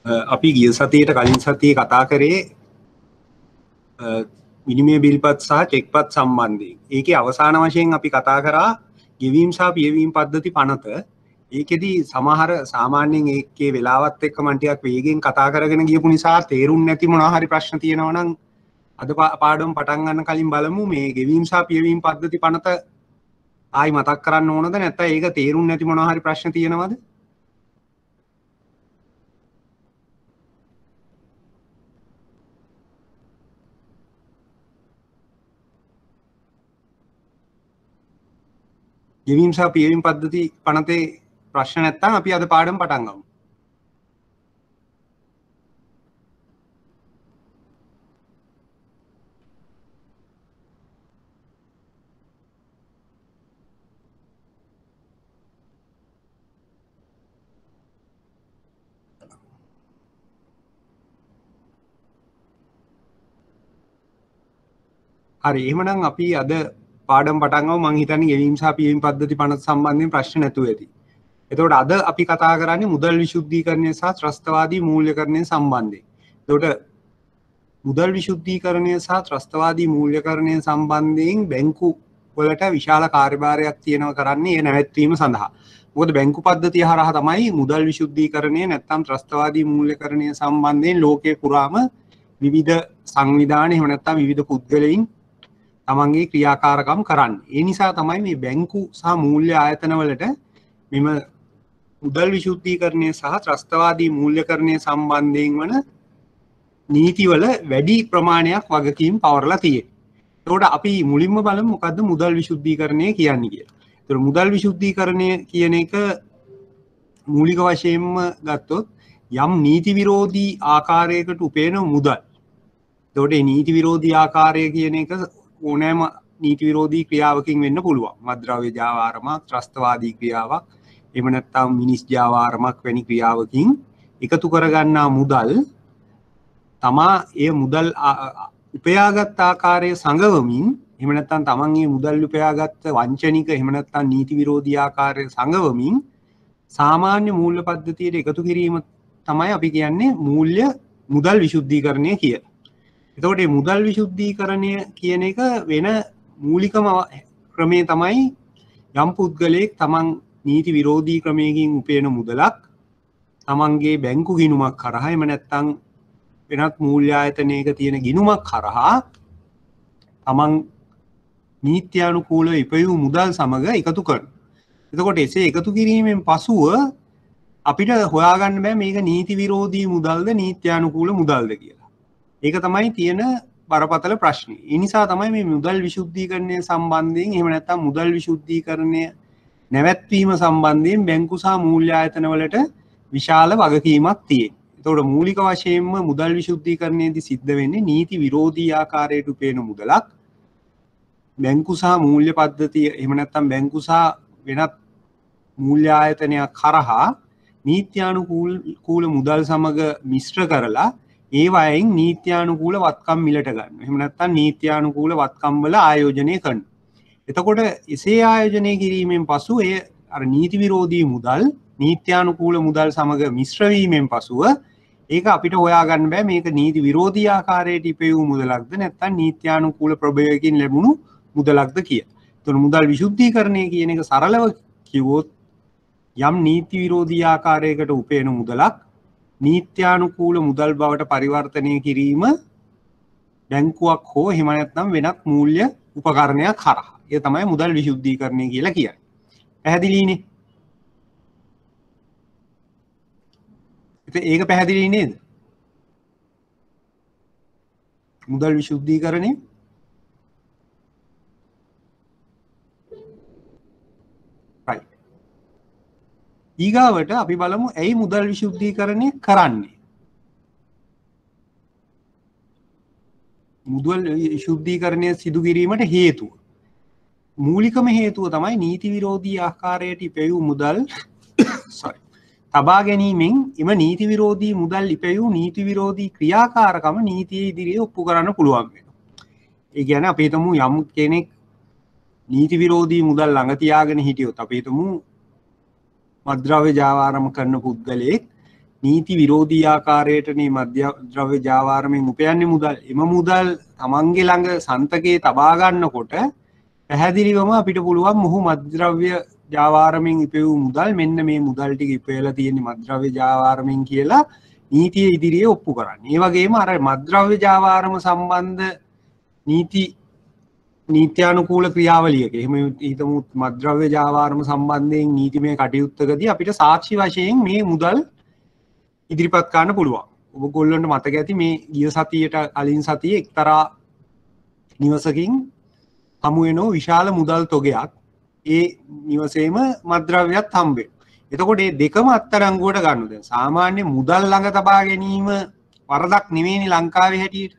අපි ගිය සතියේට කලින් සතියේ කතා කරේ විනිමය බිල්පත් සහ චෙක්පත් සම්බන්ධයෙන්. ඒකේ අවසාන වශයෙන් අපි කතා කරා ගෙවීම් සහ පියවීම් පද්ධති පනත. ඒකෙදි සමහර සාමාන්‍යයෙන් ඒකේ වෙලාවත් එක්ක මම ටිකක් වේගෙන් කතා කරගෙන ගියපු නිසා තේරුම් නැති මොනවා හරි ප්‍රශ්න තියෙනවා නම් අද පාඩම පටන් ගන්න කලින් බලමු මේ ගෙවීම් සහ පියවීම් පද්ධති පනත ආයි මතක් කරන්න ඕනද නැත්නම් ඒක තේරුම් නැති මොනවා හරි ප්‍රශ්න තියෙනවද? ගෙවීම් සහ පියවීම් පද්ධති පනතේ ප්‍රශ්න නැත්නම් අපි අද පාඩම පටන් ගමු. හරි එහෙනම් අපි අද පාඩම් පටන් ගමු. මම හිතන්නේ ගෙවීම් සහ පියවීම් පද්ධති පනත සම්බන්ධයෙන් ප්‍රශ්න නැතුව ඇති. එතකොට අද අපි කතා කරන්නේ මුදල් විශුද්ධීකරණය සහ ත්‍රස්තවාදී මූල්‍යකරණය සම්බන්ධයෙන්. එතකොට මුදල් විශුද්ධීකරණය සහ ත්‍රස්තවාදී මූල්‍යකරණය සම්බන්ධයෙන් බැංකු වලට විශාල කාර්යභාරයක් තියෙනවා කරන්නේ ඒ නැවැත්වීම සඳහා. මොකද බැංකු පද්ධතිය හරහා තමයි මුදල් විශුද්ධීකරණය නැත්නම් ත්‍රස්තවාදී මූල්‍යකරණය සම්බන්ධයෙන් ලෝකේ පුරාම විවිධ සංවිධාන එහෙම නැත්නම් විවිධ පුද්ගලයින් තමන්ගේ ක්‍රියාකාරකම් කරන්නේ. ඒ නිසා තමයි මේ බැංකු සහ මූල්‍ය ආයතන වලට මෙම මුදල් විශුද්ධීකරණය සහ ත්‍රස්තවාදී මූල්‍යකරණය සම්බන්ධයෙන් වන නීතිවල වැඩි ප්‍රමාණයක් වගකීම් පවරලා තියෙනවා. ඒකට අපි මුලින්ම බලමු මොකද්ද මුදල් විශුද්ධීකරණය කියන්නේ කියලා. ඒතර මුදල් විශුද්ධීකරණය කියන එක මූලික වශයෙන්ම ගත්තොත් යම් නීති විරෝධී ආකාරයකට උපයන මුදල්. ඒතකොට මේ නීති විරෝධී ආකාරය කියන එක ඕනෑම නීති විරෝධී ක්‍රියාවකින් වෙන්න පුළුවන්. මත්ද්‍රව්‍ය ජාවාරමක්, ත්‍රස්තවාදී ක්‍රියාවක්, එහෙම නැත්නම් මිනිස් ජාවාරමක් වැනි ක්‍රියාවකින් එකතු කරගන්නා මුදල් තමා ඒ මුදල් උපයාගත් ආකාරය සංගවමින් එහෙම නැත්නම් තමන් මේ මුදල් උපයාගත් වංචනික එහෙම නැත්නම් නීති විරෝධී ආකාරය සංගවමින් සාමාන්‍ය මූල්‍ය පද්ධතියට එකතු කිරීම තමයි අපි කියන්නේ මූල්‍ය මුදල් විශුද්ධීකරණය කියලා. එතකොට මේ මුදල් විශුද්ධීකරණය කියන එක වෙන මූලිකම ක්‍රමය තමයි යම් පුද්ගලයෙක් තමන් නීති විරෝධී ක්‍රමයකින් උපයන මුදලක් තමන්ගේ බැංකු ගිණුමක් කරා එහෙම නැත්නම් වෙනත් මූල්‍ය ආයතනයක තියෙන ගිණුමක් කරා තමන් නීත්‍යානුකූලව ඉපයූ මුදල් සමග එකතු කරනවා. එතකොට එසේ එකතු කිරීමෙන් පසුව අපිට හොයාගන්න බෑ මේක නීති විරෝධී මුදල්ද නීත්‍යානුකූල මුදල්ද කියලා. ඒක තමයි තියෙන බරපතල ප්‍රශ්නේ. ඒ නිසා තමයි මේ මුදල් විශුද්ධීකරණය සම්බන්ධයෙන් එහෙම නැත්නම් මුදල් විශුද්ධීකරණය නැවැත්වීම සම්බන්ධයෙන් බැංකු සහ මූල්‍ය ආයතන වලට විශාල වගකීමක් තියෙනවා. එතකොට මූලික වශයෙන්ම මුදල් විශුද්ධීකරණයේදී සිද්ධ වෙන්නේ නීති විරෝධී ආකාරයට උපයන මුදලක් බැංකු සහ මූල්‍ය පද්ධතිය එහෙම නැත්නම් බැංකු සහ වෙනත් මූල්‍ය ආයතනයක් කරහා නීත්‍යානුකූල මුදල් සමග මිශ්‍ර කරලා ඒ වයින් නීත්‍යානුකූල වත්කම් මිලට ගන්න. එහෙම නැත්නම් නීත්‍යානුකූල වත්කම් වල ආයෝජනය කරනවා. එතකොට එසේ ආයෝජනය කිරීමෙන් පසු එය අර නීති විරෝධී මුදල් නීත්‍යානුකූල මුදල් සමග මිශ්‍ර වීමෙන් පසුව ඒක අපිට හොයාගන්න බෑ මේක නීති විරෝධී ආකාරයට ඉපයූ මුදලක්ද නැත්නම් නීත්‍යානුකූල ප්‍රභවයකින් ලැබුණු මුදලක්ද කියලා. එතකොට මුදල් විශුද්ධීකරණය කියන එක සරලව කිව්වොත් යම් නීති විරෝධී ආකාරයකට උපයන මුදලක් නීත්‍යානුකූල මුදල් බවට පරිවර්තනය කිරීම බැංකුවක් හෝ එහෙම නැත්නම් වෙනත් මූල්‍ය උපකරණයක් කරා. ඒ තමයි මුදල් විශුද්ධීකරණය කියලා කියන්නේ. පැහැදිලිනේ? ඒක පැහැදිලි නේද? මුදල් විශුද්ධීකරණය right. ඊගාවට අපි බලමු ඇයි මුදල් විශුද්ධීකරණය කරන්නේ? මුදල් විශුද්ධීකරණය සිදු කිරීමට හේතුව. මූලිකම හේතුව තමයි නීති විරෝධී ආකාරයට ඉපැයූ මුදල් sorry තබා ගැනීමෙන් එම නීති විරෝධී මුදල් ඉපැයූ නීති විරෝධී ක්‍රියාකාරකම නීතිය ඉදිරියේ ඔප්පු කරන්න පුළුවන් වෙනවා. ඒ කියන්නේ අපි හිතමු යම් කෙනෙක් නීති විරෝධී මුදල් ළඟ තියාගෙන හිටියොත් අපි හිතමු මත්ද්‍රව්‍ය ජාවාරම කරන පුද්ගලයෙක් නීති විරෝධී ආකාරයට මේ මද්‍යද්‍රව්‍ය ජාවාරමෙන් උපයන්නේ මුදල්. එම මුදල් තමන්ගේ ළඟ සන්තකේ තබා ගන්නකොට පැහැදිලිවම අපිට පුළුවන් මොහු මද්ද්‍රව්‍ය ජාවාරමෙන් ඉපෙවූ මුදල් මෙන්න මේ මුදල් ටික ඉපයලා තියෙන්නේ මද්ද්‍රව්‍ය ජාවාරමෙන් කියලා නීතිය ඉදිරියේ ඔප්පු කරන්න. ඒ වගේම අර මද්ද්‍රව්‍ය ජාවාරම සම්බන්ධ නීත්‍යානුකූල ක්‍රියාවලියක එහෙම හිතමු මද්ද්‍රව්‍ය ජාවාරම සම්බන්ධයෙන් නීතිමය කටයුත්තකදී අපිට සාක්ෂි වශයෙන් මේ මුදල් ඉදිරිපත් කරන්න පුළුවන්. ඔබගොල්ලන්ට මතක ඇති මේ ගිය සතියට කලින් සතියේ එක්තරා නිවසකින් හමු වෙන විශාල මුදල් තොගයක් ඒ නිවසේම මද්ද්‍රව්‍යයක් හම්බෙ. එතකොට මේ දෙකම අත්අඩංගුවට ගන්න. දැන් සාමාන්‍ය මුදල් ළඟ තබා ගැනීම වරදක් නෙවෙයිනේ ලංකාවේ හැටියට.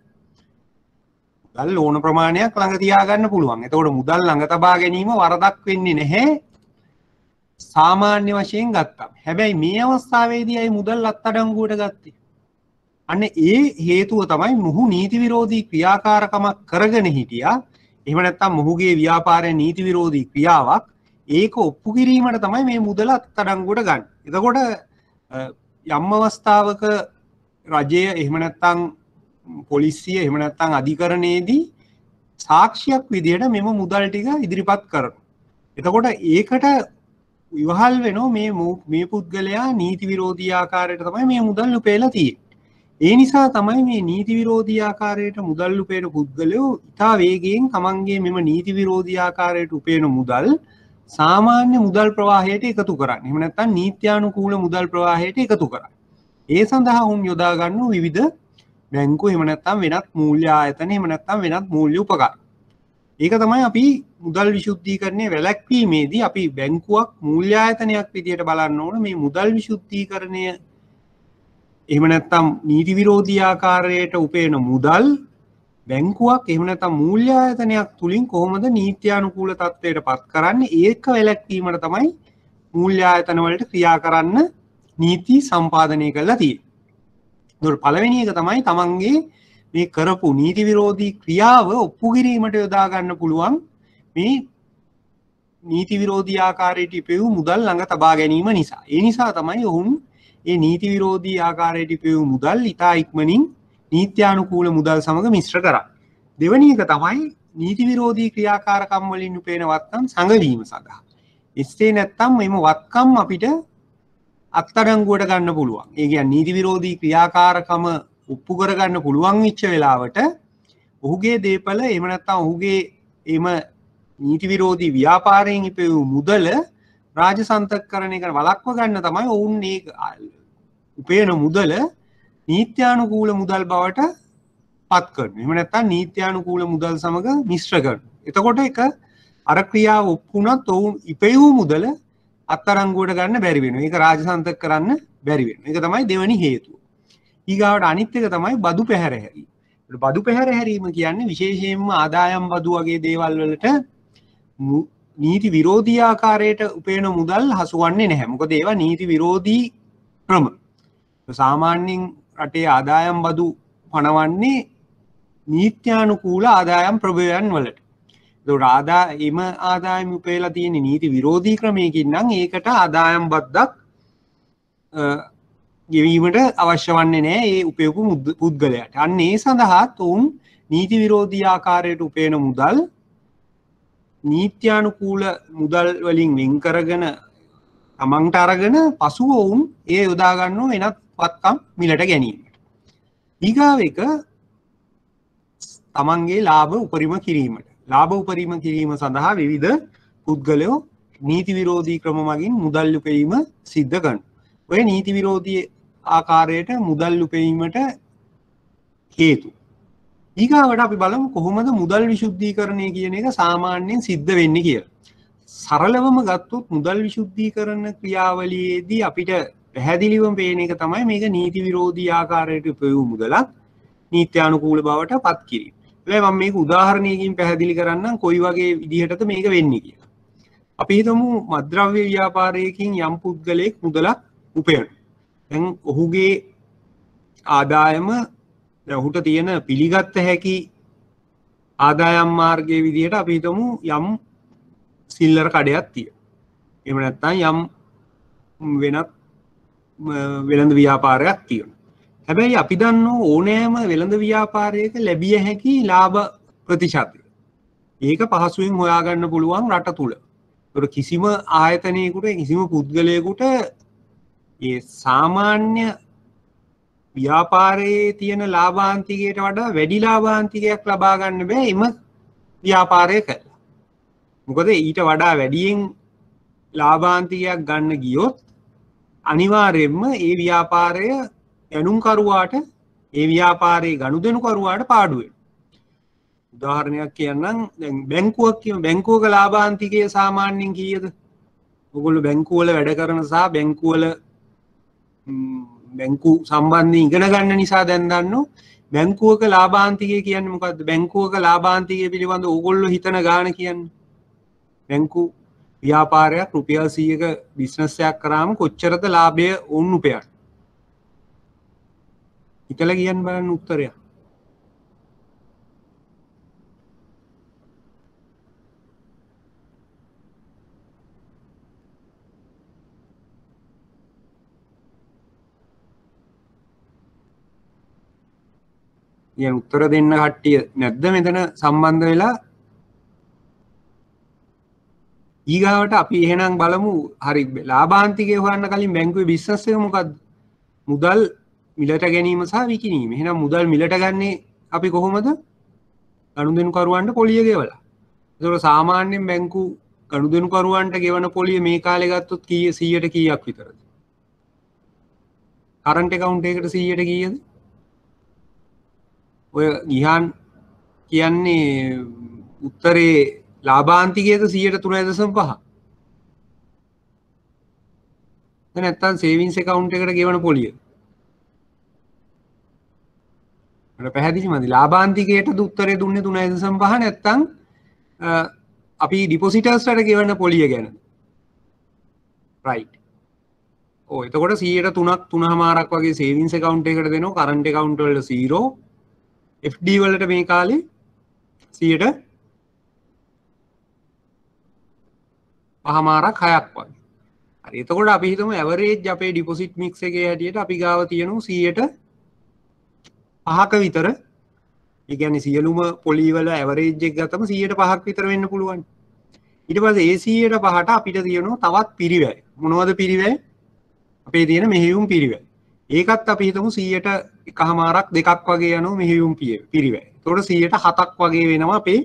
මුදල් ඕන ප්‍රමාණයක් ළඟ තියා ගන්න පුළුවන්. එතකොට මුදල් ළඟ තබා ගැනීම වරදක් වෙන්නේ නැහැ. සාමාන්‍ය වශයෙන් ගත්තාම. හැබැයි මේ අවස්ථාවේදී අය මුදල් අත්අඩංගුවට ගත්තේ. අන්න ඒ හේතුව තමයි මොහු නීති විරෝධී ක්‍රියාකාරකමක් කරගෙන හිටියා. එහෙම නැත්නම් මොහුගේ ව්‍යාපාරයේ නීති විරෝධී ක්‍රියාවක් ඒක ඔප්පු කිරීමට තමයි මේ මුදල අත්අඩංගුවට ගන්න. එතකොට යම් අවස්ථාවක රජය එහෙම නැත්නම් පොලිසිය එහෙම නැත්නම් අධිකරණයේදී සාක්ෂියක් විදියට මෙම මුදල් ටික ඉදිරිපත් කරනවා. එතකොට ඒකට විවහල් වෙනවා මේ පුද්ගලයා නීති විරෝධී ආකාරයට තමයි මේ මුදල් උපයලා තියෙන්නේ. ඒ නිසා තමයි මේ නීති විරෝධී ආකාරයට මුදල් උපයන පුද්ගලයෝ ඉතා වේගයෙන් තමන්ගේ මෙම නීති විරෝධී ආකාරයට උපයන මුදල් සාමාන්‍ය මුදල් ප්‍රවාහයට එකතු කරන්නේ. එහෙම නැත්නම් නීත්‍යානුකූල මුදල් ප්‍රවාහයට එකතු කරන්නේ. ඒ සඳහා උන් යොදා ගන්න විවිධ බැංකු එහෙම නැත්නම් වෙනත් මූල්‍ය ආයතන එහෙම නැත්නම් වෙනත් මූල්‍ය උපකරණ. ඒක තමයි අපි මුදල් විශුද්ධීකරණය වැළැක්වීමේදී අපි බැංකුවක් මූල්‍ය ආයතනයක් විදියට බලන්න ඕන. මේ මුදල් විශුද්ධීකරණය එහෙම නැත්නම් නීති විරෝධී ආකාරයට උපයන මුදල් බැංකුවක් එහෙම නැත්නම් මූල්‍ය ආයතනයක් තුලින් කොහොමද නීත්‍යානුකූල තත්ත්වයට පත් කරන්නේ? ඒක වැළැක්වීමට තමයි මූල්‍ය ආයතන වලට ක්‍රියා කරන්න නීති සම්පාදනය කරලා තියෙන්නේ. ඒතකොට පළවෙනි එක තමයි තමන්ගේ මේ කරපු නීති විරෝධී ක්‍රියාව ඔප්පු කිරීමට යොදා ගන්න පුළුවන් මේ නීති විරෝධී ආකාරයට ඉපෙවූ මුදල් ළඟ තබා ගැනීම නිසා. ඒ නිසා තමයි ඔවුන් ඒ නීති විරෝධී ආකාරයට ඉපෙවූ මුදල් ඉතා ඉක්මනින් නීත්‍යානුකූල මුදල් සමග මිශ්‍ර කරන්නේ. දෙවෙනි එක තමයි නීති විරෝධී ක්‍රියාකාරකම් වලින් උපයන වත්කම් සංගවීම සඳහා. එසේ නැත්නම් මෙම වත්කම් අපිට අත්අඩංගුවට ගන්න පුළුවන්. ඒ කියන්නේ නීති විරෝධී ක්‍රියාකාරකම ඔප්පු කරගන්න පුළුවන් වෙච්ච වෙලාවට ඔහුගේ දේපල එහෙම නැත්නම් ඔහුගේ එම නීති විරෝධී ව්‍යාපාරයෙන් ඉපෙවූ මුදල රාජසන්තකකරණය කරන වළක්ව ගන්න තමයි ඔවුන් මේ උපයන මුදල නීත්‍යානුකූල මුදල් බවට පත් කරනවා. එහෙම නැත්නම් නීත්‍යානුකූල මුදල් සමග මිශ්‍ර කරනවා. එතකොට ඒක අර ක්‍රියාව ඔප්පුණත් ඔවුන් ඉපෙවූ මුදල අත්අඩංගුවට ගන්න බැරි වෙනවා. ඒක රාජසන්තක කරන්න බැරි වෙනවා. ඒක තමයි දෙවෙනි හේතුව. ඊගාවට අනිත් එක තමයි බදු පැහැරහැරීම. බදු පැහැරහැරීම කියන්නේ විශේෂයෙන්ම ආදායම් බදු වගේ දේවල් වලට නීති විරෝධී ආකාරයට උපයන මුදල් හසුවන්නේ නැහැ. මොකද ඒවා නීති විරෝධී ක්‍රම. සාමාන්‍යයෙන් රටේ ආදායම් බදු පනවන්නේ නීත්‍යානුකූල ආදායම් ප්‍රභවයන් වලට. ඒකට එම ආදායම් උපයලා තියෙන නීති විරෝධී ක්‍රමයකින් නම් ඒකට ආදායම් බද්දක් ගෙවීමට අවශ්‍ය වන්නේ නැහැ ඒ උපයපු පුද්ගලයාට. අන්න ඒ සඳහා ඔවුන් නීති විරෝධී ආකාරයට උපයන මුදල් නීත්‍යානුකූල මුදල් වලින් වෙන් කරගෙන තමන්ට අරගෙන පසුව ඔවුන් ඒ යොදා ගන්නව වෙනත් වත්කම් මිලට ගැනීමට. ඊගාව එක තමන්ගේ ලාභ උපරිම කිරීමට. ලාභ උපරිම කිරීම සඳහා විවිධ පුද්ගලයෝ නීති විරෝධී ක්‍රම මගින් මුදල් උපයීම සිද්ධ කරනවා. ඔය නීති විරෝධී ආකාරයට මුදල් උපයීමට හේතු. ඊගාවට අපි බලමු කොහොමද මුදල් විශුද්ධීකරණය කියන එක සාමාන්‍යයෙන් සිද්ධ වෙන්නේ කියලා. සරලවම ගත්තොත් මුදල් විශුද්ධීකරණ ක්‍රියාවලියේදී අපිට පැහැදිලිවම පේන එක තමයි මේක නීති විරෝධී ආකාරයට උපයවූ මුදලක් නීත්‍යානුකූල බවට පත් කිරීම. හැබැයි මම මේක උදාහරණයකින් පැහැදිලි කරන්නම් කොයි වගේ විදිහටද මේක වෙන්නේ කියලා. අපි හිතමු මත්ද්‍රව්‍ය ව්‍යාපාරයකින් යම් පුද්ගලයෙක් මුදලක් උපයනවා. දැන් ඔහුගේ ආදායම ඔහුට තියෙන පිළිගත්ත හැකි ආදායම් මාර්ගයේ විදිහට අපි හිතමු යම් සිල්ලර කඩයක් තියෙනවා. එහෙම නැත්නම් යම් වෙනත් වෙළඳ ව්‍යාපාරයක් තියෙනවා. හැබැයි අපි දන්නවා ඕනෑම වෙළඳ ව්‍යාපාරයක ලැබිය හැකි ලාභ ප්‍රතිශතය. ඒක පහසුවෙන් හොයාගන්න පුළුවන් රට තුල. ඒතර කිසිම ආයතනයකට කිසිම පුද්ගලයෙකුට ඒ සාමාන්‍ය ව්‍යාපාරයේ තියෙන ලාභාන්තිකයට වඩා වැඩි ලාභාන්තිකයක් ලබා ගන්න බෑ එම ව්‍යාපාරය කරලා. මොකද ඊට වඩා වැඩියෙන් ලාභාන්තිකයක් ගන්න ගියොත් අනිවාර්යයෙන්ම ඒ ව්‍යාපාරය ගණුම්කරුවාට ඒ ව්‍යාපාරයේ ගනුදෙනුකරුවාට පාඩු වෙනවා. උදාහරණයක් කියන්නම් දැන් බැංකුවක් කියමු. බැංකුවක ලාභාන්තිකය සාමාන්‍යයෙන් කීයද? ඔයගොල්ලෝ බැංකුවල වැඩ කරන සහ බැංකුවල බැංකු සම්බන්ධයෙන් ඉගෙන ගන්න නිසා දැන් දන්නෝ බැංකුවක ලාභාන්තිකය කියන්නේ මොකද්ද? බැංකුවක ලාභාන්තිකය පිළිබඳ ඕගොල්ලෝ හිතන ගාණ කියන්නේ. බැංකු ව්‍යාපාරයක් රුපියල් 100ක බිස්නස් එකක් කරාම කොච්චරද ලාභය වුන් උපයන්නේ? හිතලා කියන්න බලන්න උත්තරය. කියන උත්තර දෙන්න කට්ටිය නැද්ද මෙතන සම්බන්ධ වෙලා? ඊගාවට අපි එහෙනම් බලමු හරි ලාභාන්තිකය හොයන්න කලින් බැංකුවේ බිස්නස් එක මොකද්ද? මුදල් මිලට ගැනීම සහ විකිණීම. එහෙනම් මුදල් මිලට ගන්නේ අපි කොහොමද? ගනුදෙනුකරුවන්ට පොලිය ගෙවලා. ඒතකොට සාමාන්‍යයෙන් බැංකු ගනුදෙනුකරුවන්ට ගෙවන පොලිය මේ කාලේ ගත්තොත් 100ට කීයක් විතරද? කරන්ට් account එකකට 100ට කීයද? ඔය ගිහාන් කියන්නේ උත්තරේ ලාභාන්තිකයේද 3.5%. දැන් නැත්තම් සේවිංස් account එකට ගෙවන පොලිය. මට පැහැදිලිමද? ලාභාන්තිකයටද උත්තරේ දුන්නේ 3.5 නැත්තම් අපි ඩිපොසිටර්ස්ට ගෙවන පොලිය ගැන. රයිට්. ඔව් එතකොට 100ට 3.5ක් වගේ සේවිංස් account එකකට දෙනවා. කරන්ට් account වල 0. FD වලට මේ කාලේ 100ට 5.5ක් 6ක් වගේ. හරි එතකොට අපි හිතමු ඇවරේජ් අපේ ඩිපොසිට් මික්ස් එකේ හැටියට අපි ගාව තියෙනවා 100ට 5ක විතර. ඒ කියන්නේ සියලුම පොලි වල ඇවරේජ් එක ගත්තම 100ට 5ක් විතර වෙන්න පුළුවන්. ඊට පස්සේ ඒ 100ට 5ට අපිට තියෙනවා තවත් පිරිවැය. මොනවද පිරිවැය? අපේ තියෙන මෙහෙයුම් පිරිවැය. ඒකත් අපි හිතමු 100ට 1.5ක් 2ක් වගේ යනවා මෙහෙයුම් පිරිවැය. එතකොට 100ට 7ක් වගේ වෙනවා අපේ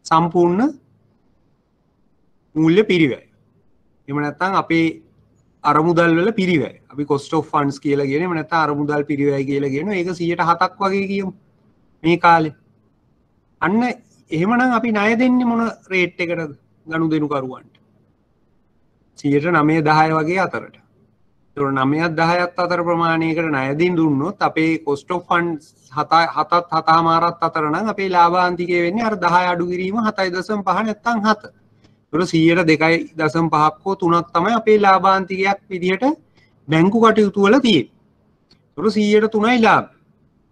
සම්පූර්ණ මූල්‍ය පිරිවැය. එහෙම නැත්නම් අපේ අරමුදල් වල පිරිවැය. අපි cost of funds කියලා කියන්නේ එහෙම නැත්නම් අරමුදල් පිරිවැය කියලා කියනවා. ඒක 107ක් වගේ කියමු මේ කාලේ. අන්න එහෙමනම් අපි ණය දෙන්නේ මොන රේට් එකටද ගනුදෙනු කරුවන්ට? 9 10 වගේ අතරට. ඒතකොට 9ත් 10ත් අතර ප්‍රමාණයකට ණය දෙන්න දුන්නොත් අපේ cost of funds 7ත් 7.5ත් අතර නම් අපේ ලාභාන්තිකය වෙන්නේ අර 10 අඩු කිරීම 7.5 නැත්නම් 7. ඒතකොට 2.5ක් හෝ 3ක් තමයි අපේ ලාභාන්තිකයක් විදිහට බැංකු කටයුතු වල තියෙන්නේ. ඒතකොට 3යි ලාභය.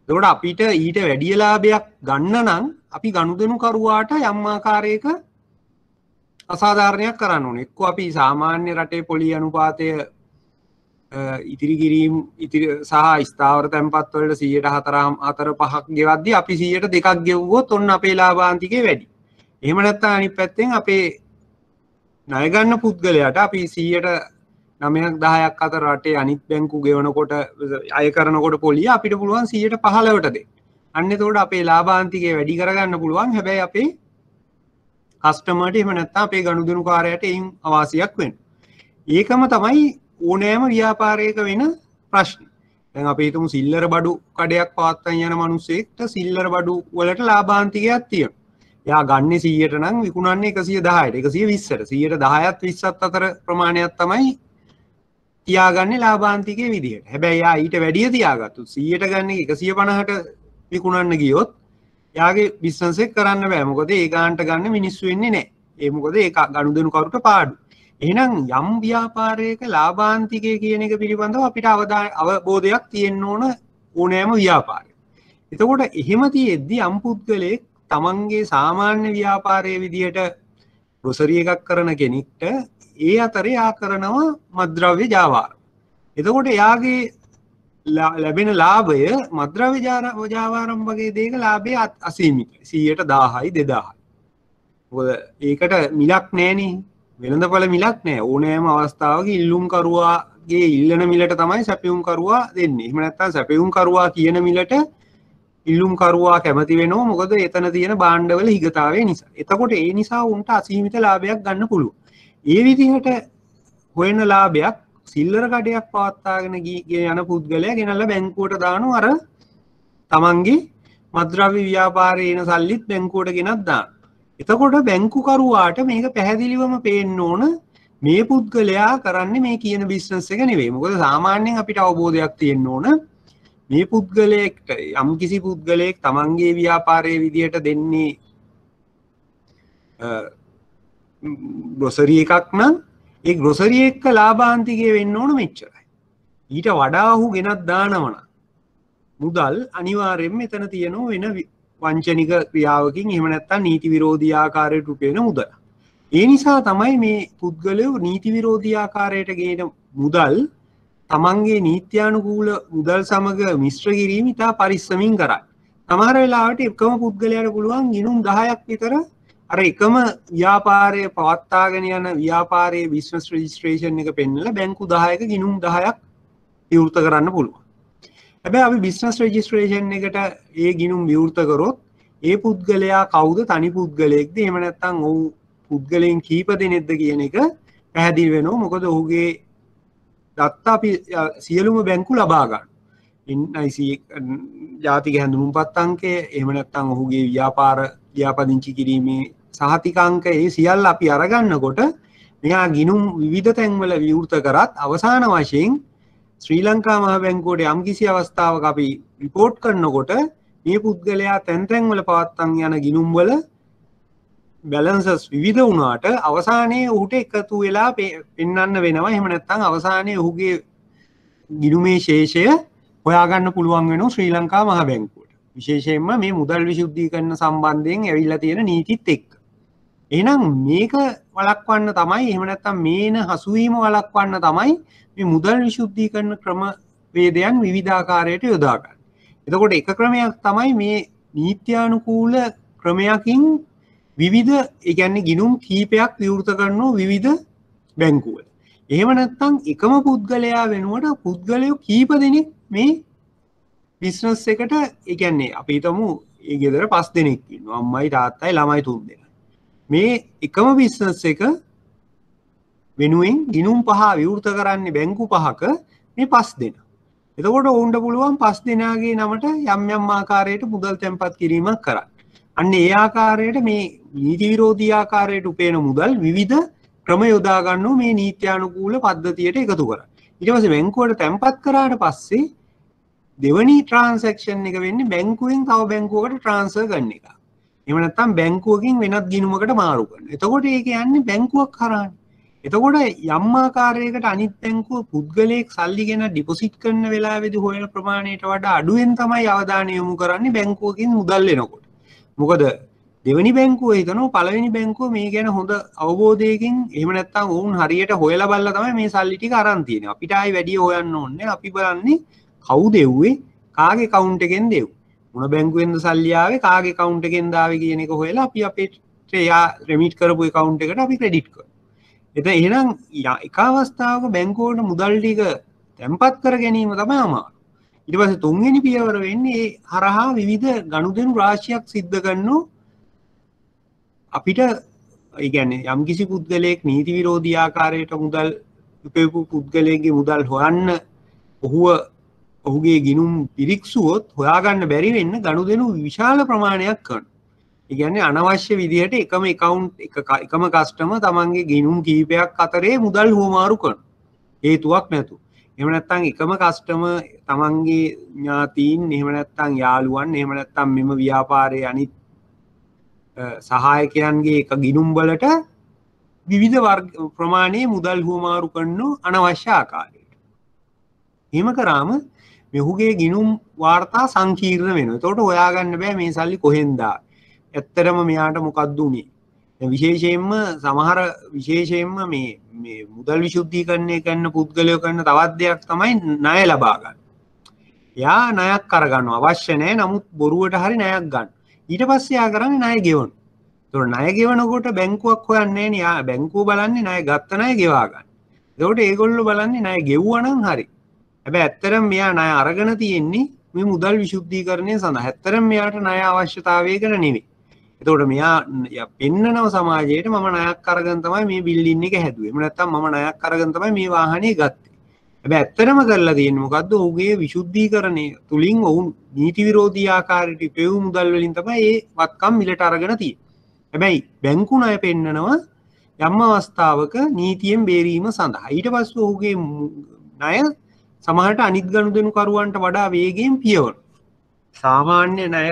ඒතකොට අපිට ඊට වැඩි ලාභයක් ගන්න නම් අපි ගනුදෙනු කරුවාට යම් ආකාරයක අසාධාරණයක් කරන්න ඕනේ. එක්ක අපි සාමාන්‍ය රටේ පොලි අනුපාතය ඉතිරි කිරීම සහ ස්ථාවර තැන්පත් වලට 4.5ක් ගෙවද්දී අපි 2ක් ගෙවුවොත් ඔන්න අපේ ලාභාන්තිකය වැඩි. එහෙම නැත්නම් අනිත් පැත්තෙන් අපේ ණය ගන්න පුද්ගලයාට අපි 100ට 9ක් 10ක් අතර රටේ අනිත් බැංකු ගෙවනකොට අය කරනකොට පොලිය අපිට පුළුවන් 100ට 15ට දෙන්න. අන්න එතකොට අපේ ලාභාන්තිකය වැඩි කරගන්න පුළුවන්. හැබැයි අපේ කස්ටමර්ට එහෙම නැත්නම් අපේ ගනුදෙනුකාරයාට එයින් අවාසියක් වෙනවා. ඒකම තමයි ඕනෑම ව්‍යාපාරයක වෙන ප්‍රශ්න. දැන් අපි හිතමු සිල්ලර බඩු කඩයක් පවත්වන්න යන මිනිස්සෙක්ට සිල්ලර බඩු වලට ලාභාන්තිකයක් තියෙනවා. එයා ගන්න 100ට නම් විකුණන්නේ 110ට 120ට 100ට 10ත් 20ත් අතර ප්‍රමාණයක් තමයි තියාගන්නේ ලාභාන්තිකයේ විදිහට. හැබැයි එයා ඊට වැඩිය තියාගත්තොත් 100ට ගන්න 150ට විකුණන්න ගියොත් එයාගේ බිස්නස් එක කරන්න බෑ. මොකද ඒ ගානට ගන්න මිනිස්සු වෙන්නේ නැහැ. ඒ මොකද ඒක ගනුදෙනු කරුට පාඩු. එහෙනම් යම් ව්‍යාපාරයක ලාභාන්තිකය කියන එක පිළිබඳව අපිට අවබෝධයක් තියෙන්න ඕන ඕනෑම ව්‍යාපාරයක. එතකොට එහෙම තියෙද්දි යම් පුද්ගලයෙක් තමන්ගේ සාමාන්‍ය ව්‍යාපාරයේ විදිහට ග්‍රොසරි එකක් කරන කෙනෙක්ට ඒ අතරේ ආ කරනවා මත්ද්‍රව්‍ය ජාවාර. එතකොට එයාගේ ලැබෙන ලාභය මද්‍රව්‍ය ජාවාරම් වගේ දේක ලාභය අසීමිතයි. 100%යි 2000යි. මොකද ඒකට මිලක් නැහෙනේ. වෙළඳපොළ මිලක් නැහැ. ඕනෑම අවස්ථාවක ඉල්ලුම් කරුවාගේ ඉල්ලන මිලට තමයි සැපයුම් කරුවා දෙන්නේ. එහෙම නැත්නම් සැපයුම් කරුවා කියන මිලට ඉල්ලුම් කරුවා කැමති වෙනවා. මොකද එතන තියෙන භාණ්ඩවල හිගතාවය නිසා. එතකොට ඒ නිසා උන්ට අසීමිත ලාභයක් ගන්න පුළුවන්. ඒ විදිහට හොයන ලාභයක් සිල්ලර කඩයක් පවත්වාගෙන යන පුද්ගලයා ගෙනල්ලා බැංකුවට දානවා අර තමන්ගේ මද්‍රව්‍ය ව්‍යාපාරයේ එන සල්ලිත් බැංකුවට ගෙනත් දානවා. එතකොට බැංකුකරුවාට මේක පැහැදිලිවම පේන්න ඕන මේ පුද්ගලයා කරන්නේ මේ කියන බිස්නස් එක නෙවෙයි. මොකද සාමාන්‍යයෙන් අපිට අවබෝධයක් තියෙන්න ඕන මේ පුද්ගලයෙක්ට යම්කිසි පුද්ගලයෙක් තමන්ගේ ව්‍යාපාරයේ විදියට දෙන්නේ ග්‍රොසරි එකක් නම් ඒ ග්‍රොසරි එක්ක ලාභාන්තිකය වෙන්න ඕන මෙච්චරයි. ඊට වඩා ඔහු ගෙනත් දානවනම් මුදල් අනිවාර්යයෙන්ම මෙතන තියෙනවා වෙන වංචනික ක්‍රියාවකින් එහෙම නැත්නම් නීති විරෝධී ආකාරයට උපයන මුදල. ඒ නිසා තමයි මේ පුද්ගලයෝ නීති විරෝධී ආකාරයට ගේන මුදල් තමන්ගේ නීත්‍යානුකූල මුදල් සමග මිශ්‍ර කිරීම ඉතා පරිස්සමින් කරයි. සමහර වෙලාවට එකම පුද්ගලයාට පුළුවන් ගිණුම් 10ක් විතර අර එකම ව්‍යාපාරය පවත්වාගෙන යන ව්‍යාපාරයේ බිස්නස් රෙජිස්ට්‍රේෂන් එක පෙන්නලා බැංකු 10ක ගිණුම් 10ක් විවෘත කරන්න පුළුවන්. හැබැයි අපි බිස්නස් රෙජිස්ට්‍රේෂන් එකට ඒ ගිණුම් විවෘත කරොත් ඒ පුද්ගලයා කවුද, තනි පුද්ගලයෙක්ද, එහෙම නැත්නම් ඔහු පුද්ගලයන් කීප දෙනෙක්ද කියන එක පැහැදිලි වෙනවා. මොකද ඔහුගේ දත්ත අපි සියලුම බැංකු ලබා ගන්න. NIC ජාතික හැඳුනුම්පත් අංකය, එහෙම නැත්නම් ඔහුගේ ව්‍යාපාර ලියාපදිංචි කිරීමේ සහතික අංක, ඒ සියල්ල අපි අරගන්නකොට මෙහා ගිණුම් විවිධ තැන්වල විවෘත කරත් අවසාන වශයෙන් ශ්‍රී ලංකා මහ බැංකුවට යම්කිසි අවස්ථාවක අපි රිපෝට් කරනකොට මේ පුද්ගලයා තැන් තැන්වල පවත්වාගෙන යන ගිණුම් වල බැලන්සස් විවිධ වුණාට අවසානයේ ඔහුට එකතු වෙලා පෙන්වන්න වෙනවා. එහෙම නැත්නම් අවසානයේ ඔහුගේ ගිණුමේ ශේෂය හොයාගන්න පුළුවන් වෙනවා ශ්‍රී ලංකා මහ බැංකුවට. විශේෂයෙන්ම මේ මුදල් විශුද්ධීකරණ සම්බන්ධයෙන් ඇවිල්ලා තියෙන නීතිත් එක්ක. එහෙනම් මේක වළක්වන්න තමයි, එහෙම නැත්නම් මේන හසුවීම වළක්වන්න තමයි මේ මුදල් විශුද්ධීකරණ ක්‍රම වේදයන් විවිධාකාරයට යොදා ගන්න. එතකොට එක ක්‍රමයක් තමයි මේ නීත්‍යානුකූල ක්‍රමයකින් විවිධ, ඒ කියන්නේ ගිණුම් කීපයක් විවෘත කරනවා විවිධ බැංකුවල. එහෙම නැත්නම් එකම පුද්ගලයා වෙනුවට පුද්ගලයෝ කීප දෙනෙක් මේ බිස්නස් එකට, ඒ කියන්නේ අපි හිතමු ඒ ගෙදර 5 දෙනෙක් ඉන්නවා. අම්මයි තාත්තයි ළමයි 3 දෙනා. මේ එකම බිස්නස් එක වෙනුවෙන් ගිණුම් 5 විවෘත කරන්නේ බැංකු 5ක මේ 5 දෙනා. එතකොට ඔවුන්ට පුළුවන් 5 දෙනාගේ නමට යම් යම් ආකාරයකට මුදල් තැන්පත් කිරීමක් කරන්න. අන්න ඒ ආකාරයට මේ නීති විරෝධී ආකාරයට උපයන මුදල් විවිධ ක්‍රම යොදා ගන්නවා මේ නීත්‍යානුකූල පද්ධතියට එකතු කරලා. ඊට පස්සේ බැංකුවට තැන්පත් කරාට පස්සේ දෙවනි ට්‍රාන්සැක්ෂන් එක වෙන්නේ බැංකුවෙන් තව බැංකුවකට ට්‍රාන්ස්ෆර් කරන එක. එහෙම නැත්නම් බැංකුවකින් වෙනත් ගිණුමකට මාරු කරනවා. එතකොට ඒක යන්නේ බැංකුවක් කරානේ. එතකොට යම් ආකාරයකට අනිත් බැංකුව පුද්ගලයෙක් සල්ලි ගෙන ඩිපොසිට් කරන වෙලාවේදී හොයන ප්‍රමාණයට වඩා අඩුවෙන් තමයි අවධානය යොමු කරන්නේ බැංකුවකින් මුදල් එනකොට. මොකද දෙවනි බැංකුව හිතනවා පළවෙනි බැංකුව මේ ගැන හොඳ අවබෝධයකින්, එහෙම නැත්නම් වුන් හරියට හොයලා බලලා තමයි මේ සල්ලි ටික අරන් තියෙන්නේ. අපිට ආයි වැඩි හොයන්න ඕනේ. අපි බලන්නේ කවුද එව්වේ, කාගේ account එකෙන්ද එව්වේ, මොන බැංකුවෙන්ද සල්ලි ආවේ, කාගේ account එකෙන්ද ආවේ කියන එක හොයලා අපි අපේ යා රෙමිට් කරපු account එකට අපි ක්‍රෙඩිට් කරනවා. එතන එහෙනම් එක අවස්ථාවක බැංකුවකට මුදල් ටික තැන්පත් කර ගැනීම තමයි අමාරු. ඊට පස්සේ තුන්වෙනි පියවර වෙන්නේ ඒ හරහා විවිධ ගනුදෙනු රාශියක් සිද්ධ කරනවා. අපිට ඒ කියන්නේ යම්කිසි පුද්ගලයෙක් නීති විරෝධී ආකාරයට මුදල් උපයපු පුද්ගලයෙක්ගේ මුදල් හොයන්න ඔහුගේ ගිණුම් පිරික්සුවොත් හොයාගන්න බැරි වෙන්න ගනුදෙනු විශාල ප්‍රමාණයක් කරනවා. ඒ කියන්නේ අනවශ්‍ය විදිහට එකම account එකම කස්ටමර් තමන්ගේ ගිණුම් කීපයක් අතරේ මුදල් හුවමාරු කරනවා. හේතුවක් නැතුව. එහෙම නැත්නම් එකම කස්ටමර් තමන්ගේ ඥාතීන්, එහෙම නැත්නම් යාළුවන්, එහෙම නැත්නම් මෙම ව්‍යාපාරයේ අනිත් සහායකයන්ගේ එක ගිණුම් වලට විවිධ වර්ග ප්‍රමාණයේ මුදල් හුවමාරු කරන අනවශ්‍ය ආකාරයට. එහෙම කරාම මෙහුගේ ගිණුම් වාර්තා සංකීර්ණ වෙනවා. එතකොට හොයාගන්න බෑ මේ සල්ලි කොහෙන්ද ආවේ. ඇත්තටම මෙයාට මොකක්ද උනේ? විශේෂයෙන්ම සමහර විශේෂයෙන්ම මේ මුදල් විශුද්ධීකරණය කරන පුද්ගලයෝ කරන තවත් දෙයක් තමයි ණය ලබා ගන්න. යා ණයක් අරගන්නවා අවශ්‍ය නැහැ නමුත් බොරුවට හරි ණයක් ගන්න. ඊට පස්සේ යා කරන්නේ ණය ගෙවන. ඒතකොට ණය ගෙවනකොට බැංකුවක් හොයන්නේ නැහැ නේ. යා බැංකුව බලන්නේ ණය ගත්ත ණය ගෙවා ගන්න. ඒතකොට ඒගොල්ලෝ බලන්නේ ණය ගෙවුවා නම් හරි. හැබැයි ඇත්තටම මෙයා ණය අරගෙන තියෙන්නේ මේ මුදල් විශුද්ධීකරණය සඳහා. ඇත්තටම මෙයාට ණය අවශ්‍යතාවයකට නෙවෙයි. එතකොට මෙයා පෙන්නනව සමාජයට මම ණයක් අරගෙන තමයි මේ බිල්ඩින් එක හැදුවේ. එහෙම නැත්නම් මම ණයක් අරගෙන තමයි මේ වාහනේ ගත්තේ. හැබැයි ඇත්තටම කරලා තියෙන්නේ මොකද්ද? ඔහුගේ විශුද්ධීකරණය තුලින් ඔවුන් නීති විරෝධී ආකාරයට පෙවූ මුදල් වලින් තමයි මේ වත්කම් මිලට අරගෙන තියෙන්නේ. හැබැයි බැංකු ණය පෙන්නනවා යම් අවස්ථාවක නීතියෙන් බේරීම සඳහා. ඊට පස්සේ ඔහුගේ ණය සමහරට අනිත් ගනුදෙනු කරුවන්ට වඩා වේගයෙන් පියවන. සාමාන්‍ය ණය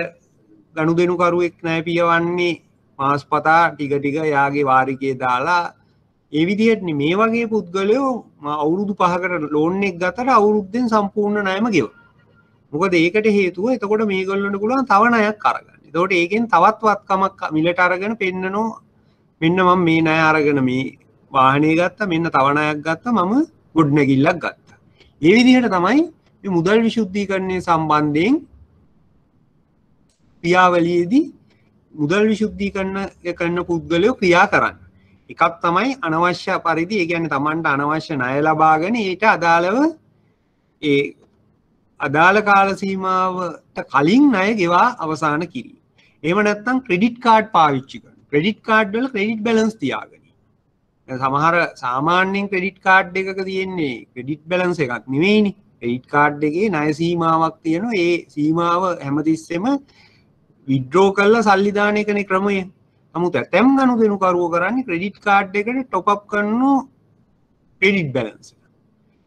ගනුදෙනුකරුවෙක් ණය පියවන්නේ මාස්පතා ටික ටික යාගේ වාරිකයේ දාලා ඒ විදිහට මේ වගේ පුද්ගලයෝ අවුරුදු 5කට ලෝන් එක ගත්තට අවුරුද්දෙන් සම්පූර්ණ ණයම ගෙවන. මොකද ඒකට හේතුව එතකොට මේගොල්ලන්ට පුළුවන් තව ණයක් අරගන්න. එතකොට ඒකෙන් තවත් වත්කමක් මිලට අරගෙන පෙන්නනෝ මෙන්න මම මේ ණය අරගෙන මේ වාහනේ ගත්තා මෙන්න තව ණයක් ගත්තා මම ගොඩනැගිල්ලක් ගත්තා. මේ විදිහට තමයි මේ මුදල් විශුද්ධීකරණය සම්බන්ධයෙන් ක්‍රියාවලියේදී මුදල් විශුද්ධීකරණය කරන පුද්ගලයෝ ක්‍රියා කරන්නේ. එකක් තමයි අනවශ්‍ය පරිදි ඒ කියන්නේ Tamanට අනවශ්‍ය ණය ලබාගෙන ඊට අදාළව ඒ අදාළ කාල සීමාවට කලින් ණය ගෙවා අවසන් කිරීම. එහෙම නැත්නම් ක්‍රෙඩිට් කාඩ් පාවිච්චි කරනවා. ක්‍රෙඩිට් කාඩ් වල ක්‍රෙඩිට් බැලන්ස් තියාගන්න. දැන් සමහර සාමාන්‍යයෙන් ක්‍රෙඩිට් කාඩ් එකක තියෙන්නේ ක්‍රෙඩිට් බැලන්ස් එකක් නෙවෙයිනේ. ක්‍රෙඩිට් කාඩ් එකේ ණය සීමාවක් තියෙනවා. ඒ සීමාව හැමතිස්සෙම විඩ්‍රෝ කරලා සල්ලි දාන එකනේ ක්‍රමය. නමුත් ඇතැම් ගනුදෙනුකරුවෝ කරන්නේ ක්‍රෙඩිට් කාඩ් එකට টොප් අප් කරනු ක්‍රෙඩිට් බැලන්ස් එක.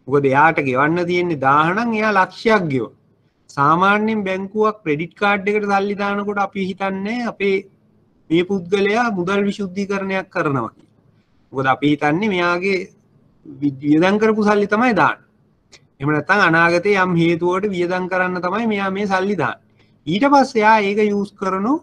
මොකද එයාට ගෙවන්න තියෙන්නේ 1000 නම් එයා ලක්ෂයක් ගෙවන. සාමාන්‍යයෙන් බැංකුවක් ක්‍රෙඩිට් කාඩ් එකට සල්ලි දානකොට අපි හිතන්නේ අපේ මේ පුද්ගලයා මුදල් විශුද්ධීකරණයක් කරනවා කියලා. මොකද අපි හිතන්නේ මෙයාගේ වියදම් කරපු සල්ලි තමයි දාන්නේ. එහෙම නැත්නම් අනාගතේ යම් හේතුවකට වියදම් කරන්න තමයි මෙයා මේ සල්ලි දාන්නේ. ඊට පස්සේ එයා ඒක යූස් කරනෝ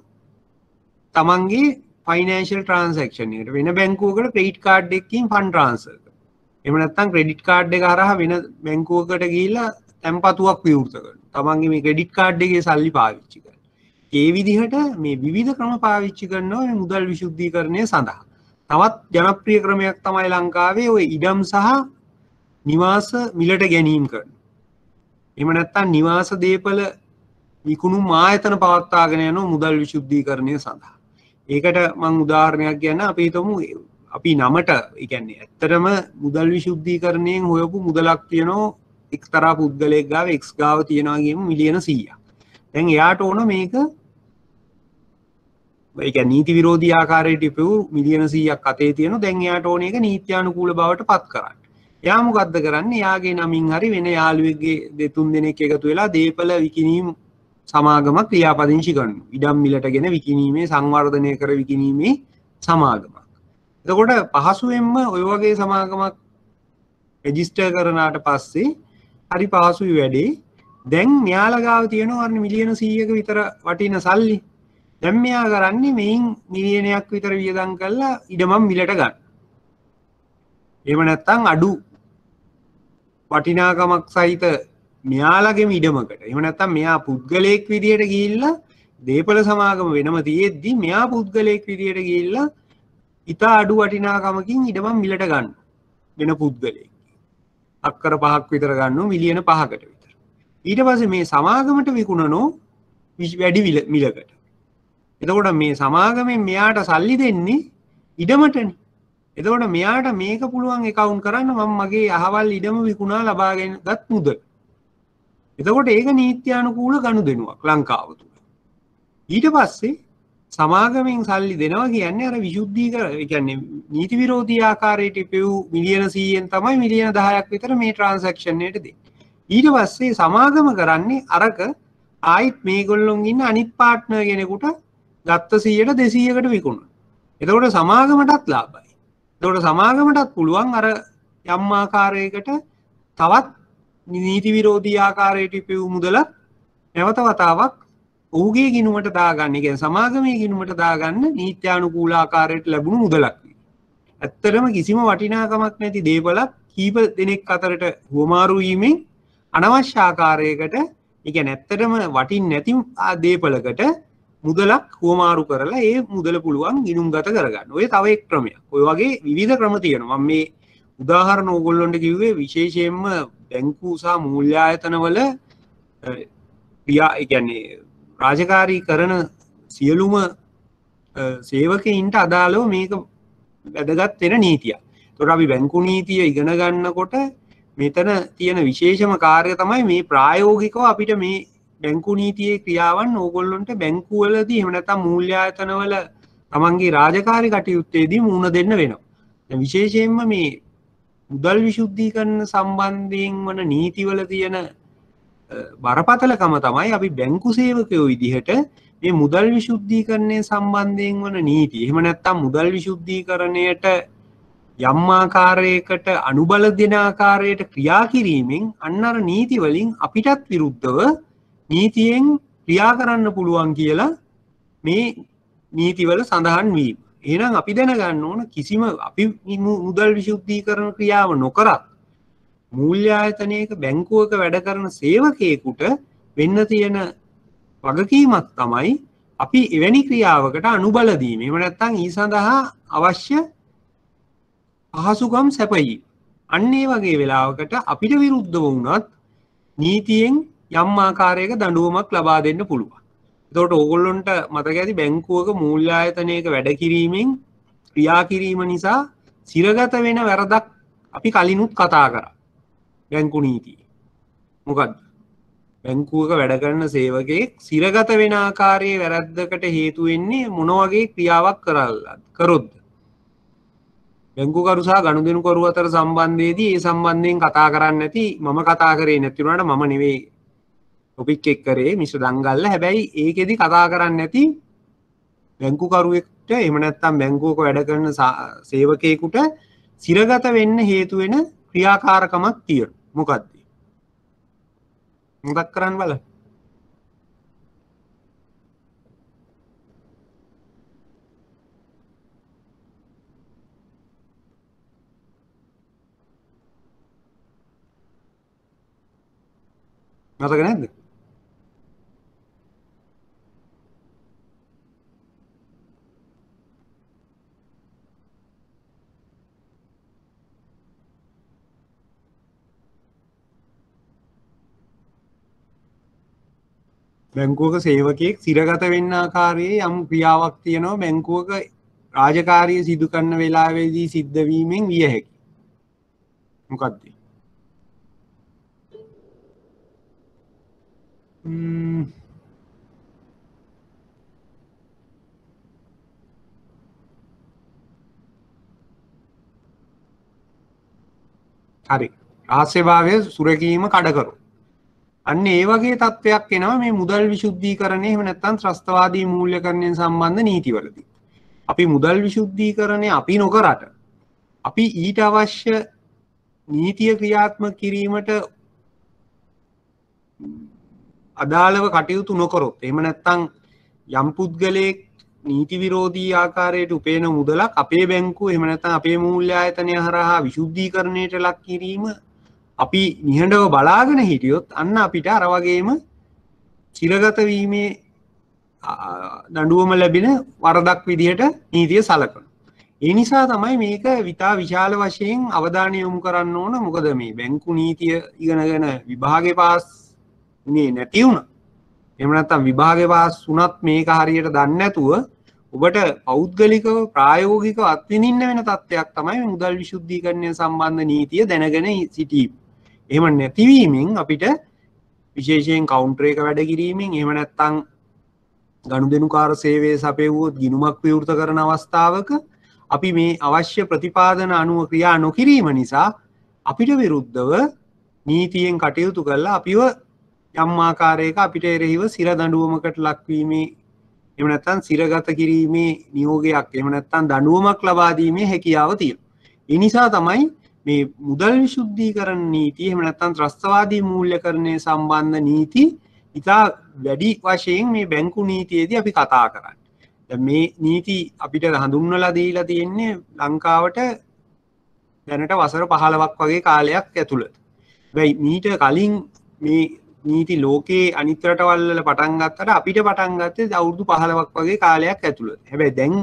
තමන්ගේ ෆයිනෑන්ෂල් ට්‍රාන්සැක්ෂන් එකට වෙන බැංකුවකට ක්‍රෙඩිට් කාඩ් එකකින් ෆන්ඩ් ට්‍රාන්ස්ෆර් කරනවා. එහෙම නැත්නම් ක්‍රෙඩිට් කාඩ් එක හරහා වෙන බැංකුවකට ගිහිල්ලා තැන්පතුවක් විවෘත කරනවා. තමන්ගේ මේ ක්‍රෙඩිට් කාඩ් එකේ සල්ලි පාවිච්චි කරනවා. ඒ විදිහට මේ විවිධ ක්‍රම පාවිච්චි කරනවා මේ මුදල් විශුද්ධීකරණය සඳහා. තවත් ජනප්‍රිය ක්‍රමයක් තමයි ලංකාවේ ওই ඉඩම් සහ නිවාස මිලට ගැනීම කරනවා. එහෙම නැත්නම් නිවාස දීපල විකුණුම් ආයතන පවත්වාගෙන යන මුදල් විශුද්ධීකරණය සඳහා. ඒකට මම උදාහරණයක් කියන්න අපි හිතමු අපි නමට ඒ කියන්නේ ඇත්තටම මුදල් විශුද්ධීකරණයෙන් හොයපු මුදලක් තියෙනවා එක්තරා පුද්ගලයෙක් ගාව X ගාව තියෙනවා කියමු මිලියන 100ක්. දැන් එයාට ඕන මේක ඒ කියන්නේ නීති විරෝධී ආකාරයට ඉපෙව් මිලියන 100ක් අතේ තියෙනවා. දැන් එයාට ඕන එක නීත්‍යානුකූල බවට පත් කරන්න. එයා මොකද්ද කරන්නේ? එයාගේ නමින් හරි වෙන යාළුවෙක්ගේ දෙතුන් දෙනෙක් එකතු වෙලා දීපල විකිණීම් සමාගමක් ක්‍රියාපදිංචි කරනවා. ඉඩම් මිලටගෙන විකිණීමේ සංවර්ධනය කර විකිණීමේ සමාගමක්. එතකොට පහසුවෙන්ම ඔය වගේ සමාගමක් රෙජිස්ටර් කරනාට පස්සේ හරි පහසුයි වැඩේ. දැන් මෙයාලා ගාව තියෙනවා අර මිලියන 100ක විතර වටින සල්ලි. දැන් මෙයා කරන්නේ මේන් මිලියනයක් විතර වියදම් කරලා ඉඩමක් මිලට ගන්න. එහෙම නැත්නම් අඩු වටිනාකමක් සහිත මෙයාලගේම ඉඩමකට. එහෙම නැත්නම් මෙයා පුද්ගලයෙක් විදියට ගිහිල්ලා දීපල සමාගම වෙනම තියෙද්දි මෙයා පුද්ගලයෙක් විදියට ගිහිල්ලා ඉතා අඩු වටිනාකමකින් ඉඩමක් මිලට ගන්න. වෙන පුද්ගලයෙක්. අක්කර 5ක් විතර ගන්නවා මිලියන 5කට විතර. ඊට පස්සේ මේ සමාගමට විකුණනෝ වැඩි මිලකට. එතකොට මේ සමාගමෙන් මෙයාට සල්ලි දෙන්නේ ඉඩමටනේ. එතකොට මෙයාට මේක පුළුවන් account කරන්න මම මගේ අහවල් ඉඩම විකුණා ලබාගෙන ගත් මුදල. එතකොට ඒක නීත්‍යානුකූල ගනුදෙනුවක් ලංකාව තුල. ඊට පස්සේ සමාගමෙන් සල්ලි දෙනවා කියන්නේ අර විශුද්ධීකර ඒ කියන්නේ නීති විරෝධී ආකාරයට ඉපෙව් මිලියන 100න් තමයි මිලියන 10ක් විතර මේ ට්‍රාන්සැක්ෂන් එකට දෙන්නේ. ඊට පස්සේ සමාගම කරන්නේ අරක ආයිත් මේගොල්ලොන් ඉන්න අනිත් පාර්ට්නර් කෙනෙකුට ගත්ත 100ට 200කට විකුණන. එතකොට සමාගමටත් ලාභයි. එතකොට සමාගමටත් පුළුවන් අර යම් ආකාරයකට තවත් නීති විරෝධී ආකාරයට ඉපෙව් මුදල නැවත වතාවක් ඔහුගේ ගිණුමට දාගන්න, ඒ කියන්නේ සමාගමේ ගිණුමට දාගන්න නීත්‍යානුකූල ආකාරයට ලැබුණු මුදලක්. ඇත්තටම කිසිම වටිනාකමක් නැති දේපලක් කීප දෙනෙක් අතරට හුවමාරු වීමෙන් අනවශ්‍ය ආකාරයකට, ඒ කියන්නේ ඇත්තටම වටින් නැති දේපලකට මුදලක් හුවමාරු කරලා ඒ මුදල පුළුවන් ගිණුම්ගත කරගන්න. ඔය තව එක් ක්‍රමයක්. ඔය වගේ විවිධ ක්‍රම තියෙනවා. මම මේ උදාහරණ ඕගොල්ලන්ට කිව්වේ විශේෂයෙන්ම බැංකු සහ මූල්‍ය ආයතනවල ක්‍රියා, ඒ කියන්නේ රාජකාරී කරන සියලුම සේවකයින්ට අදාළව මේක වැදගත් වෙන නීතියක්. ඒතකොට අපි බැංකු නීතිය ඉගෙන ගන්නකොට මෙතන තියෙන විශේෂම කාර්යය තමයි මේ ප්‍රායෝගිකව අපිට මේ බැංකු නීතියේ ක්‍රියාවන් ඕගොල්ලොන්ට බැංකුවලදී එහෙම නැත්නම් මූල්‍ය ආයතනවල තමන්ගේ රාජකාරී කටයුත්තේදී මුහුණ දෙන්න වෙනවා. දැන් විශේෂයෙන්ම මේ මුදල් විශුද්ධීකරණ සම්බන්ධයෙන් වන නීතිවල තියෙන බරපතලකම තමයි අපි බැංකු සේවකයෝ විදිහට මේ මුදල් විශුද්ධීකරණය සම්බන්ධයෙන් වන නීති, එහෙම නැත්නම් මුදල් විශුද්ධීකරණයට යම් ආකාරයකට අනුබල දෙන ආකාරයට ක්‍රියා කිරීමෙන් අන්න අර නීති වලින් අපිටත් විරුද්ධව නීතියෙන් ක්‍රියා කරන්න පුළුවන් කියලා මේ නීතිවල සඳහන් වීම. එහෙනම් අපි දැනගන්න ඕන කිසිම අපි මුදල් විශුද්ධීකරණ ක්‍රියාව නොකරත් මූල්‍ය ආයතනයක බැංකුවක වැඩ කරන සේවකයෙකුට වෙන්න තියෙන වගකීමක් තමයි අපි එවැනි ක්‍රියාවකට අනුබල දීම. එහෙම නැත්නම් ඊ සඳහා අවශ්‍ය පහසුකම් සැපයීම. අන්න ඒ වගේ වෙලාවකට අපිට විරුද්ධව වුණත් නීතියෙන් යම් ආකාරයක දඬුවමක් ලබා දෙන්න පුළුවන්. එතකොට ඕගොල්ලොන්ට මතක ඇති බැංකුවක මූල්‍ය ආයතනයක වැඩ කිරීමෙන් ක්‍රියා කිරීම නිසා සිරගත වෙන වැරදක් අපි කලිනුත් කතා කරා. බැංකු නීතියේ. මොකද්ද? බැංකුවක වැඩ කරන සේවකයෙක් සිරගත වෙන ආකාරයේ වැරද්දකට හේතු වෙන්නේ මොන වගේ ක්‍රියාවක් කරොත්ද? බැංකුකරු සහ ගනුදෙනුකරු අතර සම්බන්ධයේදී ඒ සම්බන්ධයෙන් කතා කරන්නේ නැති, මම කතා කරේ නැති වුණාට මම නෙවෙයි ටොපික් එක කරේ මිස්ටර් දංගල්ල. හැබැයි ඒකෙදි කතා කරන්නේ නැති බැංකුකරුවෙක්ට එහෙම නැත්නම් බැංකුවක වැඩ කරන සේවකයෙකුට සිරගත වෙන්න හේතු වෙන ක්‍රියාකාරකමක් තියෙනවා. මොකක්ද? මතක් කරන්න බලන්න. මතක නැද්ද? බැංකුවක සේවකයෙක් සිරගත වෙන්න ආකාරයේ යම් ක්‍රියාවක් තියෙනවා බැංකුවක රාජකාරිය සිදු කරන වෙලාවේදී සිද්ධ වීමෙන් විය හැකියි. මොකක්ද? හරි. රහස්‍යභාවය සුරකීම කඩකරු. අන්න ඒ වගේ තත්ත්වයක් එනවා මේ මුදල් විශුද්ධීකරණය එහෙම නැත්නම් ත්‍රස්තවාදී මූල්‍යකරණයෙන් සම්බන්ධ නීතිවලදී. අපි මුදල් විශුද්ධීකරණය අපි නොකරට අපි ඊට අවශ්‍ය නීතිය ක්‍රියාත්මක කිරීමට අදාළව කටයුතු නොකරොත්, එහෙම නැත්නම් යම් පුද්ගලයෙක් නීති විරෝධී ආකාරයට උපයන මුදලක් අපේ බැංකුව එහෙම නැත්නම් අපේ මූල්‍ය ආයතනය හරහා විශුද්ධීකරණයට ලක් කිරීම අපි නිහඬව බලාගෙන හිටියොත් අන්න අපිට අර වගේම චිරගත වීමේ දඬුවම ලැබෙන වරදක් විදිහට නීතිය සලකනවා. ඒ නිසා තමයි මේක විතා විශාල වශයෙන් අවධානය යොමු කරන්න ඕන. මොකද මේ බැංකු නීතිය ඉගෙනගෙන විභාගේ පාස් උනේ නැති වුණා. එහෙම නැත්නම් විභාගේ පාස් වුණත් මේක හරියට දන්නේ නැතුව ඔබට පෞද්ගලිකව ප්‍රායෝගිකව අත්විඳින්න වෙන තත්ත්වයක් තමයි මුදල් විශුද්ධීකරණය සම්බන්ධ නීතිය දැනගෙන සිටීම. එහෙම නැතිවීමෙන් අපිට විශේෂයෙන් කවුන්ටර් එක වැඩ කිරීමෙන් එහෙම නැත්නම් ගනුදෙනුකාර සේවයේ සපයවුවොත් ගිණුමක් විවෘත කරන අවස්ථාවක අපි මේ අවශ්‍ය ප්‍රතිපාදන අනුව ක්‍රියා නොකිරීම නිසා අපිට විරුද්ධව නීතියෙන් කටයුතු කරලා අපිව යම් ආකාරයක අපිට එරෙහිව සිර දඬුවමකට ලක්වීමේ එහෙම නැත්නම් සිරගත කිරීමේ නියෝගයක් එහෙම නැත්නම් දඬුවමක් ලබා දීමේ හැකියාව තියෙනවා. ඒ නිසා තමයි මේ මුදල් විශුද්ධීකරණ නීතිය එහෙම නැත්නම් ත්‍රස්තවාදී මූල්‍යකරණය සම්බන්ධ නීති ඉතා වැඩි වශයෙන් මේ බැංකු නීතියේදී අපි කතා කරන්නේ. දැන් මේ නීති අපිට හඳුන්වලා දීලා තියෙන්නේ ලංකාවට දැනට වසර 15ක් වගේ කාලයක් ඇතුළත. හැබැයි මීට කලින් මේ නීති ලෝකයේ අනිත් රටවල් වල පටන් ගත්තට අපිට පටන් ගත්තේ අවුරුදු 15ක් වගේ කාලයක් ඇතුළත. හැබැයි දැන්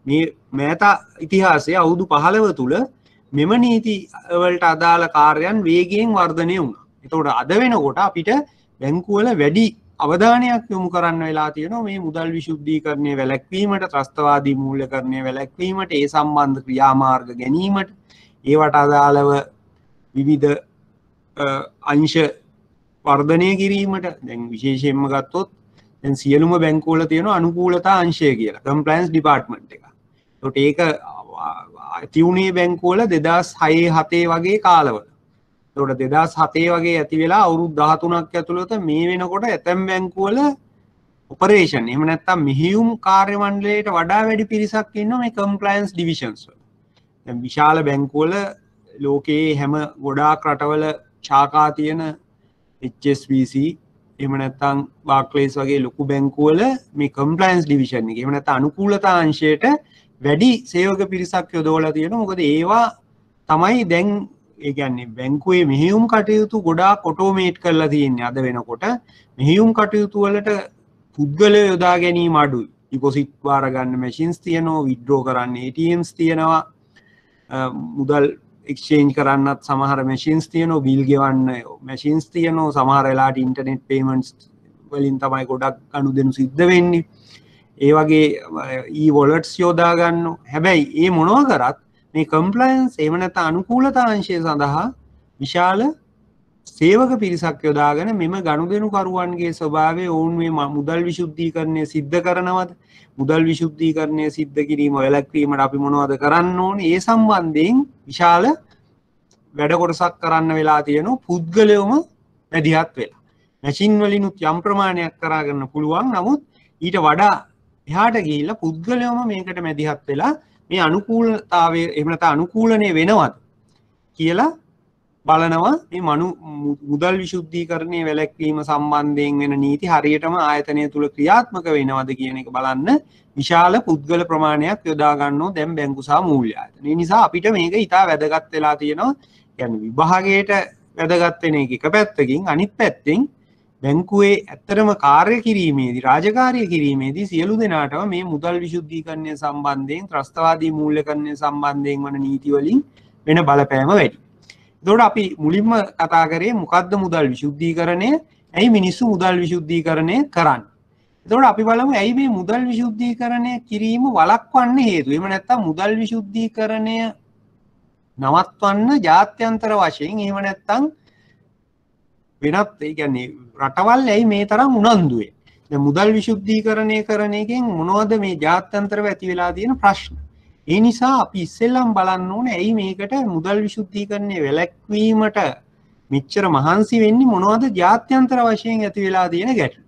මේ මෑත ඉතිහාසයේ අවුරුදු 15 තුල මෙම නීති වලට අදාළ කාර්යයන් වේගයෙන් වර්ධනය වුණා. එතකොට අද වෙනකොට අපිට බැංකු වල වැඩි අවධානයක් යොමු කරන්න වෙලා තියෙනවා මේ මුදල් විශුද්ධීකරණය වැළැක්වීමට, ත්‍රස්තවාදී මූල්‍යකරණය වැළැක්වීමට, ඒ සම්බන්ධ ක්‍රියාමාර්ග ගැනීමට, ඒවට අදාළව විවිධ අංශ වර්ධනය කිරීමට. දැන් විශේෂයෙන්ම ගත්තොත් දැන් සියලුම බැංකු වල තියෙන අනුකූලතා අංශය කියලා කම්ප්ලයන්ස් ඩිපාර්ට්මන්ට් එක. ඒකට ඒක තියුණේ බැංකු වල 2006-7 වගේ කාලවල. ඒකට 2007 වගේ ඇති වෙලා අවුරුදු 13ක් ඇතුළත මේ වෙනකොට ඇතැම් බැංකු වල ඔපරේෂන් එහෙම නැත්නම් මෙහෙයුම් කාර්ය මණ්ඩලයට වඩා වැඩි පිරිසක් ඉන්නවා මේ කම්ප්ලයන්ස් ඩිවිෂන්ස් වල. දැන් විශාල බැංකු වල ලෝකයේ හැම ගොඩාක් රටවල ශාඛා තියෙන HSBC එහෙම නැත්නම් Barclays වගේ ලොකු බැංකු වල මේ කම්ප්ලයන්ස් ඩිවිෂන් එක එහෙම නැත්නම් අනුකූලතා අංශයට වැඩි සේවක පිරිසක් යොදවලා තියෙනවා. මොකද ඒවා තමයි දැන් ඒ කියන්නේ බැංකුවේ මෙහෙයුම් කටයුතු ගොඩාක් ඔටෝමේට් කරලා තියෙන්නේ අද වෙනකොට. මෙහෙයුම් කටයුතු වලට පුද්ගලයෝ යොදා ගැනීම අඩුයි. ඩිපොසිට් බාර ගන්න මැෂින්ස් තියෙනවා, විත්ඩ්‍රෝ කරන්න ATMs තියෙනවා, මුදල් එක්ස්චේන්ජ් කරන්නත් සමහර මැෂින්ස් තියෙනවා, බිල් ගෙවන්න මැෂින්ස් තියෙනවා, සමහර වෙලාවට ඉන්ටර්නෙට් පේමන්ට්ස් වලින් තමයි ගොඩක් ගනුදෙනු සිද්ධ වෙන්නේ. ඒ වගේ e-wallets යොදා ගන්නවා. හැබැයි ඒ මොනවා කරත් මේ කම්ප්ලයන්ස් එහෙම නැත්නම් අනුකූලතා අංශය සඳහා විශාල සේවක පිරිසක් යොදාගෙන මෙම ගනුදෙනුකරුවන්ගේ ස්වභාවය ඔවුන් මේ මුදල් විශුද්ධීකරණය සිද්ධ කරනවද, මුදල් විශුද්ධීකරණය සිද්ධ කිරීම වැළැක්වීමට අපි මොනවද කරන්න ඕනේ, ඒ සම්බන්ධයෙන් විශාල වැඩ කොටසක් කරන්න වෙලා තියෙනවා. පුද්ගලයෝම වැඩිහත් වෙලා මැෂින් වලිනුත් යම් ප්‍රමාණයක් කරා ගන්න පුළුවන්. නමුත් ඊට වඩා එහාට ගිහිල්ලා පුද්ගලයෝම මේකට මැදිහත් වෙලා මේ අනුකූලතාවය එහෙම නැත්නම් අනුකූලණය වෙනවද කියලා බලනවා. මේ මුදල් විශුද්ධීකරණය වැළැක්වීම සම්බන්ධයෙන් වෙන නීති හරියටම ආයතනය තුල ක්‍රියාත්මක වෙනවද කියන එක බලන්න විශාල පුද්ගල ප්‍රමාණයක් යොදා ගන්නවා දැන් බැංකු සහ මූල්‍ය ආයතන. ඒ නිසා අපිට මේක ඉතා වැදගත් වෙලා තියෙනවා. කියන්නේ විභාගයට වැදගත් වෙන එක පැත්තකින්, අනිත් පැත්තෙන් බැංකුවේ ඇත්තටම කාර්ය කිරීමේදී, රාජකාරිය කිරීමේදී සියලු දෙනාටම මේ මුදල් විශුද්ධීකරණය සම්බන්ධයෙන්, ත්‍රස්තවාදී මූල්‍යකරණය සම්බන්ධයෙන් වන නීති වලින් වෙන බලපෑම වැඩි. එතකොට අපි මුලින්ම කතා කරේ මොකද්ද මුදල් විශුද්ධීකරණය? ඇයි මිනිස්සු මුදල් විශුද්ධීකරණය කරන්නේ? එතකොට අපි බලමු ඇයි මේ මුදල් විශුද්ධීකරණය කිරීම වළක්වන්න හේතු. එහෙම නැත්නම් මුදල් විශුද්ධීකරණය නවත්වන්න ජාත්‍යන්තර වශයෙන් එහෙම නැත්නම් වෙනත් ඒ කියන්නේ රටවල් ඇයි මේ තරම් උනන්දු වෙන්නේ? දැන් මුදල් විශුද්ධීකරණය කරන එකෙන් මොනවද මේ ජාත්‍යන්තරව ඇති වෙලා තියෙන ප්‍රශ්න? ඒ නිසා අපි ඉස්සෙල්ලම බලන්න ඕනේ ඇයි මේකට මුදල් විශුද්ධීකරණය වැළැක්වීමට මෙච්චර මහන්සි වෙන්නේ, මොනවද ජාත්‍යන්තර වශයෙන් ඇති වෙලා තියෙන ගැටලු?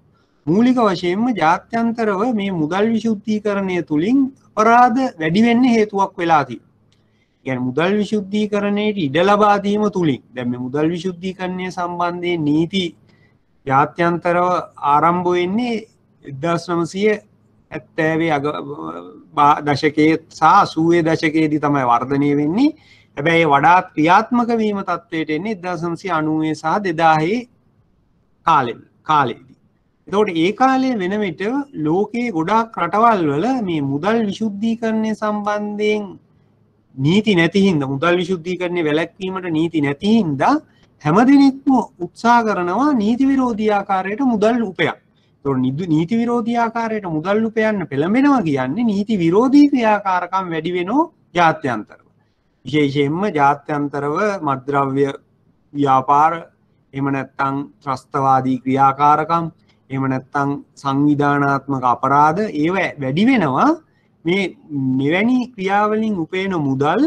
මූලික වශයෙන්ම ජාත්‍යන්තරව මේ මුදල් විශුද්ධීකරණය තුලින් අපරාධ වැඩි වෙන්න හේතුවක් වෙලා තියෙනවා. කියන්නේ මුදල් විශුද්ධීකරණයට ඉඩ ලබා දීම තුලින් දැන් මේ මුදල් විශුද්ධීකරණය සම්බන්ධයෙන් නීති ජාත්‍යන්තරව ආරම්භ වෙන්නේ 1970 දශකයේ සහ 80 දශකයේදී තමයි වර්ධනය වෙන්නේ. හැබැයි වඩාත් ක්‍රියාත්මක වීම තත්ත්වයට එන්නේ 1990 සහ 2000 කාලෙදී. එතකොට ඒ කාලේ වෙන විට ලෝකයේ ගොඩාක් රටවල් වල මේ මුදල් විශුද්ධීකරණය සම්බන්ධයෙන් නීති නැති හින්දා, මුදල් විශුද්ධීකරණය වැළැක්වීමට නීති නැති හින්දා හැමදෙනෙක්ම උත්සාහ කරනවා නීති විරෝධී ආකාරයට මුදල් උපයන්න. ඒතකොට නීති විරෝධී ආකාරයට මුදල් උපයන්න පෙළඹෙනවා කියන්නේ නීති විරෝධී ක්‍රියාකාරකම් වැඩි වෙනෝ ජාත්‍යන්තරව. විශේෂයෙන්ම ජාත්‍යන්තරව මත්ද්‍රව්‍ය ව්‍යාපාර, එහෙම නැත්නම් ත්‍රස්තවාදී ක්‍රියාකාරකම්, එහෙම නැත්නම් සංවිධානාත්මක අපරාධ ඒව වැඩි වෙනවා. මේ මෙවැනි ක්‍රියාවලින් උපයන මුදල්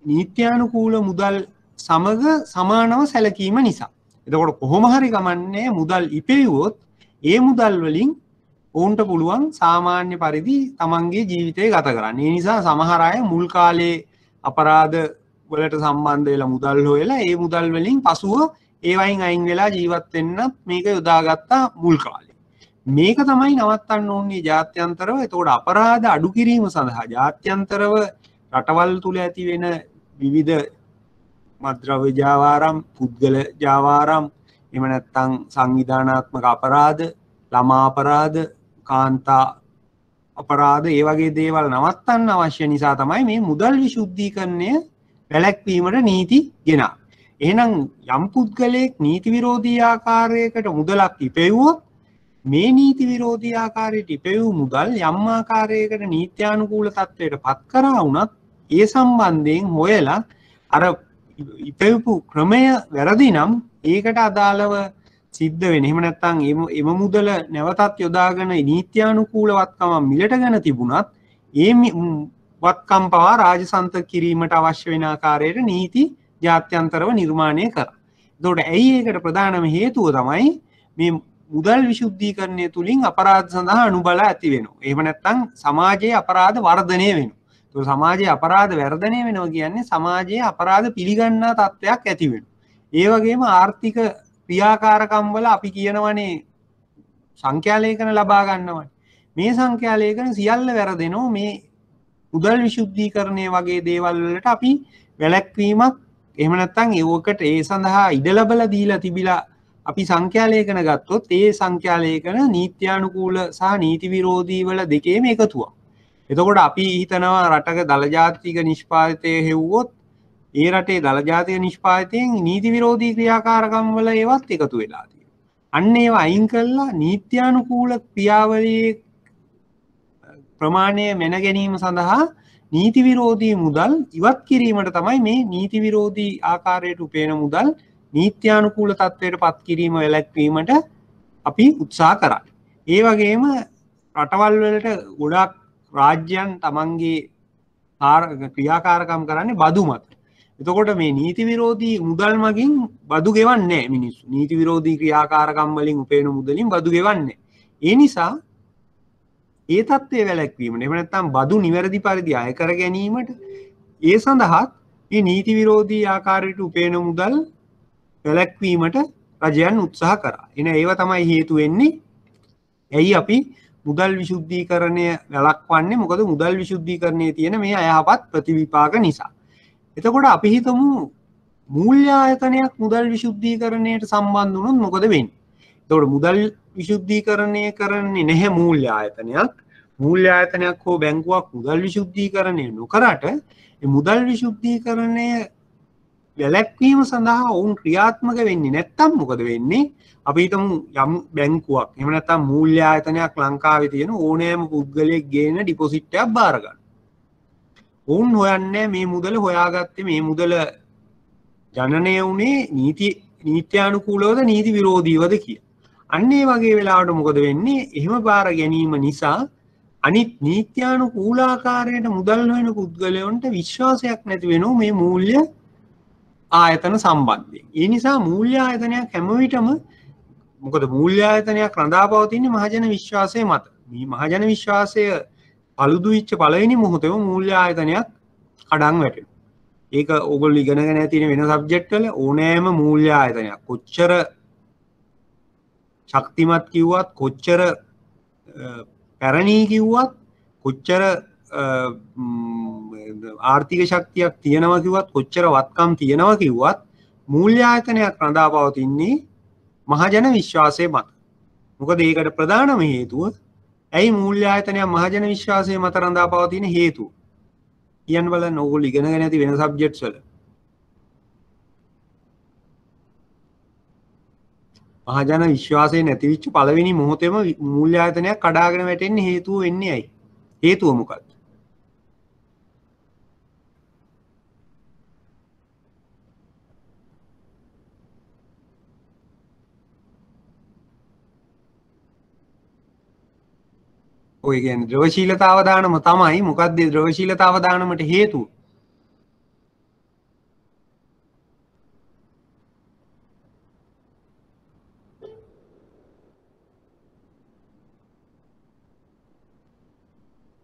නීත්‍යානුකූල මුදල් සමග සමානව සැලකීම නිසා. එතකොට කොහොම හරි ගමන්නේ මුදල් ඉපෙව්වොත් ඒ මුදල් වලින් ඔවුන්ට පුළුවන් සාමාන්‍ය පරිදි තමන්ගේ ජීවිතය ගත කරන්න. ඒ නිසා සමහර අය මුල් කාලේ අපරාධ වලට සම්බන්ධ වෙලා මුදල් හොයලා ඒ මුදල් වලින් පසුව ඒ වයින් අයින් වෙලා ජීවත් වෙන්නත් මේක යොදාගත්තා මුල් කාලේ. මේක තමයි නවත්තන්න ඕනේ ජාත්‍යන්තරව. එතකොට අපරාධ අඩු කිරීම සඳහා ජාත්‍යන්තරව රටවල් තුල ඇති වෙන විවිධ මද්‍රව්‍ය ජාවාරම්, පුද්ගල ජාවාරම්, එහෙම නැත්නම් සංවිධානාත්මක අපරාධ, ළමා අපරාධ, කාන්තා අපරාධ, ඒ වගේ දේවල් නවත්තන්න අවශ්‍ය නිසා තමයි මේ මුදල් විශුද්ධීකරණය වැළැක්වීමට නීති ගෙනා. එහෙනම් යම් පුද්ගලයෙක් නීති විරෝධී ආකාරයකට මුදලක් ඉපෙව්වොත් මේ නීති විරෝධී ආකාරයට ඉපෙවූ මුදල් යම් ආකාරයකට නීත්‍යානුකූල තත්ත්වයට පත් කරා වුණත් ඒ සම්බන්ධයෙන් හොයලා අර ඉපෙවපු ක්‍රමය වැරදි නම් ඒකට අදාළව සිද්ධ වෙන. එහෙම නැත්නම් එම මුදල නැවතත් යොදාගෙන නීත්‍යානුකූල වත්කම මිලටගෙන තිබුණත් ඒ වත්කම් පවා රාජසන්ත කිරීමට අවශ්‍ය වෙන ආකාරයට නීති ජාත්‍යන්තරව නිර්මාණය කරා. එතකොට ඇයි ඒකට ප්‍රධානම හේතුව තමයි මේ මුදල් විශුද්ධීකරණය තුලින් අපරාධ සඳහා අනුබල ඇති වෙනවා. එහෙම නැත්නම් සමාජයේ අපරාධ වර්ධනය වෙනවා. ඒක සමාජයේ අපරාධ වර්ධනය වෙනවා කියන්නේ සමාජයේ අපරාධ පිළිගන්නා තත්ත්වයක් ඇති වෙනවා. ඒ වගේම ආර්ථික ක්‍රියාකාරකම් වල අපි කියනවනේ සංඛ්‍යාලේඛන ලබා ගන්නවනේ. මේ සංඛ්‍යාලේඛන සියල්ල වැරදෙනවා මේ මුදල් විශුද්ධීකරණය වගේ දේවල් වලට අපි වැළැක්වීමක් එහෙම නැත්නම් ඒවකට ඒ සඳහා ඉඩ ලැබලා දීලා තිබිලා අපි සංඛ්‍යාලේඛන ගත්තොත් ඒ සංඛ්‍යාලේඛන නීත්‍යානුකූල සහ නීති විරෝධී වල දෙකේම එකතුවක්. එතකොට අපි හිතනවා රටක දළ ජාතික නිෂ්පාදිතය හෙව්වොත් ඒ රටේ දළ ජාතික නිෂ්පාදිතයෙන් නීති විරෝධී ක්‍රියාකාරකම් වල ඒවත් එකතු වෙලා තියෙනවා. අන්න ඒවා අයින් කළා නීත්‍යානුකූල ක්‍රියාවලියේ ප්‍රමාණය මෙන ගැනීම සඳහා නීති විරෝධී මුදල් ඉවත් කිරීමට තමයි මේ නීති විරෝධී ආකාරයට උපයන මුදල් නීත්‍යානුකූල තත්ත්වයට පත් කිරීම වැළැක්වීමට අපි උත්සාහ කරන්නේ. ඒ වගේම රටවල් වලට ගොඩක් රාජ්‍යයන් තමන්ගේ ක්‍රියාකාරකම් කරන්නේ බදු මත. එතකොට මේ නීති විරෝධී මුදල් මගින් බදු ගෙවන්නේ නැහැ මිනිස්සු. නීති විරෝධී ක්‍රියාකාරකම් වලින් උපයන මුදලින් බදු ගෙවන්නේ. ඒ නිසා ඒ තත්ත්වය වැළැක්වීමට එහෙම නැත්නම් බදු නිවැරදි පරිදි අය කර ගැනීමට ඒ සඳහා මේ නීති විරෝධී ආකාරයට උපයන මුදල් වැළැක්වීමට රජයන් උත්සාහ කරා. එන ඒව තමයි හේතු වෙන්නේ. ඇයි අපි මුදල් විශුද්ධීකරණය වැළක්වන්නේ? මොකද මුදල් විශුද්ධීකරණයේ තියෙන මේ අයහපත් ප්‍රතිවිපාක නිසා. එතකොට අපි හිතමු මූල්‍ය ආයතනයක් මුදල් විශුද්ධීකරණයට සම්බන්ධ වුණොත් මොකද වෙන්නේ? එතකොට මුදල් විශුද්ධීකරණය කරන්නේ නැහැ මූල්‍ය ආයතනයක්. මූල්‍ය ආයතනයක් හෝ බැංකුවක් මුදල් විශුද්ධීකරණය නොකරට මේ මුදල් විශුද්ධීකරණය වැළැක්වීම සඳහා ඔවුන් ක්‍රියාත්මක වෙන්නේ නැත්නම් මොකද වෙන්නේ? අපි හිතමු යම් බැංකුවක් එහෙම නැත්නම් මූල්‍ය ආයතනයක් ලංකාවේ තියෙන ඕනෑම පුද්ගලයෙක් ගේන ඩිපොසිට් එකක් බාර ගන්න. ඔවුන් හොයන්නේ මේ මුදල හොයාගත්තේ මේ මුදල ජනනය වුණේ නීත්‍යානුකූලවද නීති විරෝධීවද කියලා. අන්න ඒ වගේ වෙලාවට මොකද වෙන්නේ? එහෙම බාර ගැනීම නිසා අනිත් නීත්‍යානුකූල ආකාරයට මුදල් හොයන පුද්ගලයන්ට විශ්වාසයක් නැති වෙනවා මේ මූල්‍ය ආයතන සම්බන්ධයෙන්. ඒ නිසා මූල්‍ය ආයතනයක් හැම විටම මොකද මූල්‍ය ආයතනයක් රඳා පවතින්නේ මහජන විශ්වාසය මත. මේ මහජන විශ්වාසය paludu වෙච්ච පළවෙනි මොහොතේම මූල්‍ය ආයතනයක් කඩන් වැටෙනවා. ඒක ඕගොල්ලෝ ඉගෙනගෙන තියෙන වෙන සබ්ජෙක්ට් වල ඕනෑම මූල්‍ය ආයතනයක් කොච්චර ශක්තිමත් කිව්වත් කොච්චර පැරණි කිව්වත් කොච්චර ආර්ථික ශක්තියක් තියෙනවා කිව්වත් කොච්චර වත්කම් තියෙනවා කිව්වත් මූල්‍ය ආයතනයක් රඳා පවතින්නේ මහජන විශ්වාසය මත. මොකද ඒකට ප්‍රධානම හේතුව ඇයි මූල්‍ය ආයතනයක් මහජන විශ්වාසය මත රඳා පවතින හේතුව? කියන්න බලන්න ඕගොල්ලෝ ඉගෙනගෙන ඇති වෙන සබ්ජෙක්ට්ස් වල. මහජන විශ්වාසය නැති වෙච්ච පළවෙනි මොහොතේම මූල්‍ය ආයතනයක් කඩාගෙන වැටෙන්නේ හේතුව වෙන්නේ ඇයි? හේතුව මොකක්ද? ඔය කියන්නේ ද්‍රවශීලතාව දානම තමයි. මොකක්ද ද්‍රවශීලතාව දානමට හේතුව?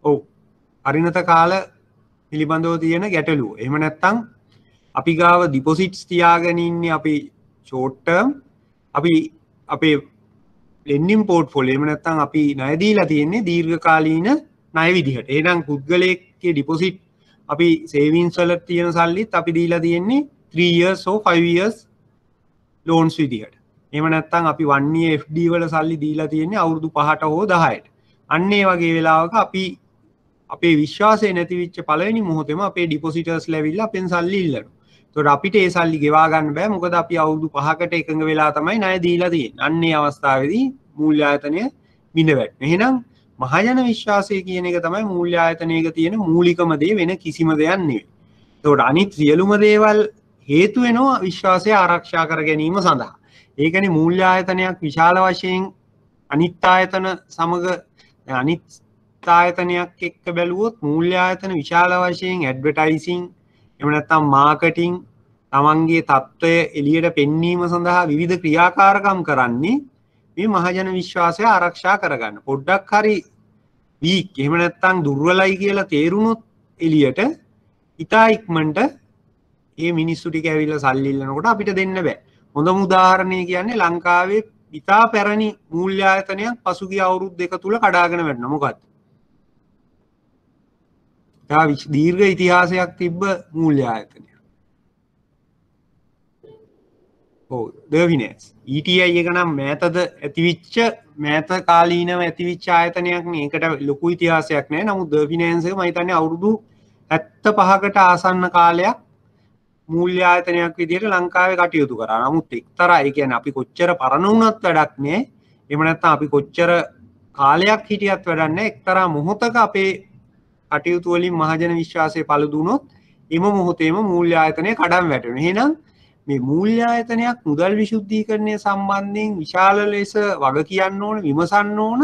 ඔව් පරිණත කාල පිළිබඳව තියෙන ගැටලුව. එහෙම නැත්නම් අපි ගාව ඩිපොසිට්ස් තියාගෙන ඉන්නේ අපි short term අපි අපේ lending portfolio එහෙම නැත්නම් අපි ණය දීලා තියෙන්නේ දීර්ඝකාලීන ණය විදිහට. එහෙනම් පුද්ගලයෙක්ගේ deposit අපි savings වල තියෙන සල්ලිත් අපි දීලා තියෙන්නේ 3 years or 5 years loans විදිහට. එහෙම නැත්නම් අපි 1 year FD වල සල්ලි දීලා තියෙන්නේ අවුරුදු 5ට හෝ 10ට. අන්න ඒ වගේ වෙලාවක අපි අපේ විශ්වාසය නැති වෙච්ච පළවෙනි මොහොතේම අපේ ඩිපොසිටර්ස් ලැබිලා අපෙන් සල්ලි ඉල්ලනවා. ඒතකොට අපිට ඒ සල්ලි ගෙවා ගන්න බෑ මොකද අපි අවුරුදු 5කට එකඟ වෙලා තමයි ණය දීලා තියෙන්නේ. අන්න ඒ අවස්ථාවේදී මූල්‍ය ආයතනය බිඳ වැටෙනවා. එහෙනම් මහජන විශ්වාසය කියන එක තමයි මූල්‍ය ආයතනයක තියෙන මූලිකම දේ වෙන කිසිම දෙයක් නෙවෙයි. ඒතකොට අනිත් සියලුම දේවල් හේතු වෙනවා විශ්වාසය ආරක්ෂා කර ගැනීම සඳහා. ඒකනේ මූල්‍ය ආයතනයක් විශාල වශයෙන් අනිත් ආයතන සමග අනිත් ආයතනයක් එක්ක බැලුවොත් මූල්‍ය ආයතන විශාල වශයෙන් ඇඩ්වර්ටයිසිං එහෙම නැත්නම් මාකටිං තමන්ගේ තත්ත්වය එළියට පෙන්වීම සඳහා විවිධ ක්‍රියාකාරකම් කරන්නේ මේ මහජන විශ්වාසය ආරක්ෂා කරගන්න. පොඩ්ඩක් හරි වීක් එහෙම නැත්නම් දුර්වලයි කියලා තේරුනොත් එළියට ඉතා ඉක්මනට මේ මිනිස්සු ටික ඇවිල්ලා සල්ලි ඉල්ලනකොට අපිට දෙන්න බෑ. හොඳම උදාහරණය කියන්නේ ලංකාවේ ඉතා පැරණි මූල්‍ය ආයතනයක් පසුගිය අවුරුදු දෙක තුල කඩාගෙන වැටුණා. මොකක්ද? දීර්ඝ ඉතිහාසයක් තිබ්බ මූල්‍ය ආයතනයක්. ඔව් දර්විනස් ETI එක නම් මෑතද ඇතිවිච්ච මෑත කාලීනව ඇතිවිච්ච ආයතනයක් නේ. ඒකට ලොකු ඉතිහාසයක් නැහැ. නමුත් දර්විනස් එක මම හිතන්නේ අවුරුදු 75කට ආසන්න කාලයක් මූල්‍ය ආයතනයක් විදිහට ලංකාවේ කටයුතු කරා. නමුත් එක්තරා ඒ කියන්නේ අපි කොච්චර පරණ වුණත් වැඩක් නෑ. එහෙම නැත්නම් අපි කොච්චර කාලයක් හිටියත් වැඩක් නෑ. එක්තරා මොහොතක අපේ කටයුතු වලින් මහජන විශ්වාසය පළුදු වුණොත් එම මොහොතේම මූල්‍ය ආයතනය කඩන් වැටෙනවා. එහෙනම් මේ මූල්‍ය ආයතනයක් මුදල් විශුද්ධීකරණය සම්බන්ධයෙන් විශාල ලෙස වග කියන්න ඕන, විමසන්න ඕන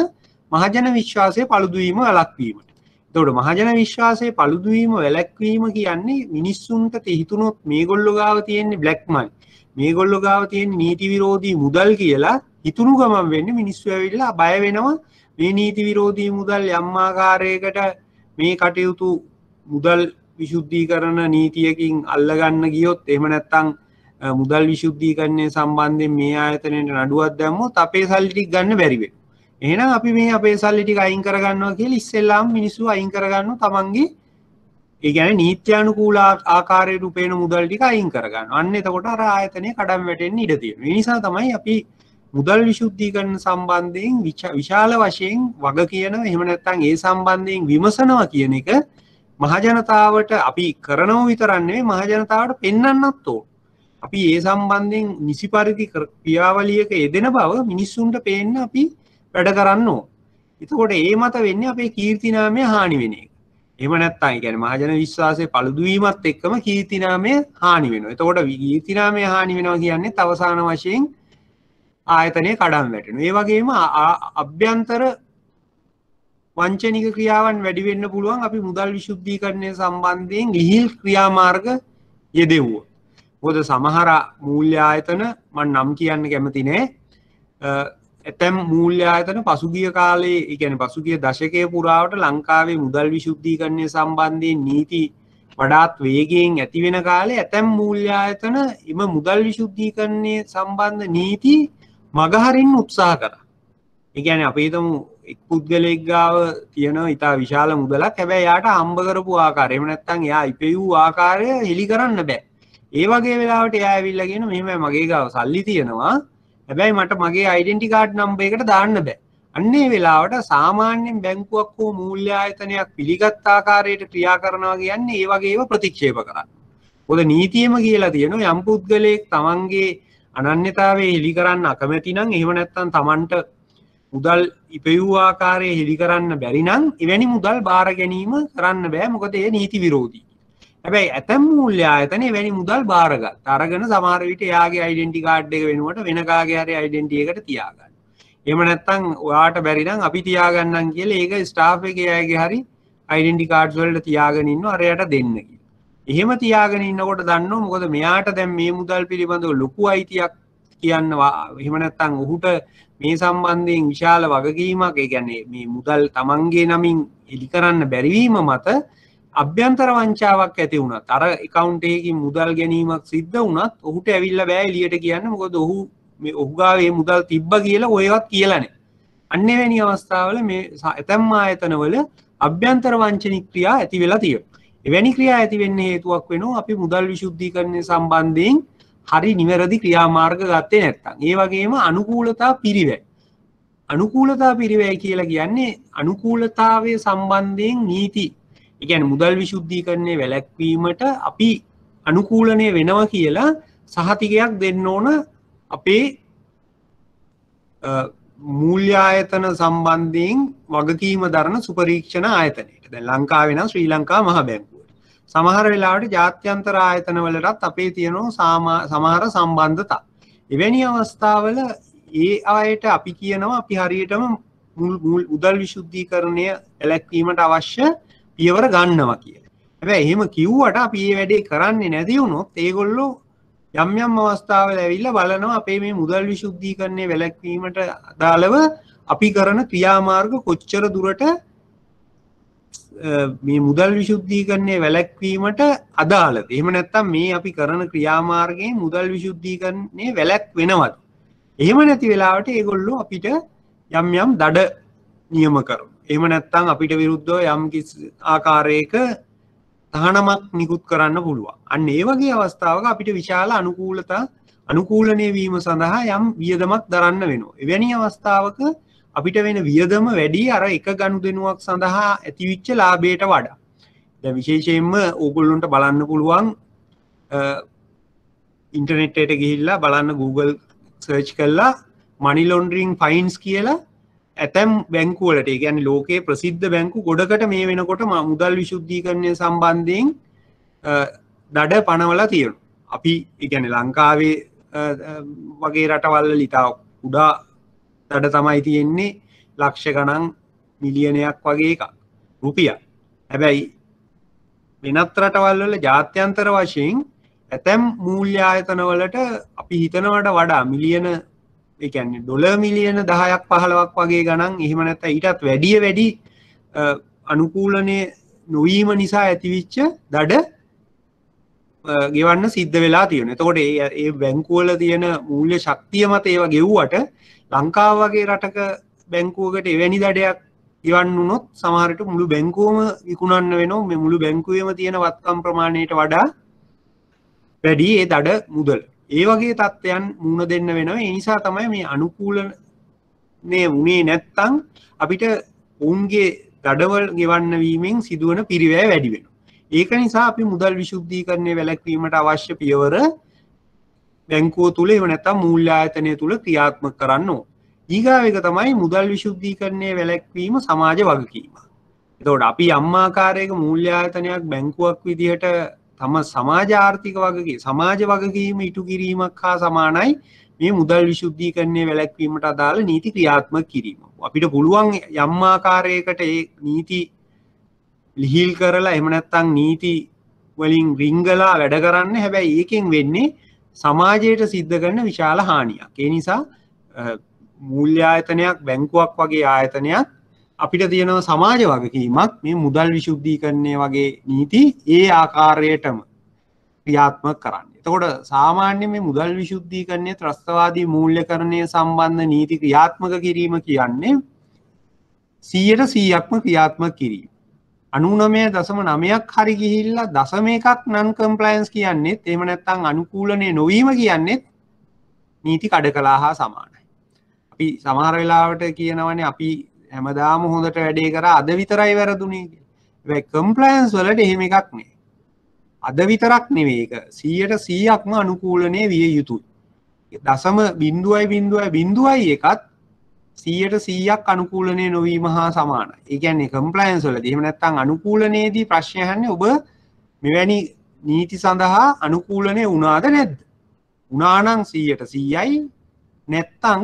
මහජන විශ්වාසය පළුදු වීම වැළැක්වීමට. එතකොට මහජන විශ්වාසයේ පළුදු වීම වැළැක්වීම කියන්නේ මිනිස්සුන්ට හිතුනොත් මේගොල්ලෝ ගාව තියෙන්නේ බ්ලැක් මනි, මේගොල්ලෝ ගාව තියෙන්නේ නීති විරෝධී මුදල් කියලා හිතුණු ගමන් වෙන්නේ මිනිස්සු ඇවිල්ලා බය වෙනවා මේ නීති විරෝධී මුදල් යම් ආකාරයකට මේ කටයුතු මුදල් විශුද්ධීකරණ නීතියකින් අල්ලගන්න ගියොත් එහෙම නැත්නම් මුදල් විශුද්ධීකරණය සම්බන්ධයෙන් මේ ආයතනයට නඩුවක් දැම්මොත් අපේ සල්ලි ටික ගන්න බැරි වෙනවා. එහෙනම් අපි මේ අපේ සල්ලි ටික අයින් කරගන්නවා කියලා ඉස්සෙල්ලාම මිනිස්සු අයින් කරගන්නවා තමන්ගේ ඒ කියන්නේ නීත්‍යානුකූල ආකාරයට උපයන මුදල් ටික අයින් කරගන්නවා. අන්න එතකොට අර ආයතනය කඩම් වැටෙන්න ඉඩ තියෙනවා. ඒ නිසා තමයි අපි මුදල් විශුද්ධීකරණ සම්බන්ධයෙන් විශාල වශයෙන් වග කියනවා. එහෙම නැත්නම් ඒ සම්බන්ධයෙන් විමසනවා කියන එක මහජනතාවට අපි කරනව විතරක් නෙවෙයි මහජනතාවට පෙන්වන්නත් ඕන. අපි ඒ සම්බන්ධයෙන් නිසි පරිදි ක්‍රියාවලියක යෙදෙන බව මිනිස්සුන්ට පේන්න අපි වැඩ කරන්න ඕන. එතකොට ඒ මත වෙන්නේ අපේ කීර්තිනාමය හානි වෙන එක. එහෙම නැත්නම් ඒ කියන්නේ මහජන විශ්වාසයේ පළුදු වීමත් එක්කම කීර්තිනාමය හානි වෙනවා. එතකොට කීර්තිනාමය හානි වෙනවා කියන්නේ අවසාන වශයෙන් ආයතනයේ කඩම් වැටෙනවා. ඒ වගේම අභ්‍යන්තර වංචනික ක්‍රියාවන් වැඩි වෙන්න පුළුවන් අපි මුදල් විශුද්ධීකරණය සම්බන්ධයෙන් ලිහිල් ක්‍රියාමාර්ග යෙදෙව්වොත්. මොකද සමහර මූල්‍ය ආයතන මම නම් කියන්න කැමති නෑ. ඇතැම් මූල්‍ය ආයතන පසුගිය කාලේ ඒ කියන්නේ පසුගිය දශකයේ පුරාවට ලංකාවේ මුදල් විශුද්ධීකරණය සම්බන්ධයෙන් නීති වඩාත් වේගයෙන් ඇති වෙන කාලේ ඇතැම් මූල්‍ය ආයතන එම මුදල් විශුද්ධීකරණය සම්බන්ධ නීති මගහරින්න උත්සාහ කරා. ඒ කියන්නේ අපි හිතමු එක් පුද්ගලයෙක් ගාව තියෙන ඉතා විශාල මුදලක් හැබැයි යාට හම්බ කරපු ආකාරය එහෙම නැත්නම් එයා ඉපෙව්ව ආකාරය හෙලි කරන්න බෑ. ඒ වගේ වෙලාවට එයා ඇවිල්ලා කියන මෙහෙමයි මගේ ගාව සල්ලි තියෙනවා හැබැයි මට මගේ ඩෙන්ටි කාඩ් නම්බර් එකට දාන්න බෑ. අන්න ඒ වෙලාවට සාමාන්‍යයෙන් බැංකුවක් හෝ මූල්‍ය ආයතනයක් පිළිගත් ආකාරයට ක්‍රියා කරනවා කියන්නේ ඒ වගේ ඒවා ප්‍රතික්ෂේප කරන්න. මොකද නීතියම කියලා තියෙනවා යම් පුද්ගලයෙක් තමන්ගේ අනන්‍යතාවය හෙලි කරන්න අකමැති නම් එහෙම නැත්නම් තමන්ට මුදල් ඉපෙව්ව ආකාරය හෙලි කරන්න බැරි නම් එවැනි මුදල් බාර ගැනීම කරන්න බෑ. මොකද ඒ නීති විරෝධී. හැබැයි ඇතැම් මූල්‍ය ආයතන එවැනි මුදල් බාරගත්. අරගෙන සමහර විට එයාගේ ඩෙන්ටි කාඩ් එක වෙනුවට වෙන කාගේ හරි ඩෙන්ටි එකට තියාගන්න. එහෙම නැත්නම් ඔයාට බැරි නම් අපි තියාගන්නම් කියලා ඒක ස්ටාෆ් එකේ අයගේ හරි ඩෙන්ටි කාඩ්ස් වලට තියාගෙන ඉන්නවා අරයට දෙන්න කියලා. එහෙම තියාගෙන ඉන්නකොට දන්නව මොකද මෙයාට දැන් මේ මුදල් පිළිබඳව ලොකු අයිතියක් කියන්න එහෙම නැත්නම් ඔහුට මේ සම්බන්ධයෙන් විශාල වගකීමක් ඒ කියන්නේ මේ මුදල් තමන්ගේ නමින් එලි කරන්න බැරිවීම මත අභ්‍යන්තර වංචාවක් ඇති වුණත් අර account එකකින් මුදල් ගැනීමක් සිද්ධ වුණත් ඔහුට ඇවිල්ලා බෑ එළියට කියන්න මොකද ඔහු මේ ඔහු ගාවේ මුදල් තිබ්බා කියලා ඔයවත් කියලා නැහැ. අන්න එවැනි අවස්ථාවල මේ ඇතැම් ආයතනවල අභ්‍යන්තර වංචනික ක්‍රියා ඇති වෙලා තියෙනවා. එවැනි ක්‍රියා ඇති වෙන්න හේතුවක් වෙනවා අපි මුදල් විශුද්ධීකරණය සම්බන්ධයෙන් හරි නිවැරදි ක්‍රියාමාර්ග ගත්තේ නැත්නම්. ඒ වගේම අනුකූලතා පිරිවැය. අනුකූලතා පිරිවැය කියලා කියන්නේ අනුකූලතාවයේ සම්බන්ධයෙන් නීති. ඒ කියන්නේ මුදල් විශුද්ධීකරණය වැළැක්වීමට අපි අනුකූලණය වෙනවා කියලා සහතිකයක් දෙන්න ඕන අපේ මූල්‍ය ආයතන සම්බන්ධයෙන් වගකීම දරන සුපරීක්ෂණ ආයතනයට. දැන් ලංකාවේ නම් ශ්‍රී ලංකා මහ බැංකුවට. සමහර වෙලාවට ජාත්‍යන්තර ආයතන වලටත් අපේ තියෙනවා සමහර සම්බන්ධතා. එවැනි අවස්ථාවල ඒ අයට අපි කියනවා අපි හරියටම මුදල් විශුද්ධීකරණය වැළැක්වීමට අවශ්‍ය පියවර ගන්නවා කියලා. හැබැයි එහෙම කිව්වට අපි මේ වැඩේ කරන්නේ නැති වුණොත් ඒගොල්ලෝ යම් යම් අවස්ථාවල ඇවිල්ලා බලනවා අපේ මේ මුදල් විශුද්ධීකරණය වැළැක්වීමට අදාළව අපි කරන ක්‍රියාමාර්ග කොච්චර දුරට මේ මුදල් විශුද්ධීකරණය වැළැක්වීමට අදාළද. එහෙම නැත්නම් මේ අපි කරන ක්‍රියාමාර්ගයෙන් මුදල් විශුද්ධීකරණය වැළැක්වෙනවද? එහෙම නැති වෙලාවට ඒගොල්ලෝ අපිට යම් යම් දඩ නියම කරනවා. එහෙම නැත්නම් අපිට විරුද්ධව යම් කිසි ආකාරයක තහනමක් නිකුත් කරන්න පුළුවන්. අන්න ඒ වගේ අවස්ථාවක අපිට විශාල අනුකූලණය වීම සඳහා යම් වියදමක් දරන්න වෙනවා. එවැනි අවස්ථාවක අපිට වෙන වියදම වැඩි අර එක ගනුදෙනුවක් සඳහා ඇතිවිච්ච ලාභයට වඩා. දැන් විශේෂයෙන්ම ඕගොල්ලන්ට බලන්න පුළුවන් ඉන්ටර්නෙට් එකට ගිහිල්ලා බලන්න Google සර්ච් කරලා money laundering fines කියලා ඇතැම් බැංකු වලට ඒ කියන්නේ ලෝකයේ ප්‍රසිද්ධ බැංකු ගොඩකට මේ වෙනකොට මුදල් විශුද්ධීකරණය සම්බන්ධයෙන් දඩ පනවලා තියෙනවා. අපි ඒ කියන්නේ ලංකාවේ වගේ රටවල් වල ඉතා කුඩා දඩ තමයි තියෙන්නේ ලක්ෂ ගණන් මිලියනයක් වගේ එකක් රුපියල්. හැබැයි වෙනත් රටවල් වල ජාත්‍යන්තර වශයෙන් ඇතැම් මූල්‍ය ආයතන වලට අපි හිතනවට වඩා මිලියන ඒ කියන්නේ ඩොලර් මිලියන 10ක් 15ක් වගේ ගණන් එහෙම නැත්නම් ඊටත් වැඩි අනුකූලණය නොවීම නිසා ඇතිවිච්ච දඩ ගෙවන්න සිද්ධ වෙලා තියෙනවා. එතකොට ඒ බැංකුව වල තියෙන මූල්‍ය ශක්තිය මත ඒවා ගෙවුවට ලංකාව වගේ රටක බැංකුවකට එවැනි දඩයක් ගෙවන්න වුණොත් සමහර විට මුළු බැංකුවම විකුණන්න වෙනවා. මේ මුළු බැංකුවේම තියෙන වත්කම් ප්‍රමාණයට වඩා වැඩි ඒ දඩ මුදල. ඒ වගේ තත්ත්වයන් මුහුණ දෙන්න වෙනවා. ඒ නිසා තමයි මේ අනුකූලනේ වුණේ නැත්තම් අපිට ඔවුන්ගේ දඩවල් ගෙවන්න වීමෙන් සිදුවන පිරිවැය වැඩි වෙනවා. ඒක නිසා අපි මුදල් විශුද්ධීකරණය වැළැක්වීමට අවශ්‍ය පියවර බැංකුව තුල එහෙම නැත්නම් මූල්‍ය ආයතනය තුල ක්‍රියාත්මක කරන්න ඕන. ඊගාව එක තමයි මුදල් විශුද්ධීකරණය වැළැක්වීම සමාජ වගකීම. එතකොට අපි යම් ආකාරයක මූල්‍ය ආයතනයක් බැංකුවක් විදිහට තම සමාජ ආර්ථික වගකීම සමාජ වගකීම ඉටු කිරීමක් හා සමානයි මේ මුදල් විශුද්ධීකරණය වැළැක්වීමට අදාළ නීති ක්‍රියාත්මක කිරීම. අපිට පුළුවන් යම් ආකාරයකට ඒ නීති ලිහිල් කරලා එහෙම නැත්නම් නීති වලින් රිංගලා වැඩ කරන්න. හැබැයි ඒකෙන් වෙන්නේ සමාජයට සිද්ධ කරන විශාල හානියක්. ඒ නිසා මූල්‍ය ආයතනයක් බැංකුවක් වගේ ආයතනයක් අපිට තියෙනවා සමාජ වගකීමක් මේ මුදල් විශුද්ධීකරණය වගේ නීති ඒ ආකාරයටම ක්‍රියාත්මක කරන්න. එතකොට සාමාන්‍ය මේ මුදල් විශුද්ධීකරණය ත්‍රස්තවාදී මූල්‍යකරණය සම්බන්ධ නීති ක්‍රියාත්මක කිරීම කියන්නේ 100%ක්ම ක්‍රියාත්මක කිරීම. 99.9ක් හරි ගිහිල්ලා 0.1ක් non compliance කියන්නේත් එහෙම නැත්නම් අනුකූලණය නොවීම කියන්නේත් නීති කඩකලා හා සමානයි. අපි සමහර වෙලාවට කියනවනේ අපි හැමදාම හොඳට වැඩේ කරා අද විතරයි වැරදුනේ කියලා. හැබැයි compliance වලට එහෙම එකක් නෑ. අද විතරක් නෙවෙයි ඒක 100%ක්ම අනුකූලණය විය යුතුයි. 0.0.0 එකත් 100%ක් අනුකූලණය නොවීම හා සමානයි. ඒ කියන්නේ compliance වලදී එහෙම නැත්නම් අනුකූලණයේදී ප්‍රශ්නය අහන්නේ ඔබ මෙවැනි නීති සඳහා අනුකූලණය වුණාද නැද්ද? වුණා නම් 100%යි නැත්නම්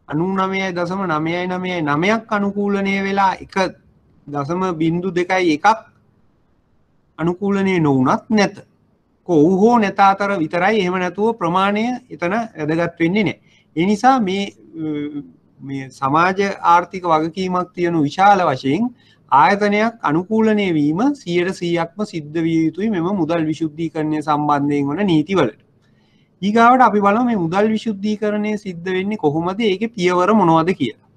99.999ක් අනුකූලණය වෙලා 1.02ක් අනුකූලණය නොවුනත් නැත. කොහොම හෝ නැත අතර විතරයි. එහෙම නැතුව ප්‍රමාණය එතන වැදගත් වෙන්නේ නැහැ. ඒ නිසා මේ සමාජ ආර්ථික වගකීමක් තියෙන විශාල වශයෙන් ආයතනයක් අනුකූලනය වීම 100%ක්ම සිද්ධ විය යුතුයි මෙම මුදල් විශුද්ධීකරණය සම්බන්ධයෙන් වන නීතිවලට. ඊගාවට අපි බලමු මේ මුදල් විශුද්ධීකරණය සිද්ධ වෙන්නේ කොහොමද? ඒකේ පියවර මොනවද කියලා.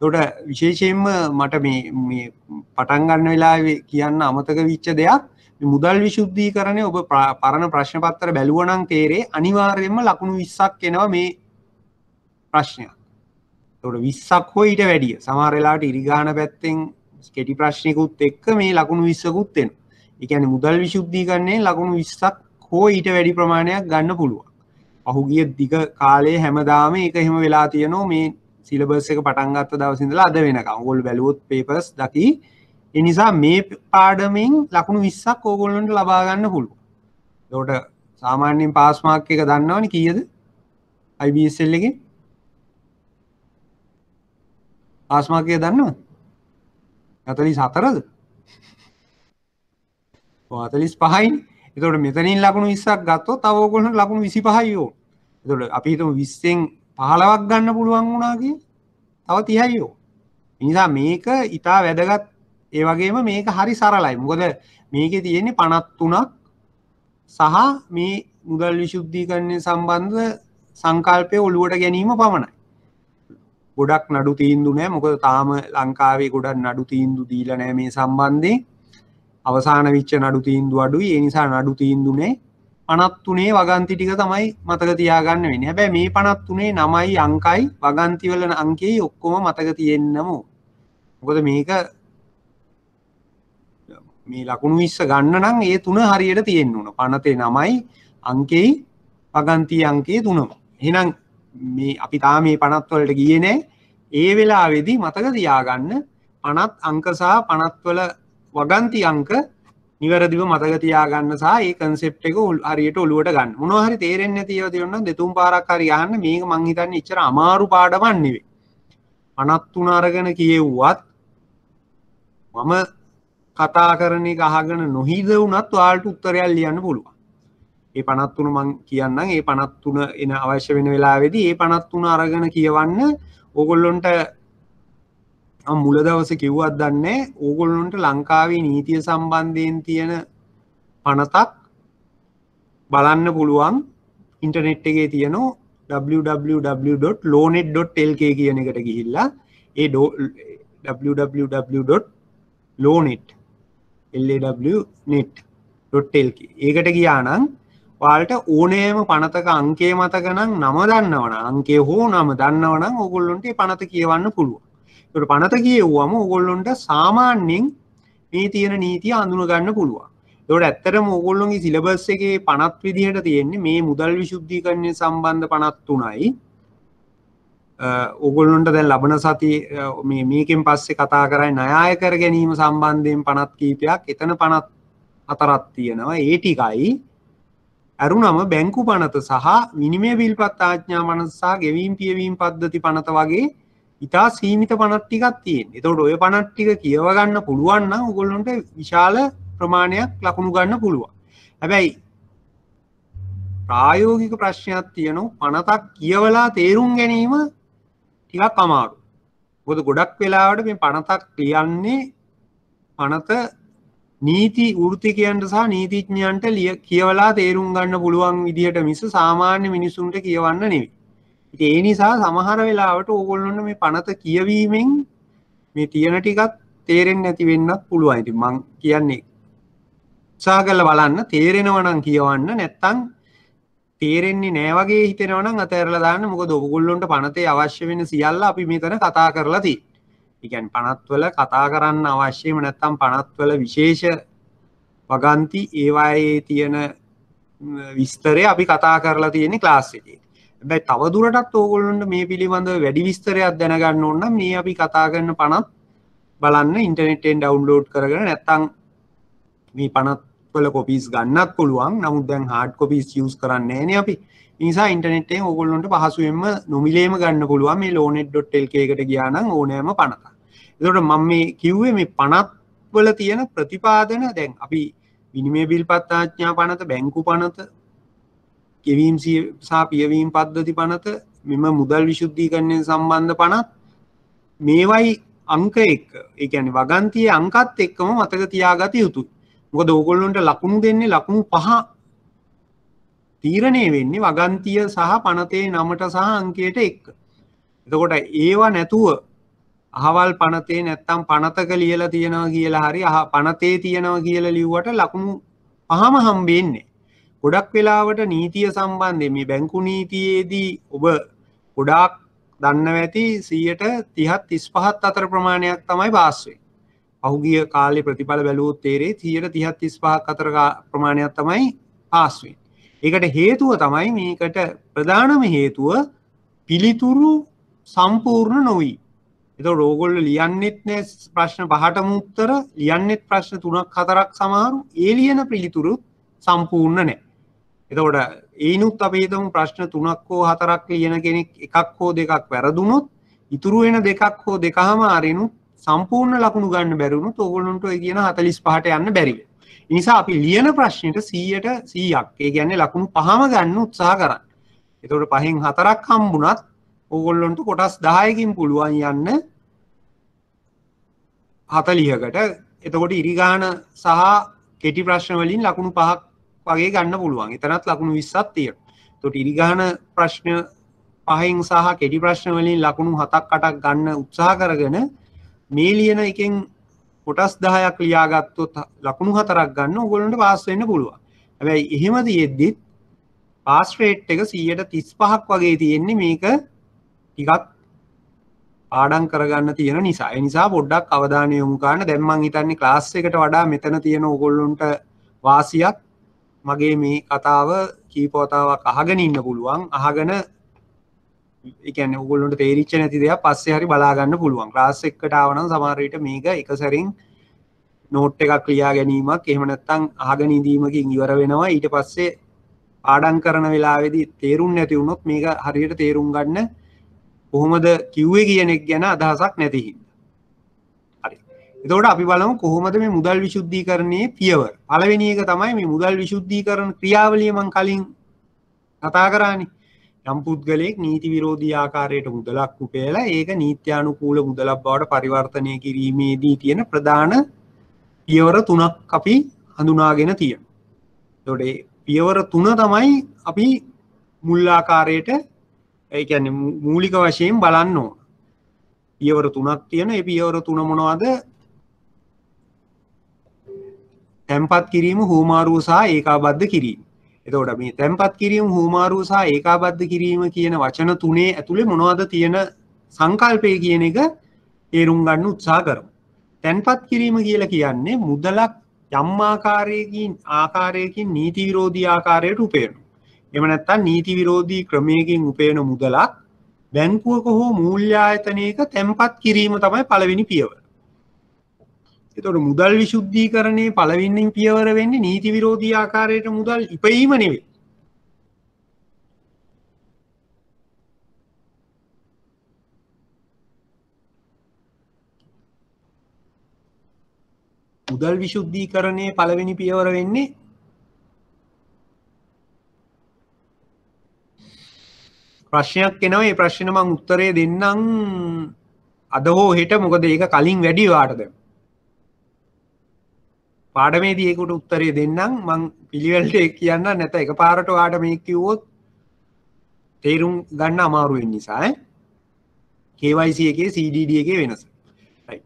ඒකට විශේෂයෙන්ම මට මේ පටන් ගන්න වෙලාවේ කියන්න අමතක වෙච්ච දෙයක් මේ මුදල් විශුද්ධීකරණය ඔබ පරණ ප්‍රශ්න පත්‍ර බැලුවා නම් තේරෙයි අනිවාර්යයෙන්ම ලකුණු 20ක් එනවා මේ ප්‍රශ්නයක්. ඒකට 20ක් හෝ ඊට වැඩිය. සමහර වෙලාවට ඉරිගාන පැත්තෙන් කෙටි ප්‍රශ්නිකුත් එක්ක මේ ලකුණු 20කුත් එනවා. ඒ කියන්නේ මුදල් විශුද්ධීකරණයේ ලකුණු 20ක් හෝ ඊට වැඩි ප්‍රමාණයක් ගන්න පුළුවන්. පහුගිය දිග කාලේ හැමදාම ඒක එහෙම වෙලා තියෙනවා මේ සිලබස් එක පටන් ගත්ත දවසේ ඉඳලා අද වෙනකම්. ඕගොල්ලෝ බැලුවොත් පේපර්ස් දකි. ඒ නිසා මේ පාඩමෙන් ලකුණු 20ක් ඕගොල්ලන්ට ලබා ගන්න පුළුවන්. ඒකට සාමාන්‍යයෙන් පාස් මාක් එක දන්නවනේ කීයද? IBSL එකේ පාස් මාක් එක දන්නවද? 44ද? 45යිනේ. එතකොට මෙතනින් ලකුණු 20ක් ගත්තොත් තව ඕගොල්ලන්ට ලකුණු 25යි ඕන. එතකොට අපි හිතමු 20න් 15ක් ගන්න පුළුවන් වුණා කියලා. තව 30යි ඕන. ඒ නිසා මේක ඉතා වැදගත්. ඒ වගේම මේක හරි සරලයි. මොකද මේකේ තියෙන්නේ 53ක් සහ මේ මුදල් විශුද්ධීකරණය සම්බන්ධ සංකල්පය ඔලුවට ගැනීම පමණයි. ගොඩක් නඩු තීන්දුව නැහැ. මොකද තාම ලංකාවේ ගොඩක් නඩු තීන්දුව දීලා නැහැ මේ සම්බන්ධයෙන්. අවසාන වෙච්ච නඩු තීන්දුව අඩුයි. ඒ නිසා නඩු තීන්දුවනේ 53 වගන්ති ටික තමයි මතක තියාගන්න වෙන්නේ. හැබැයි මේ 53 නමයි අංකයි වගන්ති වල අංකයයි ඔක්කොම මතක තියෙන්නම. මොකද මේක මේ ලකුණු 20 ගන්න නම් ඒ තුන හරියට තියෙන්න ඕන. පනතේ නමයි අංකෙයි වගන්ති අංකයේ තුනම. එහෙනම් මේ අපි තාම මේ 50 වලට ගියේ නැහැ. ඒ වෙලාවේදී මතක තියාගන්න 50 අංක සහ 50 වල වගන්ති අංක නිවැරදිව මතක තියාගන්න සහ ඒ concept එක හරියට ඔලුවට ගන්න. මොනවා හරි තේරෙන්නේ නැති ඒවා තියෙනවා නම් දෙතුන් පාරක් හරි අහන්න. මේක මං හිතන්නේ එච්චර අමාරු පාඩමක් නෙවෙයි. 53 අරගෙන කියෙව්වත් මම කතා කරන එක අහගෙන නොහිද වුණත් ඔයාලට උත්තරයක් ලියන්න පුළුවන්. ඒ 53 මං කියන්නම්. ඒ 53 එන අවශ්‍ය වෙන වෙලාවේදී ඒ 53 අරගෙන කියවන්න ඕගොල්ලොන්ට මුල දවසේ කිව්වත් දන්නේ ඕගොල්ලොන්ට ලංකාවේ නීතිය සම්බන්ධයෙන් තියෙන පනතක් බලන්න පුළුවන් ඉන්ටර්නෙට් එකේ තියෙන www.lawnet.lk කියන එකට ගිහිල්ලා ඒ www.lawnet.lk ඒකට ගියා නම් ඔයාලට ඕනෑම පනතක අංකය මතක නම් නම දන්නවනම් අංකය හෝ නම දන්නවනම් ඕගොල්ලොන්ට ඒ පනත කියවන්න පුළුවන්. ඒකට පනත කියෙව්වම ඕගොල්ලොන්ට සාමාන්‍යයෙන් මේ තියෙන නීතිය අඳුන ගන්න පුළුවන්. ඒකට ඇත්තටම ඕගොල්ලොන්ගේ සිලබස් එකේ 50 විදිහට තියෙන්නේ මේ මුදල් විශුද්ධීකරණය සම්බන්ධ 53යි. ඕගොල්ලොන්ට දැන් ලබන සතියේ මේකෙන් පස්සේ කතා කරන්නේ ණය ආය කර ගැනීම සම්බන්ධයෙන් 50 කීපයක්. එතන 54ක් තියෙනවා. ඒ ටිකයි අරුණම බැංකු පනත සහ විනිමය බිල්පත් ආඥා පනත සහ ගෙවීම් පියවීම් පද්ධති පනත වගේ ඉතා සීමිත පනත් ටිකක් තියෙනවා. ඒතකොට ඔය පනත් ටික කියව ගන්න පුළුවන් නම් ඔයගොල්ලන්ට විශාල ප්‍රමාණයක් ලකුණු ගන්න පුළුවන්. හැබැයි ප්‍රායෝගික ප්‍රශ්නයක් තියෙනවා. පනතක් කියවලා තේරුම් ගැනීම ටිකක් අමාරුයි. මොකද ගොඩක් වෙලාවට මේ පනතක් කියන්නේ පනත නීති වෘත්තිකයන්ට සහ නීතිඥයන්ට කියවලා තේරුම් ගන්න පුළුවන් විදිහට මිස සාමාන්‍ය මිනිසුන්ට කියවන්න නෙවෙයි. ඉතින් ඒ නිසා සමහර වෙලාවට ඕගොල්ලොන්ට මේ පනත කියවීමෙන් මේ තියෙන ටිකක් තේරෙන්නේ නැති වෙන්නත් පුළුවන්. ඉතින් මම කියන්නේ උත්සාහ කරලා බලන්න තේරෙනවා නම් කියවන්න නැත්නම් තේරෙන්නේ නැහැ වගේ හිතෙනවා නම් අතහැරලා දාන්න. මොකද ඕගොල්ලොන්ට පනතේ අවශ්‍ය වෙන සියල්ල අපි මෙතන කතා කරලා තියෙනවා. ඒ කියන්නේ පනත් වල කතා කරන්න අවශ්‍යම නැත්නම් පනත් වල විශේෂ වගන්ති ඒවායේ තියෙන විස්තරය අපි කතා කරලා තියෙන්නේ ක්ලාස් එකේ. හැබැයි තව දුරටත් ඕගොල්ලොන්ට මේ පිළිබඳව වැඩි විස්තරයක් දැනගන්න ඕන නම් මේ අපි කතා කරන පනත් බලන්න ඉන්ටර්නෙට් එකෙන් ඩවුන්ලෝඩ් කරගෙන නැත්නම් මේ පනත් වල කොපීස් ගන්නත් පුළුවන්. නමුත් දැන් හાર્ඩ් කොපීස් යූස් කරන්නේ නැහැනේ අපි. ඒ නිසා ඉන්ටර්නෙට් එකෙන් ඕගොල්ලොන්ට පහසුවෙන්ම නොමිලේම ගන්න පුළුවන් මේ lawnet.lk එකට ගියා නම් ඕනෑම පනතක්. ඒකට මම මේ කිව්වේ මේ පනත් වල තියෙන ප්‍රතිපාදන දැන් අපි විනිමය බිල්පත් ආඥා පනත, බැංකු පනත, ගෙවීම් සහ පියවීම් පද්ධති පනත, මෙම මුදල් විශුද්ධීකරණය සම්බන්ධ පනත් මේවයි අංක එක්ක ඒ කියන්නේ වගන්තියේ අංකත් එක්කම මතක තියාගත යුතුයි. මොකද ඕගොල්ලන්ට ලකුණු දෙන්නේ ලකුණු 5 තීරණය වෙන්නේ වගන්තිය සහ පනතේ නමට සහ අංකයට එක්ක. එතකොට ඒවා නැතුව අහවල් පනතේ නැත්තම් පනතක ලියලා තියෙනවා කියලා හරි පනතේ තියෙනවා කියලා ලිව්වට ලකුණු 5ම හම්බෙන්නේ. ගොඩක් වෙලාවට නීතිය සම්බන්ධයෙන් මේ බැංකු නීතියේදී ඔබ ගොඩාක් දන්නව ඇති 30%ත් 35ත් අතර ප්‍රමාණයක් තමයි පාස් වෙන්නේ. පහුගිය කාලේ ප්‍රතිඵල බැලුවොත් තේරෙයි 30%ත් 35ක් අතර ප්‍රමාණයක් තමයි පාස් වෙන්නේ. ඒකට හේතුව තමයි මේකට ප්‍රධානම හේතුව පිළිතුරු සම්පූර්ණ නොවි. එතකොට ඕගොල්ලෝ ලියන්නෙත් නෑ ප්‍රශ්න 5ටම උත්තර, ලියන්නෙත් ප්‍රශ්න 3ක් 4ක් සමහරු ඒ ලියන පිළිතුරු සම්පූර්ණ නෑ. එතකොට ඒනුත් අපි හිතමු ප්‍රශ්න 3ක් හෝ 4ක් ලියන කෙනෙක් එකක් හෝ දෙකක් වැරදුනොත් ඉතුරු වෙන දෙකක් හෝ දෙකම අරිනුත් සම්පූර්ණ ලකුණු ගන්න බැරි වුණොත් ඕගොල්ලන්ට ඔය කියන 45ට යන්න බැරි වෙනවා. ඒ නිසා අපි ලියන ප්‍රශ්නෙට 100ට 100ක් ඒ කියන්නේ ලකුණු 5ම ගන්න උත්සාහ කරන්න. එතකොට 5න් 4ක් හම්බුණත් ඕගොල්ලන්ට කොටස් 10කින් පුළුවන් යන්න 40කට. එතකොට ඉරිගාන සහ කෙටි ප්‍රශ්න වලින් ලකුණු 5ක් වගේ ගන්න පුළුවන්. එතනත් ලකුණු 20ක් තියෙනවා. එතකොට ඉරිගාන ප්‍රශ්න 5න් සහ කෙටි ප්‍රශ්න වලින් ලකුණු 7ක් 8ක් ගන්න උත්සාහ කරගෙන මේ ලියන එකෙන් කොටස් 10ක් ලියාගත්තොත් ලකුණු 4ක් ගන්න ඕගොල්ලන්ට පාස් වෙන්න පුළුවන්. හැබැයි එහෙම තියෙද්දිත් පාස් රේට් එක 135ක් වගේ තියෙන්නේ මේක ටිකක් ආඩම් කරගන්න තියෙන නිසා. ඒ නිසා පොඩ්ඩක් අවධානය යොමු කරන්න. දැන් මම හිතන්නේ ක්ලාස් එකට වඩා මෙතන තියෙන ඕගොල්ලන්ට වාසියක් මගේ මේ කතාව කීප වතාවක් අහගෙන ඉන්න පුළුවන්. අහගෙන ඒ කියන්නේ ඕගොල්ලන්ට තේරිච්ච නැති දේක් පස්සේ හරි බලා ගන්න පුළුවන්. ක්ලාස් එකකට ආව නම් සමහර විට මේක එක සැරින් නෝට් එකක් ලියා ගැනීමක් එහෙම නැත්නම් අහගෙන ඉඳීමකින් ඉවර වෙනවා. ඊට පස්සේ පාඩම් කරන වෙලාවේදී තේරුම් නැති වුණොත් මේක හරියට තේරුම් ගන්න කොහොමද කිව්වේ කියන එක ගැන අදහසක් නැති හින්දා. හරි. එතකොට අපි බලමු කොහොමද මේ මුදල් විසුද්ධීකරණයේ පියවර. පළවෙනි එක තමයි මේ මුදල් විසුද්ධීකරණ ක්‍රියාවලිය මම කලින් කතා කරානේ. යම් පුද්ගලයෙක් නීති විරෝධී ආකාරයට මුදලක් උපයලා ඒක නීත්‍යානුකූල මුදලක් බවට පරිවර්තනය කිරීමේදී තියෙන ප්‍රධාන පියවර 3ක් අපි හඳුනාගෙන තියෙනවා. එතකොට පියවර 3 තමයි අපි මුල් ආකාරයට ඒ කියන්නේ මූලික වශයෙන් බලන්න ඕන. පියවර 3ක් තියෙන. ඒ පියවර 3 මොනවද? තැන්පත් කිරීම, හුවමාරුව සහ ඒකාබද්ධ කිරීම. එතකොට මේ තැන්පත් කිරීම, හුවමාරුව සහ ඒකාබද්ධ කිරීම කියන වචන තුනේ ඇතුලේ මොනවද තියෙන සංකල්පය කියන එක තේරුම් ගන්න උත්සාහ කරමු. තැන්පත් කිරීම කියලා කියන්නේ මුදලක් යම් ආකාරයකින් නීති විරෝධී ආකාරයට උපයනවා. එහෙම නැත්නම් නීති විරෝධී ක්‍රමයකින් උපයන මුදලක් බැංකුවක හෝ මූල්‍ය ආයතනයක තැන්පත් කිරීම තමයි පළවෙනි පියවර. එතකොට මුදල් විසුද්ධීකරණයේ පළවෙනි පියවර වෙන්නේ නීති විරෝධී ආකාරයට මුදල් ඉපයීම නෙවෙයි. මුදල් විසුද්ධීකරණයේ පළවෙනි පියවර වෙන්නේ ප්‍රශ්නයක් එනවා. මේ ප්‍රශ්න මම උත්තරේ දෙන්නම් අද හෝ හෙට. මොකද ඒක කලින් වැඩි වාට දැන් පාඩමේදී ඒකට උත්තරේ දෙන්නම්. මම පිළිවෙලට කියන්න නැත එකපාරට ඔයාට මේක කිව්වොත් තේරුම් ගන්න අමාරු වෙන නිසා KYC එකේ CDD එකේ වෙනස. right.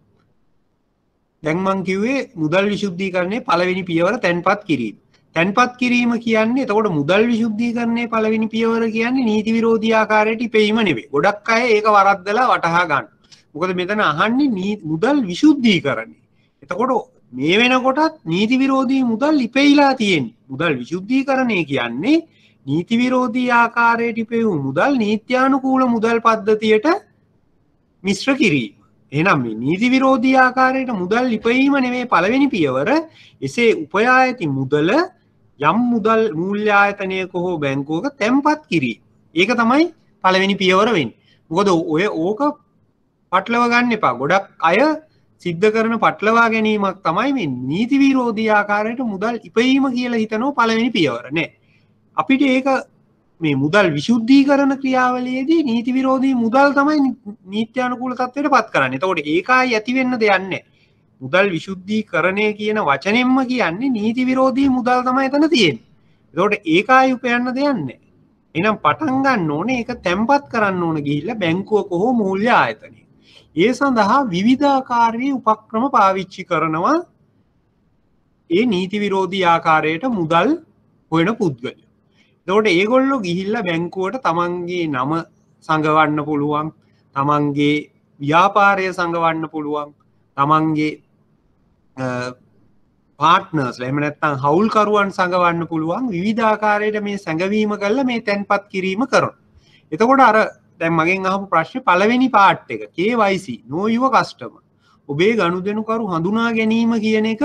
දැන් මම කිව්වේ මුදල් විසුද්ධීකරණයේ පළවෙනි පියවර තැන්පත් කිරීම. තැන්පත් කිරීම කියන්නේ එතකොට මුදල් විසුද්ධීකරණයේ පළවෙනි පියවර කියන්නේ නීති විරෝධී ආකාරයට ඉපෙීම නෙවෙයි. ගොඩක් අය ඒක වරද්දලා වටහා ගන්න. මොකද මෙතන අහන්නේ මුදල් විසුද්ධීකරණය. එතකොට මේ වෙනකොටත් නීති විරෝධී මුදල් ඉපෙයිලා තියෙන්නේ. මුදල් විසුද්ධීකරණය කියන්නේ නීති විරෝධී ආකාරයට ඉපෙවූ මුදල් නීත්‍යානුකූල මුදල් පද්ධතියට මිශ්‍ර කිරීම. එහෙනම් මේ නීති විරෝධී ආකාරයට මුදල් ඉපයීම නෙමෙයි පළවෙනි පියවර. එසේ උපයා ඇති මුදල යම් මුදල් මූල්‍ය ආයතනයක හෝ බැංකුවක තැන්පත් කිරීම. ඒක තමයි පළවෙනි පියවර වෙන්නේ. මොකද ඕක පටලව ගන්න එපා. ගොඩක් අය සිද්ධ කරන පටලවා ගැනීමක් තමයි මේ නීති විරෝධී ආකාරයට මුදල් ඉපයීම කියලා හිතනෝ පළවෙනි පියවර නේ. අපිට ඒක මේ මුදල් විශුද්ධීකරණ ක්‍රියාවලියේදී නීති විරෝධී මුදල් තමයි නීත්‍යානුකූල තත්ත්වයට පත් කරන්නේ. එතකොට ඒකයි ඇති වෙන්න දෙයක් නැහැ. මුදල් විශුද්ධීකරණය කියන වචනෙන්ම කියන්නේ නීති විරෝධී මුදල් තමයි එතන තියෙන්නේ. එතකොට ඒකයි උපයන්න දෙයක් නැහැ. එහෙනම් පටන් ගන්න ඕනේ ඒක තැම්පත් කරන්න ඕන ගිහිල්ලා බැංකුවක හෝ මූල්‍ය ආයතනයක. ඒ සඳහා විවිධාකාරී උපක්‍රම පාවිච්චි කරනවා ඒ නීති විරෝධී ආකාරයට මුදල් හොයන පුද්ගලයෝ. එතකොට ඒගොල්ලෝ ගිහිල්ලා බැංකුවට තමන්ගේ නම සංගවන්න පුළුවන්, තමන්ගේ ව්‍යාපාරය සංගවන්න පුළුවන්, තමන්ගේ පාර්ට්නර්ස් එහෙම නැත්නම් හවුල්කරුවන් සංගවන්න පුළුවන් විවිධාකාරයට මේ සංගවීම කරලා මේ තැන්පත් කිරීම කරනවා. එතකොට අර දැන් මගෙන් අහපු ප්‍රශ්නේ පළවෙනි පාර්ට් එක KYC know your customer. ඔබේ ගනුදෙනුකරු හඳුනා ගැනීම කියන එක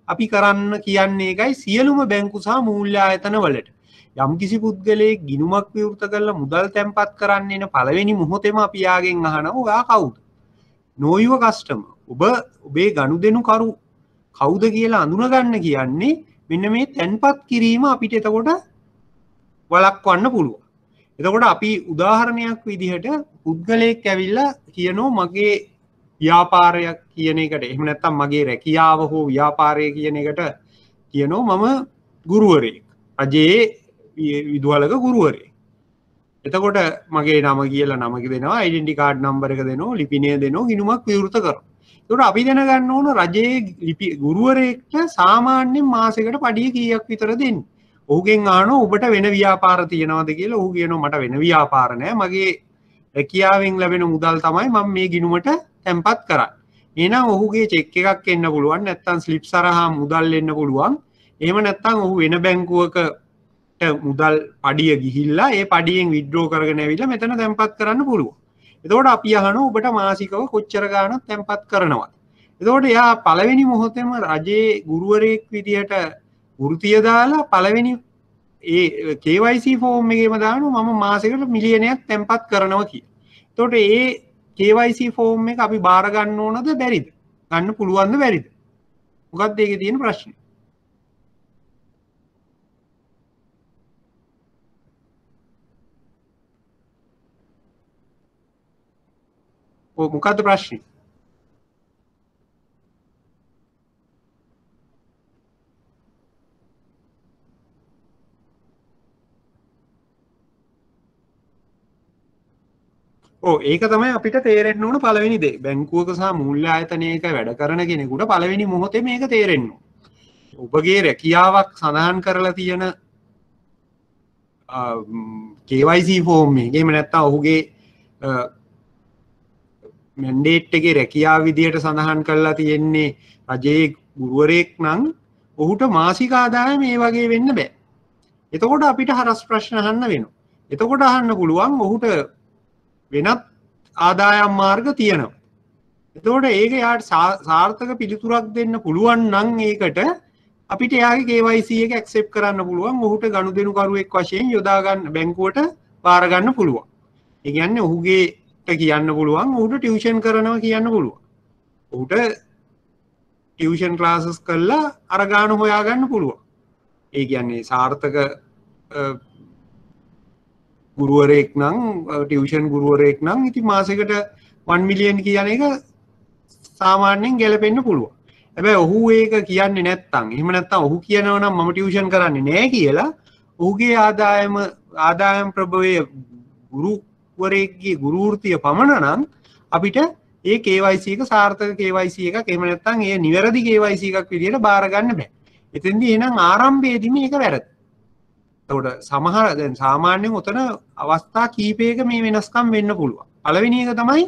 අපි කරන්න කියන්නේ ඒකයි සියලුම බැංකු සහ මූල්‍ය ආයතන වලට. යම්කිසි පුද්ගලයෙක් ගිණුමක් විවෘත කරලා මුදල් තැන්පත් කරන්න එන පළවෙනි මොහොතේම අපි යාගෙන් අහනවා ඔයා කවුද? know your customer. ඔබ ඔබේ ගනුදෙනුකරු කවුද කියලා අඳුනගන්න කියන්නේ මෙන්න මේ තැන්පත් කිරීම අපිට එතකොට වළක්වන්න පුළුවන්. එතකොට අපි උදාහරණයක් විදිහට පුද්ගලයෙක් ඇවිල්ලා කියනවා මගේ ව්‍යාපාරයක් කියන එකට එහෙම නැත්නම් මගේ රැකියාව හෝ ව්‍යාපාරය කියන එකට කියනවා මම ගුරුවරයෙක්. රජයේ විදුහලක ගුරුවරයෙක්. එතකොට මගේ නම කියලා නම දෙනවා, ඩෙන්ටි කාඩ් නම්බර් එක දෙනවා, ලිපිනය දෙනවා, ගිණුමක් විවෘත කරනවා. ඒකට අපි දැනගන්න ඕන රජයේ ගුරුවරයෙක්ට සාමාන්‍යයෙන් මාසෙකට පඩිය කීයක් විතර දෙන්නේ. ඔහුගෙන් අහනවා ඔබට වෙන ව්‍යාපාර තියනවද කියලා. ඔහු කියනවා මට වෙන ව්‍යාපාර නැහැ. මගේ රැකියාවෙන් ලැබෙන මුදල් තමයි මම මේ ගිණුමට තැන්පත් කරන්නේ. එහෙනම් ඔහුගේ චෙක් එකක් එන්න පුළුවන්, නැත්නම් ස්ලිප් සරහා මුදල් එන්න පුළුවන්. එහෙම නැත්නම් ඔහු වෙන බැංකුවකට මුදල් පඩිය ගිහිල්ලා ඒ පඩියෙන් විත්ඩ්‍රෝ කරගෙන ඇවිල්ලා මෙතන තැන්පත් කරන්න පුළුවන්. එතකොට අපි අහනවා ඔබට මාසිකව කොච්චර ගාණක් තැන්පත් කරනවද? එතකොට එයා පළවෙනි මොහොතේම රජයේ ගුරුවරයෙක් විදියට වෘතිය දාලා පළවෙනි ඒ KYC ෆෝම් එකේම දානවා මම මාසෙකට මිලියනයක් තැන්පත් කරනවා කියලා. එතකොට ඒ KYC ෆෝම් එක අපි බාර ගන්න ඕනද බැරිද? ගන්න පුළුවන්ද බැරිද? මොකක්ද ඒකේ තියෙන ප්‍රශ්නේ? මොකක්ද ප්‍රශ්නේ? ඒක තමයි අපිට තේරෙන්න ඕන පළවෙනි දේ. බැංකුවක සහ මූල්‍ය ආයතනයක වැඩ කරන කෙනෙකුට පළවෙනි මොහොතේ මේක තේරෙන්න ඕන. ඔබගේ රැකියාවක් සඳහන් කරලා තියෙන KYC ෆෝම් එකේ එහෙම නැත්නම් ඔහුගේ මැන්ඩේට් එකේ රැකියාව විදියට සඳහන් කරලා තියෙන්නේ රජයේ ගුරුවරයෙක් නම් ඔහුට මාසික ආදායම මේ වගේ වෙන්න බෑ. එතකොට අපිට හරස් ප්‍රශ්න අහන්න වෙනවා. එතකොට අහන්න පුළුවන් ඔහුට වෙනත් ආදායම් මාර්ග තියෙනවා. එතකොට ඒක යාට සාර්ථක පිළිතුරක් දෙන්න පුළුවන් නම් ඒකට අපිට එයාගේ KYC එක ඇක්සෙප්ට් කරන්න පුළුවන්. ඔහුට ගනුදෙනුකරුවෙක් වශයෙන් යොදා ගන්න බැංකුවට බාර ගන්න පුළුවන්. ඒ කියන්නේ ඔහුගේ කියන්න පුළුවන් ඔහුට ටියුෂන් කරනවා කියන්න පුළුවන්. ඔහුට ටියුෂන් ක්ලාසස් කරලා අර ගාන හොයාගන්න පුළුවන්. ඒ කියන්නේ සාර්ථක ගුරුවරයෙක් නම් ටියුෂන් ගුරුවරයෙක් නම් ඉතින් මාසෙකට 1 මිලියන් කියන එක සාමාන්‍යයෙන් ගැලපෙන්න පුළුවන්. හැබැයි ඔහු ඒක කියන්නේ නැත්තම් එහෙම නැත්තම් ඔහු කියනවා නම් මම ටියුෂන් කරන්නේ නැහැ කියලා ඔහුගේ ආදායම් ප්‍රභවය ගුරුවරයෙක්ගේ ගුරු වෘත්තිය පමණ නම් අපිට ඒ KYC එක සාර්ථක KYC එකක් එහෙම නැත්තම් ඒ නිවැරදි KYC එකක් විදියට බාර ගන්න බෑ. එතෙන්දී එහෙනම් ආරම්භයේදී මේක වැරදි. එතකොට සමහර දැන් සාමාන්‍යයෙන් උතන අවස්ථා කීපයක මේ වෙනස්කම් වෙන්න පුළුවන්. පළවෙනි එක තමයි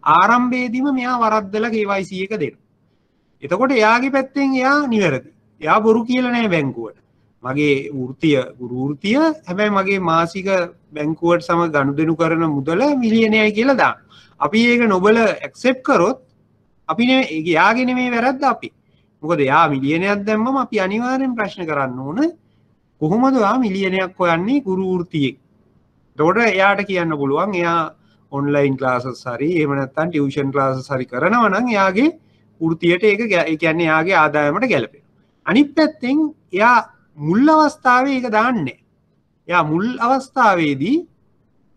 ආරම්භයේදීම මෙයා වරද්දලා KYC එක දෙනවා. එතකොට එයාගේ පැත්තෙන් එයා නිවැරදි. එයා බොරු කියලා නෑ බැංකුවට. මගේ වෘත්තිය ගුරු වෘත්තිය හැබැයි මගේ මාසික බැංකුවට සමග ගනුදෙනු කරන මුදල මිලියනයයි කියලා දාන්න. අපි ඒක නොබල ඇක්සෙප්ට් කරොත් අපි නෙමෙයි එයාගේ නෙමෙයි වැරද්ද අපි. මොකද එයා මිලියනයක් දැම්මම අපි අනිවාර්යෙන් ප්‍රශ්න කරන්න ඕන කොහොමද ඔයා මිලියනයක් හොයන්නේ ගුරු වෘත්තියේ. එතකොට එයාට කියන්න පුළුවන් එයා ඔන්ලයින් ක්ලාසස් හරි එහෙම නැත්නම් ටියුෂන් ක්ලාසස් හරි කරනවා නම් එයාගේ වෘත්තියට ඒක ඒ කියන්නේ එයාගේ ආදායමට ගැලපෙනවා. අනිත් පැත්තෙන් එයා මුල් අවස්ථාවේ ඒක දාන්නේ. එයා මුල් අවස්ථාවේදී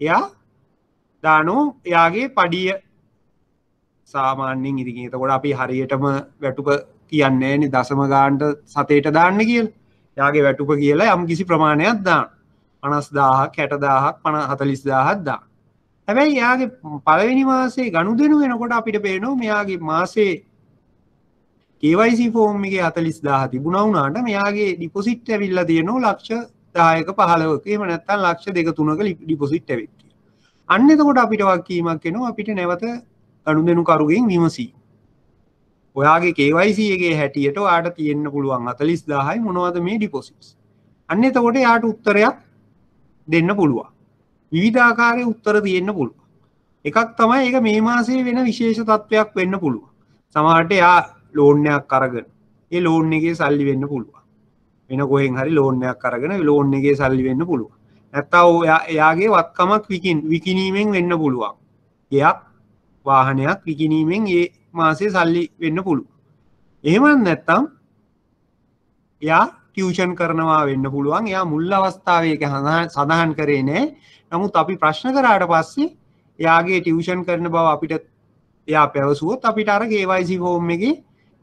එයා දානෝ එයාගේ පඩිය සාමාන්‍යයෙන් ඉතින් එතකොට අපි හරියටම වැටුප කියන්නේ නේ දශම ගානට 7ට දාන්න කියලා. එයාගේ වැටුප කියලා යම් කිසි ප්‍රමාණයක් දාන්න. 50000ක් 60000ක් 40000ක් දාන්න. හැබැයි එයාගේ පළවෙනි මාසේ ගනුදෙනු වෙනකොට අපිට පේනවා මෙයාගේ මාසේ KYC ෆෝම් එකේ 40000 තිබුණා වුණාට මෙයාගේ ඩිපොසිට් ඇවිල්ලා තියෙනවා ලක්ෂ 10ක 15ක එහෙම නැත්නම් ලක්ෂ 2-3ක ඩිපොසිට් ඇවිත් කියලා. අන්න එතකොට අපිට වක්කීමක් එනවා අපිට නැවත ගනුදෙනු කරුගෙන් විමසී. ඔයාගේ KYC එකේ හැටියට ඔයාට තියෙන්න පුළුවන් 40000යි මොනවද මේ ඩිපොසිට්ස්. අන්න එතකොට යාට උත්තරයක් දෙන්න පුළුවන්. විවිධාකාරයේ උත්තර තියෙන්න පුළුවන්. එකක් තමයි ඒක මේ මාසේ වෙන විශේෂ තත්වයක් වෙන්න පුළුවන්. සමහරට යා ලෝන් එකක් අරගෙන ඒ ලෝන් එකේ සල්ලි වෙන්න පුළුවන්. වෙන කොහෙන් හරි ලෝන් එකක් අරගෙන ලෝන් එකේ සල්ලි වෙන්න පුළුවන්. නැත්තම් එයාගේ වත්කමක් විකිණීමෙන් වෙන්න පුළුවන්. එයක් වාහනයක් විකිණීමෙන් ඒ මාසේ සල්ලි වෙන්න පුළුවන්. එහෙම නැත්තම් එයා ටියුෂන් කරනවා වෙන්න පුළුවන්. එයා මුල් අවස්ථාවේ ඒක සඳහන් කරේ නෑ. නමුත් අපි ප්‍රශ්න කරාට පස්සේ එයාගේ ටියුෂන් කරන බව අපිට එයා පැවසුවොත් අපිට අර KYC ෆෝම් එකේ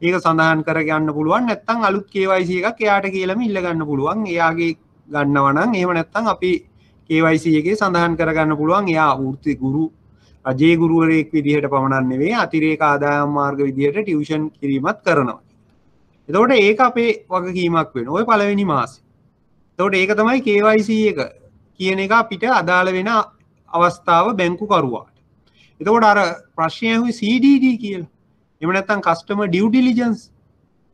ඒක සඳහන් කර ගන්න පුළුවන්. නැත්නම් අලුත් KYC එකක් එයාට කියලාම ඉල්ල ගන්න පුළුවන්. එයාගේ ගන්නවා නම් එහෙම නැත්නම් අපි KYC එකේ සඳහන් කර ගන්න පුළුවන්. එයා වෘත්ති ගුරු රජයේ ගුරුවරයෙක් විදිහට පමණක් නෙවෙයි අතිරේක ආදායම් මාර්ග විදිහට ටියුෂන් කිරීමත් කරනවා. එතකොට ඒක අපේ වගකීමක් වෙනවා. ඔය පළවෙනි මාසේ. එතකොට ඒක තමයි KYC එක කියන එක අපිට අදාළ වෙන අවස්ථාව බැංකු කරුවාට. එතකොට අර ප්‍රශ්නය ඇහුවේ CDD කියලා. එහෙම නැත්නම් කස්ටමර් ඩියු ඩිලිජන්ස්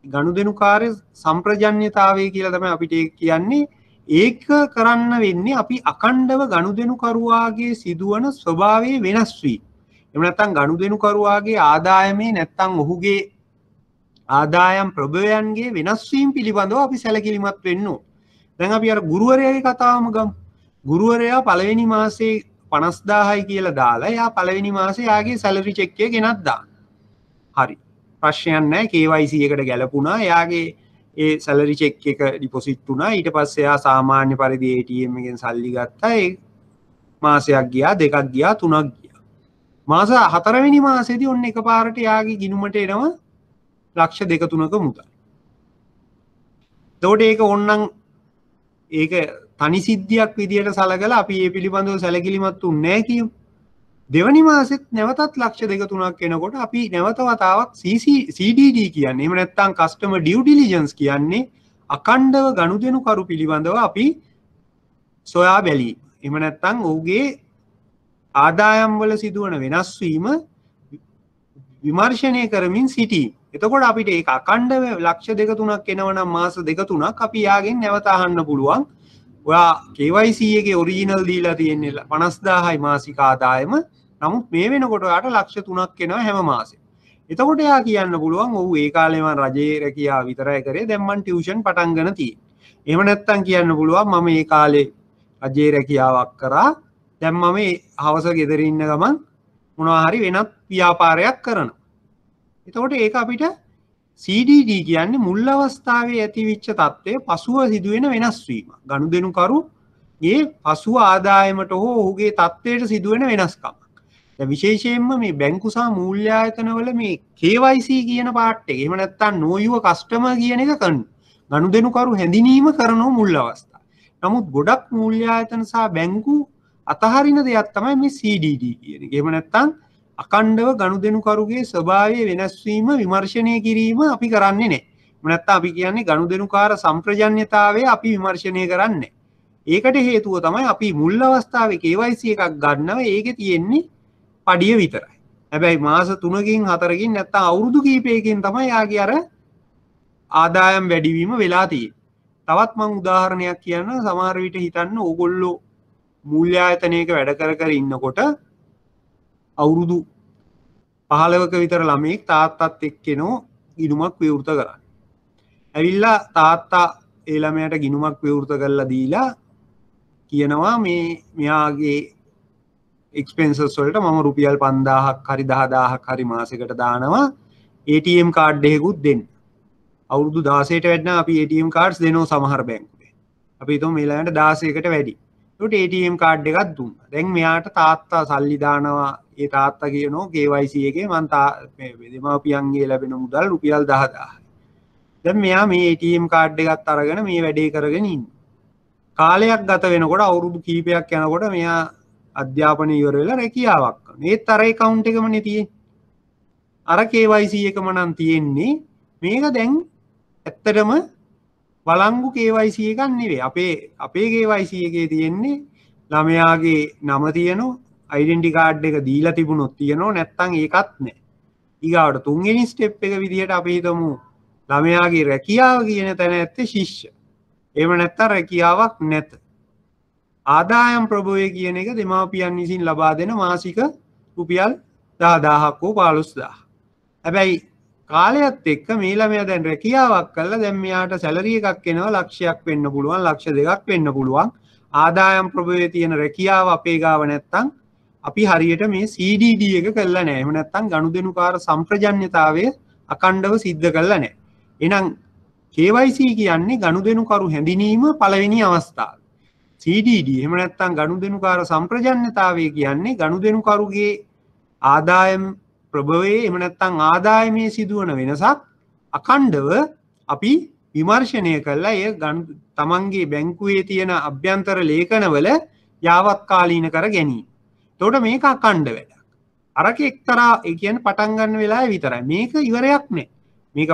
ගනුදෙනුකාරය සම්ප්‍රජන්‍යතාවය කියලා තමයි අපිට කියන්නේ. ඒක කරන්න වෙන්නේ අපි අකණ්ඩව ගනුදෙනුකරුවාගේ සිදුවන ස්වභාවයේ වෙනස් වීම. එහෙම නැත්නම් ගනුදෙනුකරුවාගේ ආදායමේ නැත්නම් ඔහුගේ ආදායම් ප්‍රභවයන්ගේ වෙනස් වීම පිළිබඳව අපි සැලකිලිමත් වෙන්න ඕන. දැන් අපි අර ගුරුවරයාගේ කතාවම ගමු. ගුරුවරයා පළවෙනි මාසේ 50000යි කියලා දාලා එයා පළවෙනි මාසේ යාගේ සැලරි චෙක් එක ගෙනත් දාන. හරි. ප්‍රශ්නයක් නැහැ. KYC එකට ගැලපුණා. එයාගේ ඒ සැලරි චෙක් එක ඩිපොසිට් වුණා. ඊට පස්සේ එයා සාමාන්‍ය පරිදි ATM එකෙන් සල්ලි ගත්තා. ඒ මාසයක් ගියා, දෙකක් ගියා, තුනක් ගියා. මාස 4 වෙනි මාසෙදී ඔන්න එකපාරට එයාගේ ගිණුමට එනවා ලක්ෂ 2-3ක මුදල්. එතකොට ඒක ඕන්නම් ඒක තනි සිද්ධියක් විදියට සලකලා අපි මේ පිළිබඳව සැලකිලිමත් උන්නේ නැහැ කියමු. දෙවනි මාසෙත් නැවතත් ලක්ෂ 2-3ක් එනකොට අපි නැවත වතාවක් CDD කියන්නේ එහෙම නැත්නම් කස්ටමර් ඩියු ඩිලිජන්ස් කියන්නේ අකණ්ඩව ගනුදෙනු කරු පිළිබඳව අපි සොයා බැලීම. එහෙම නැත්නම් ඔහුගේ ආදායම් වල සිදුවන වෙනස් වීම විමර්ශනය කරමින් සිටීම. එතකොට අපිට ඒක අකණ්ඩව ලක්ෂ 2-3ක් එනවනම් මාස 2-3ක් අපි යාගෙන් නැවත අහන්න පුළුවන්. ඔයා KYC එකේ ඔරිජිනල් දීලා තියෙන්නේ 50000යි මාසික ආදායම. නමුත් මේ වෙනකොට ඔයාට ලක්ෂ 3ක් එනවා හැම මාසෙම. එතකොට එයා කියන්න පුළුවන් ඔව් ඒ කාලේ මම රජයේ රැකියාව විතරයි කරේ. දැන් මම ටියුෂන් පටන් ගන්න තියෙන්නේ. එහෙම නැත්නම් කියන්න පුළුවන් මම මේ කාලේ රජයේ රැකියාවක් කරා. දැන් මම හවස ගෙදර ඉන්න ගමන් මොනවා හරි වෙනත් ව්‍යාපාරයක් කරනවා. එතකොට ඒක අපිට CDD කියන්නේ මුල් අවස්ථාවේ ඇතිවිච්ච තත්ත්වය පසුව සිදුවෙන වෙනස් වීම. ගනුදෙනුකරුගේ පසුව ආදායමට හෝ ඔහුගේ තත්ත්වයට සිදුවෙන වෙනස්කම්. දැන් විශේෂයෙන්ම මේ බැංකු සහ මූල්‍ය ආයතනවල මේ KYC කියන පාර්ට් එක. එහෙම නැත්නම් know your customer කියන එක කරන. ගනුදෙනුකරු හැඳිනීම කරන මුල් අවස්ථාව. නමුත් ගොඩක් මූල්‍ය ආයතන සහ බැංකු අතහරින දෙයක් තමයි මේ CDD කියන එක. එහෙම නැත්නම් අකණ්ඩව ගනුදෙනුකරුගේ ස්වභාවය වෙනස් වීම විමර්ශනය කිරීම අපි කරන්නේ නැහැ. නැත්නම් අපි කියන්නේ ගනුදෙනුකාර සම්ප්‍රජන්‍යතාවය අපි විමර්ශනය කරන්නේ. ඒකට හේතුව තමයි අපි මුල් අවස්ථාවේ KYC එකක් ගන්නව ඒකේ තියෙන්නේ පඩිය විතරයි. හැබැයි මාස 3කින් 4කින් නැත්නම් අවුරුදු කිහිපයකින් තමයි යාගේ අර ආදායම් වැඩිවීම වෙලා තියෙන්නේ. තවත් මම උදාහරණයක් කියන්න සමහර විට හිතන්න ඕගොල්ලෝ මූල්‍ය ආයතනයක වැඩ කර ඉන්නකොට අවුරුදු 15ක විතර ළමයෙක් තාත්තත් එක්කෙනෝ ගිණුමක් විවෘත කරන්න. ඇවිල්ලා තාත්තා ඒ ළමයාට ගිණුමක් විවෘත කරලා දීලා කියනවා මේ මෙයාගේ එක්ස්පෙන්සස් වලට මම රුපියල් 5000ක් හරි 10000ක් හරි මාසෙකට දානවා ATM කාඩ් එකකුත් දෙන්න. අවුරුදු 16ට වැඩිනම් අපි ATM කාඩ්ස් දෙනවා සමහර බැංකුවේ. අපි හිතමු මේ ළඟට 16කට වැඩි. ඒකට ATM කාඩ් එකක් දුන්නා. දැන් මෙයාට තාත්තා සල්ලි දානවා. ඒ තාත්තා කියනවා KYC එකේ මං දෙමාපියන්ගේ ලැබෙන මුදල් රුපියල් 10000. දැන් මෙයා මේ ATM කාඩ් එකත් අරගෙන මේ වැඩේ කරගෙන ඉන්නවා. කාලයක් ගත වෙනකොට අවුරුදු කීපයක් යනකොට මෙයා අධ්‍යාපනය ඉවර වෙලා රැකියාවක් කරනවා. ඒත් අර account එකමනේ තියෙන්නේ. අර KYC එකම නම් තියෙන්නේ. මේක දැන් ඇත්තටම බලංගු KYC එකක් නෙවෙයි. අපේ KYC එකේ තියෙන්නේ ළමයාගේ නම තියෙනවා, ඩෙන්ටි කාඩ් එක දීලා තිබුණොත් තියෙනවා, නැත්නම් ඒකත් නැහැ. ඊගාවට තුන්වෙනි ස්ටෙප් එක විදිහට අපි හිතමු ළමයාගේ රැකියාව කියන තැන ඇත්තේ ශිෂ්‍ය. එහෙම නැත්නම් රැකියාවක් නැත. ආදායම් ප්‍රභවය කියන එක දෙමාපියන් විසින් ලබා දෙන මාසික රුපියල් 10000ක් හෝ 15000. හැබැයි කාලයත් එක්ක මේ ළමයා දැන් රැකියාවක් කළා දැන් මෙයාට සැලරි එකක් එනවා ලක්ෂයක් වෙන්න පුළුවන් ලක්ෂ දෙකක් වෙන්න පුළුවන්. ආදායම් ප්‍රභවයේ තියෙන රැකියාව අපේ ගාව නැත්තම් අපි හරියට මේ CDD එක කළා නැහැ. එහෙම නැත්තම් ගනුදෙනුකාර සම්ප්‍රජඤ්ඤතාවය අකණ්ඩව සිද්ධ කළා නැහැ. එහෙනම් KYC කියන්නේ ගනුදෙනුකරු හැඳිනීම පළවෙනි අවස්ථාව. CDD එහෙම නැත්තම් ගනුදෙනුකාර සම්ප්‍රජඤ්ඤතාවය කියන්නේ ගනුදෙනුකරුගේ ආදායම් ප්‍රභවයේ එහෙම නැත්තම් ආදායමේ සිදුවන වෙනසක් අකණ්ඩව අපි විමර්ශනය කළා ඒ තමන්ගේ බැංකුවේ තියෙන අභ්‍යන්තර ලේඛනවල යාවත්කාලීන කර ගැනීම. එතකොට මේක අකණ්ඩ වැඩක්. අරක එක්තරා ඒ කියන්නේ පටන් ගන්න වෙලාවේ විතරයි. මේක ඉවරයක් නෑ. මේක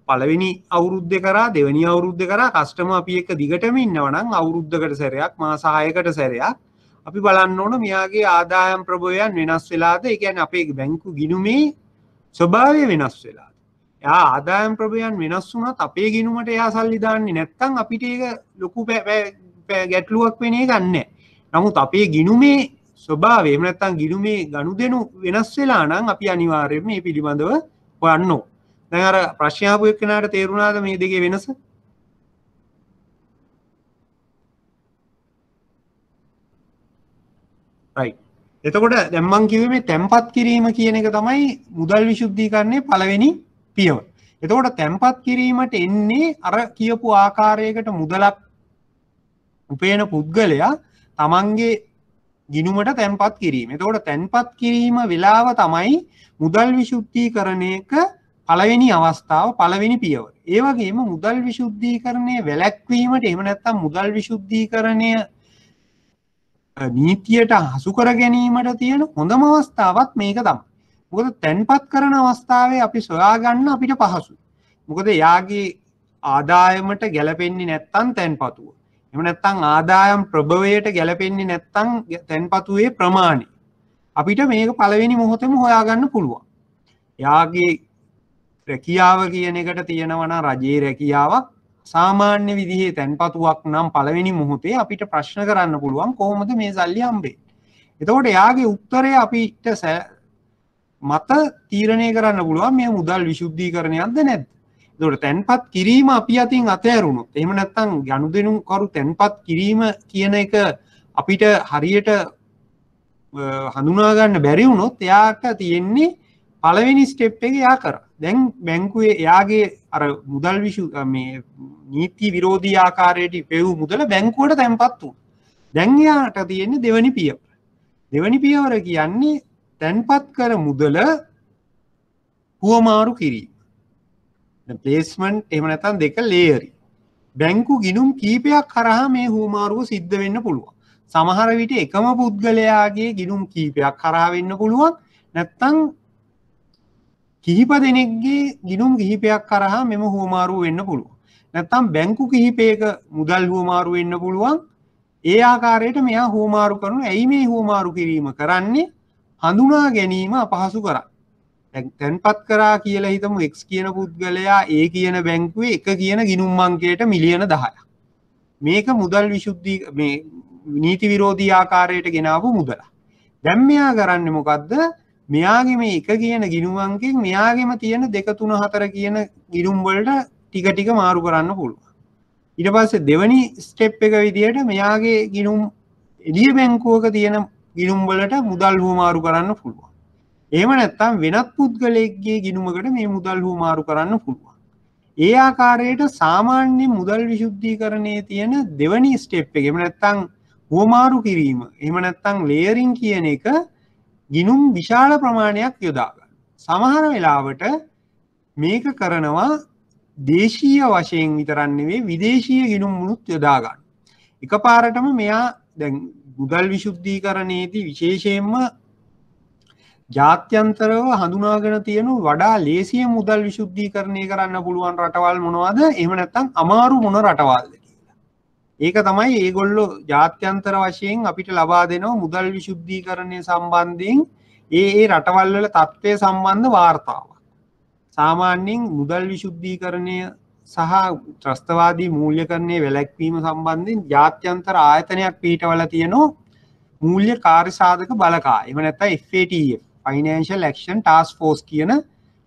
පළවෙනි අවුරුද්දේ කරා දෙවෙනි අවුරුද්දේ කරා කස්ටමර් අපි එක්ක දිගටම ඉන්නවා නම් අවුරුද්දකට සැරයක් මාස 6කට සැරයක් අපි බලන්න ඕන මෙයාගේ ආදායම් ප්‍රභවයන් වෙනස් වෙලාද? ඒ කියන්නේ අපේ බැංකු ගිණුමේ ස්වභාවය වෙනස් වෙලාද? එයා ආදායම් ප්‍රභවයන් වෙනස් වුණත් අපේ ගිණුමට එයා සල්ලි දාන්නේ නැත්නම් අපිට ඒක ලොකු ගැටලුවක් වෙන එකක් නැහැ. නමුත් අපේ ගිණුමේ ස්වභාවය එහෙම නැත්නම් ගිණුමේ ගනුදෙනු වෙනස් වෙලා නම් අපි අනිවාර්යයෙන්ම මේ පිළිබඳව හොයන්න ඕන. දැන් අර ප්‍රශ්න අහපු එක්කෙනාට තේරුණාද මේ දෙකේ වෙනස? right. එතකොට දැන් මම කිව්වේ මේ තැම්පත් කිරීම කියන එක තමයි මුදල් විසුද්ධීකරණයේ පළවෙනි පියවර. එතකොට තැම්පත් කිරීමට එන්නේ අර කියපු ආකාරයකට මුදලක් උපයන පුද්ගලයා තමන්ගේ ගිණුමට තැන්පත් කිරීම. එතකොට තැන්පත් කිරීම වෙලාව තමයි මුදල් විසුද්ධීකරණයක පළවෙනි අවස්ථාව පළවෙනි පියවර. ඒ වගේම මුදල් විසුද්ධීකරණය වැළැක්වීමට එහෙම නැත්නම් මුදල් විසුද්ධීකරණය නීතියට හසු කර ගැනීමට තියෙන හොඳම අවස්ථාවක් මේක තමයි. මොකද තැන්පත් කරන අවස්ථාවේ අපි සොයා ගන්න අපිට පහසුයි. මොකද යාගේ ආදායමට ගැලපෙන්නේ නැත්නම් තැන්පතුව. එහෙම නැත්නම් ආදායම් ප්‍රභවයට ගැලපෙන්නේ නැත්නම් තැන්පතුවේ ප්‍රමාණය. අපිට මේක පළවෙනි මොහොතේම හොයාගන්න පුළුවන්. යාගේ රැකියාව කියන එකට තියෙනවා නම් රජයේ රැකියාවක් සාමාන්‍ය විදිහේ තැන්පතුවක් නම් පළවෙනි මොහොතේ අපිට ප්‍රශ්න කරන්න පුළුවන් කොහොමද මේ සල්ලි හම්බෙන්නේ. එතකොට යාගේ උත්තරය අපිට මත තීරණය කරන්න පුළුවන් මේ මුදල් විසුද්ධීකරණයක්ද නැද්ද. එතකොට තැන්පත් කිරීම අපි අතින් අතහැරුණොත් එහෙම නැත්නම් ගනුදෙනු කරු තැන්පත් කිරීම කියන එක අපිට හරියට හඳුනා ගන්න බැරි වුණොත් එයාට තියෙන්නේ පළවෙනි ස්ටෙප් එක එයා කරා. දැන් බැංකුවේ එයාගේ අර මුදල් මේ නීති විරෝධී ආකාරයට ඉපෙව් මුදල බැංකුවට තැන්පත් වුණා. දැන් එයාට තියෙන්නේ දෙවෙනි පියවර. දෙවෙනි පියවර කියන්නේ තැන්පත් කර මුදල හුවමාරු කිරීම. ප්ලේස්මන්ට් එහෙම නැත්නම් දෙක ලේයරි. බැංකු ගිණුම් කීපයක් කරා මේ හුවමාරුව සිද්ධ වෙන්න පුළුවන්. සමහර විට එකම පුද්ගලයාගේ ගිණුම් කීපයක් කරා වෙන්න පුළුවන්. නැත්නම් කිහිප දෙනෙක්ගේ ගිණුම් කිහිපයක් කරා මෙම හුවමාරුව වෙන්න පුළුවන්. නැත්නම් බැංකු කිහිපයක මුදල් හුවමාරු වෙන්න පුළුවන්. ඒ ආකාරයට මෙයා හුවමාරු කරනවා. ඇයි මේ හුවමාරු කිරීම කරන්නේ? හඳුනා ගැනීම අපහසු කරා. තැන්පත් කරා කියලා හිතමු X කියන පුද්ගලයා A කියන බැංකුවේ එක කියන ගිණුම් අංකයට මිලියන 10ක්. මේක මුදල් විසුද්ධි මේ නීති විරෝධී ආකාරයට ගෙනාවු මුදල. දැන් මෙයා කරන්නේ මොකද්ද? මෙයාගේ මේ එක කියන ගිණුම් අංකෙන් මෙයාගෙම තියෙන 2 3 4 කියන ගිණුම් වලට ටික ටික මාරු කරන්න පුළුවන්. ඊට පස්සේ දෙවෙනි ස්ටෙප් එක විදියට මෙයාගේ ගිණුම් එළිය බැංකුවක තියෙන ගිණුම් වලට මුදල් හුවමාරු කරන්න පුළුවන්. එහෙම නැත්නම් වෙනත් පුද්ගලයෙක්ගේ ගිණුමකට මේ මුදල් හුවමාරු කරන්න පුළුවන්. ඒ ආකාරයට සාමාන්‍ය මුදල් විශුද්ධීකරණයේ තියෙන දෙවැනි ස්ටෙප් එක. එහෙම නැත්නම් හුවමාරු කිරීම. එහෙම නැත්නම් ලේයරින් කියන එක ගිනුම් විශාල ප්‍රමාණයක් යොදා ගන්න. සමහර වෙලාවට මේක කරනවා දේශීය වශයෙන් විතරක් නෙවෙයි විදේශීය ගිණුම්මුණුත් යොදා ගන්න. එකපාරටම මෙයා දැන් මුදල් විශුද්ධීකරණයේදී විශේෂයෙන්ම ජාත්‍යන්තරව හඳුනාගෙන තියෙන වඩා ලේසියෙන් මුදල් විශුද්ධීකරණය කරන්න පුළුවන් රටවල් මොනවද? එහෙම නැත්නම් අමාරු මොන රටවල්ද කියලා. ඒක තමයි ඒගොල්ලෝ ජාත්‍යන්තර වශයෙන් අපිට ලබා දෙනවා මුදල් විශුද්ධීකරණය සම්බන්ධයෙන් ඒ රටවල් වල තත්ත්වය සම්බන්ධ වාර්තාවක්. සාමාන්‍යයෙන් මුදල් විශුද්ධීකරණය සහ ත්‍රස්තවාදී මූල්‍යකරණයේ වැළැක්වීම සම්බන්ධයෙන් ජාත්‍යන්තර ආයතනයක් පිටවලා තියෙනවා මූල්‍ය කාර්ය සාධක බලකාය. එහෙම නැත්නම් FATF Financial Action Task Force කියන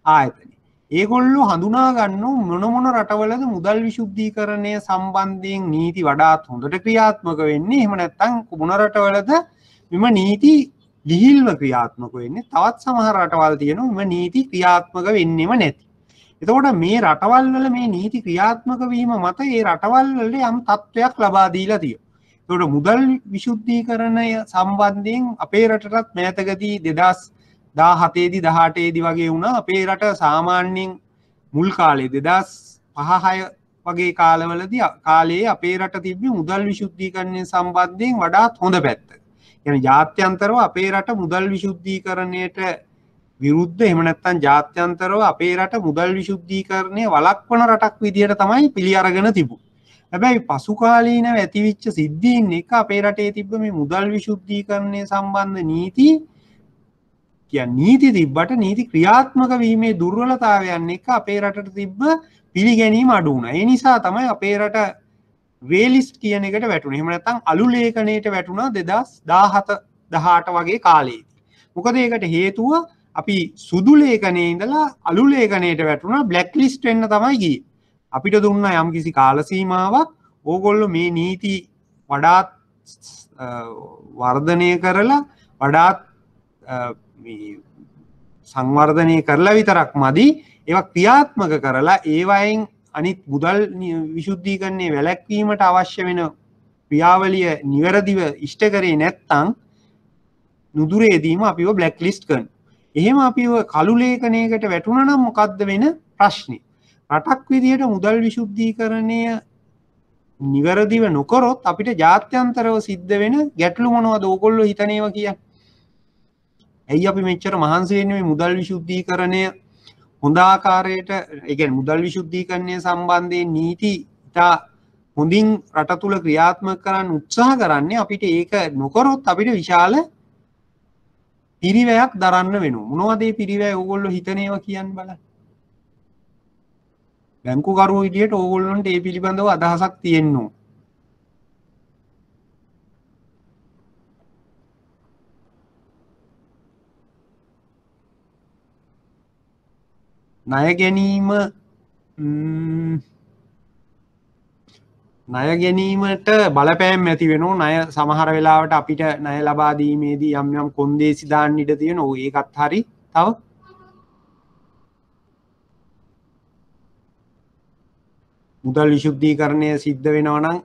ආයතනය. ඒගොල්ලෝ හඳුනා ගන්න මොන රටවලද මුදල් විශුද්ධීකරණය සම්බන්ධයෙන් නීති වඩාත් හොඳට ක්‍රියාත්මක වෙන්නේ. එහෙම නැත්නම් මොන රටවලද මෙම නීති ලිහිල්ව ක්‍රියාත්මක වෙන්නේ. තවත් සමහර රටවල් තියෙනවා මෙම නීති ක්‍රියාත්මක වෙන්නේම නැති. එතකොට මේ රටවල් වල මේ නීති ක්‍රියාත්මක වීම මත ඒ රටවල් වල යම් තත්ත්වයක් ලබා දීලා තියෙනවා. ඒකට මුදල් විශුද්ධීකරණය සම්බන්ධයෙන් අපේ රටටත් මෑතකදී 2017 දී 18 දී වගේ වුණා. අපේ රට සාමාන්‍යයෙන් මුල් කාලේ 2005-6 වගේ කාලයේ අපේ රට තිබ්බේ මුදල් විශුද්ධීකරණය සම්බන්ධයෙන් වඩාත් හොඳ පැත්ත. يعني ජාත්‍යන්තරව අපේ රට මුදල් විශුද්ධීකරණයට විරුද්ධ එහෙම නැත්නම් ජාත්‍යන්තරව අපේ රට මුදල් විශුද්ධීකරණය වළක්වන රටක් විදියට තමයි පිළි අරගෙන තිබුණේ. හැබැයි පසු කාලීනව ඇතිවෙච්ච සිද්ධීන් එක අපේ රටේ තිබ්බ මේ මුදල් විශුද්ධීකරණය සම්බන්ධ නීති තිබ්බට නීති ක්‍රියාත්මක වීමේ දුර්වලතාවයන් එක අපේ රටට තිබ්බ පිළිගැනීම අඩු වුණා. ඒ නිසා තමයි අපේ රට ග්‍රේ ලිස්ට් කියන එකට වැටුණේ. එහෙම නැත්නම් අලු ලේඛනයට වැටුණා 2017 18 වගේ කාලේදී. මොකද ඒකට හේතුව අපි සුදු ලේඛනයේ ඉඳලා අලු ලේඛනයට වැටුණා බ්ලැක් ලිස්ට් වෙන්න තමයි ගියේ. අපිට දුන්නා යම්කිසි කාල සීමාවක් ඕගොල්ලෝ මේ නීති වඩාත් වර්ධනය කරලා වඩාත් සංවර්ධනය කරලා විතරක් මදි ඒවා ක්‍රියාත්මක කරලා ඒවයින් අනිත් මුදල් විශුද්ධීකරණයේ වැළැක්වීමට අවශ්‍ය වෙන ක්‍රියාවලිය නිවැරදිව ඉෂ්ට කරේ නැත්නම් නුදුරේදීම අපිව බ්ලැක් ලිස්ට් කරනවා. එහෙම අපිව කළු ලේඛනයකට වැටුණා නම් මොකද්ද වෙන ප්‍රශ්නේ? රටක් විදියට මුදල් විශුද්ධීකරණය නිවැරදිව නොකරොත් අපිට ජාත්‍යන්තරව සිද්ධ වෙන ගැටලු මොනවද ඕගොල්ලෝ හිතන ඒවා කියන්නේ? ඇයි අපි මෙච්චර මහන්සි වෙන්නේ මේ මුදල් විශුද්ධීකරණය හොඳ ආකාරයට ඒ කියන්නේ මුදල් විශුද්ධීකරණය සම්බන්ධයෙන් නීති ඉතා හොඳින් රට තුල ක්‍රියාත්මක කරන්න උත්සාහ කරන්නේ අපිට ඒක නොකරොත් අපිට විශාල පිරිවැයක් දරන්න වෙනවා. මොනවද මේ පිරිවැය ඕගොල්ලෝ හිතන ඒවා කියන්න බලන්න. බැංකුකරුවෝ විදියට ඕගොල්ලන්ට මේ පිළිබඳව අදහසක් තියෙන්න ඕන. ණය ගැනීමට බලපෑම් ඇති වෙනවා. ණය සමහර වෙලාවට අපිට ණය ලබා දීමේදී යම් කොන්දේසි දාන්න ඉඩ තියෙනවා. ඒකත් හරි. තව මුදල් විශුද්ධීකරණය සිද්ධ වෙනවා නම්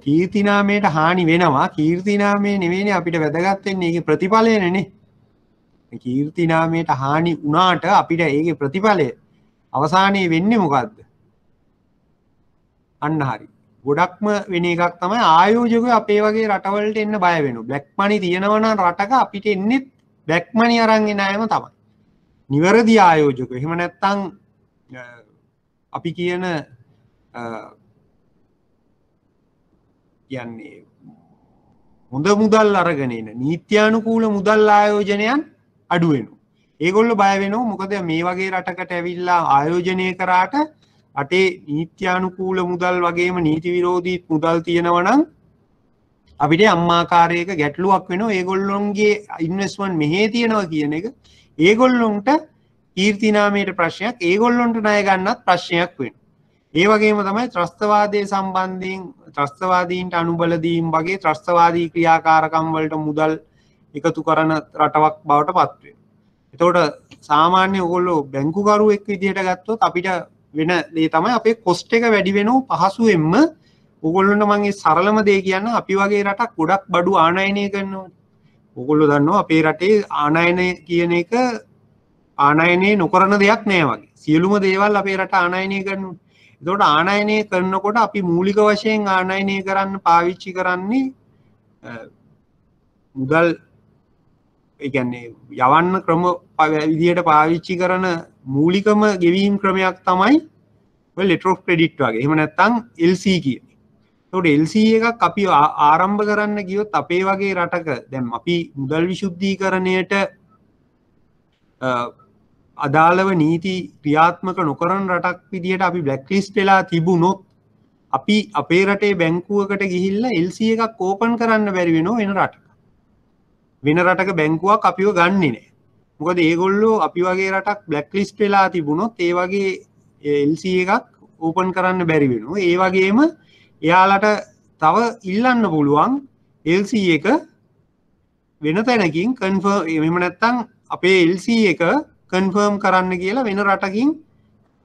කීර්තිනාමයට හානි වෙනවා. කීර්තිනාමය නෙවෙයිනේ අපිට වැදගත් වෙන්නේ ඒකේ ප්‍රතිඵලයනේ. කීර්තිනාමයට හානි වුණාට අපිට ඒකේ ප්‍රතිඵලය අවසානයේ වෙන්නේ මොකද්ද? අන්න හරි. ගොඩක්ම වෙන එකක් තමයි ආයෝජකයෝ අපේ වගේ රටවලට එන්න බය වෙනවා. බ්ලැක් මනි තියෙනවා නම් රටක අපිට එන්නේ බ්ලැක් මනි අරන් එන අයම තමයි. නිවැරදි ආයෝජකයෝ. එහෙම නැත්නම් අපි කියන කියන්නේ හොඳ මුදල් අරගෙන එන නීත්‍යානුකූල මුදල් ආයෝජනයන් අඩු වෙනවා. ඒගොල්ලෝ බය වෙනවා මොකද මේ වගේ රටකට ඇවිල්ලා ආයෝජනය කරාට අටේ නීත්‍යානුකූල මුදල් වගේම නීති විරෝධී මුදල් තියෙනවා නම් අපිට අම්මාකාරයක ගැටලුවක් වෙනවා. ඒගොල්ලොන්ගේ ඉන්වෙස්ට්මන්ට් මෙහෙ තියෙනවා කියන එක ඒගොල්ලොන්ට කීර්තිනාමයට ප්‍රශ්නයක්, ඒගොල්ලොන්ට ණය ගන්නත් ප්‍රශ්නයක් වෙනවා. ඒ වගේම තමයි ත්‍රස්තවාදයේ සම්බන්ධයෙන් ත්‍රස්තවාදීන්ට අනුබල දීම් වගේ ත්‍රස්තවාදී ක්‍රියාකාරකම් වලට මුදල් එකතු කරන රටවක් බවට පත් වෙනවා. එතකොට සාමාන්‍ය ඔයගොල්ලෝ බැංකුකරුවෙක් විදිහට ගත්තොත් අපිට වෙන දේ තමයි අපේ කොස්ට් එක වැඩි වෙනව පහසුවෙන්ම ඔයගොල්ලන්ට මම මේ සරලම දේ කියන්න අපි වගේ රටක් ගොඩක් බඩු ආනයනය කරනවා. ඔයගොල්ලෝ දන්නවා අපේ රටේ ආනයනය කියන එක ආනයනය නොකරන දෙයක් නෑ වගේ. සියලුම දේවල් අපේ රට ආනයනය කරනවා. එතකොට ආනයනය කරනකොට අපි මූලික වශයෙන් ආනයනය කරන්න පාවිච්චි කරන්නේ මුදල් ඒ කියන්නේ යවන්න ක්‍රම විදිහට පාවිච්චි කරන මූලිකම ගෙවීම් ක්‍රමයක් තමයි ඔය letter of credit වගේ. එහෙම නැත්නම් LC කියන්නේ. ඒකට LC එකක් අපි ආරම්භ කරන්න ගියොත් අපේ වගේ රටක දැන් අපි මුදල් විශුද්ධීකරණයට අදාළව නීති ක්‍රියාත්මක නොකරන රටක් විදිහට අපි බ්ලැක් ලිස්ට් වෙලා තිබුණොත් අපි අපේ රටේ බැංකුවකට ගිහිල්ලා LC එකක් ඕපන් කරන්න බැරි වෙනවා වෙන රටක. වෙන රටක බැංකුවක් අපිව ගන්නෙ නෑ. මොකද ඒගොල්ලෝ අපි වගේ රටක් බ්ලැක් ලිස්ට් වෙලා තිබුණොත් ඒ වගේ LC එකක් ඕපන් කරන්න බැරි වෙනවා. ඒ වගේම එයාලට තව ඉල්ලන්න පුළුවන් LC එක වෙන තැනකින් කන්ෆර්ම් එහෙම නැත්නම් අපේ LC එක කන්ෆර්ම් කරන්න කියලා වෙන රටකින්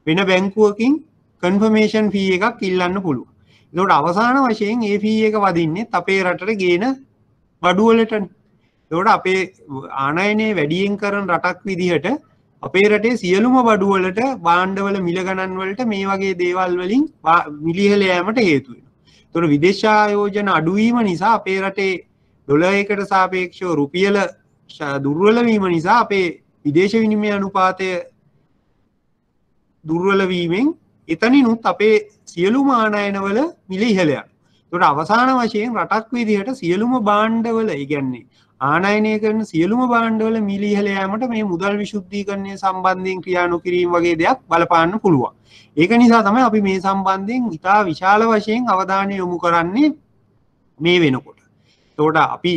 වෙන බැංකුවකින් කන්ෆර්මේෂන් ෆී එකක් ඉල්ලන්න පුළුවන්. ඒකට අවසාන වශයෙන් ඒ ෆී එක වදින්නේ අපේ රටට ගේන බඩු වලටනේ. ඒකට අපේ ආනයනය වැඩියෙන් කරන රටක් විදිහට අපේ රටේ සියලුම බඩු වලට භාණ්ඩවල මිල ගණන් වලට මේ වගේ දේවල් වලින් මිලිහෙල යෑමට හේතු වෙනවා. ඒතකොට විදේශ ආයෝජන අඩුවීම නිසා අපේ රටේ ඩොලර් එකට සාපේක්ෂව රුපියල දුර්වල වීම නිසා අපේ විදේශ විනිමය අනුපාතය දුර්වල වීමෙන් එතනිනුත් අපේ සියලුම ආනයනවල මිල ඉහළ යනවා. ඒකට අවසාන වශයෙන් රටක් විදිහට සියලුම භාණ්ඩවල, ඒ කියන්නේ ආනයනය කරන සියලුම භාණ්ඩවල මිල ඉහළ යාමට මේ මුදල් විශුද්ධීකරණය සම්බන්ධයෙන් ක්‍රියා නොකිරීම වගේ දෙයක් බලපාන්න පුළුවන්. ඒක නිසා තමයි අපි මේ සම්බන්ධයෙන් ඉතා විශාල වශයෙන් අවධානය යොමු කරන්නේ මේ වෙනකොට. එතකොට අපි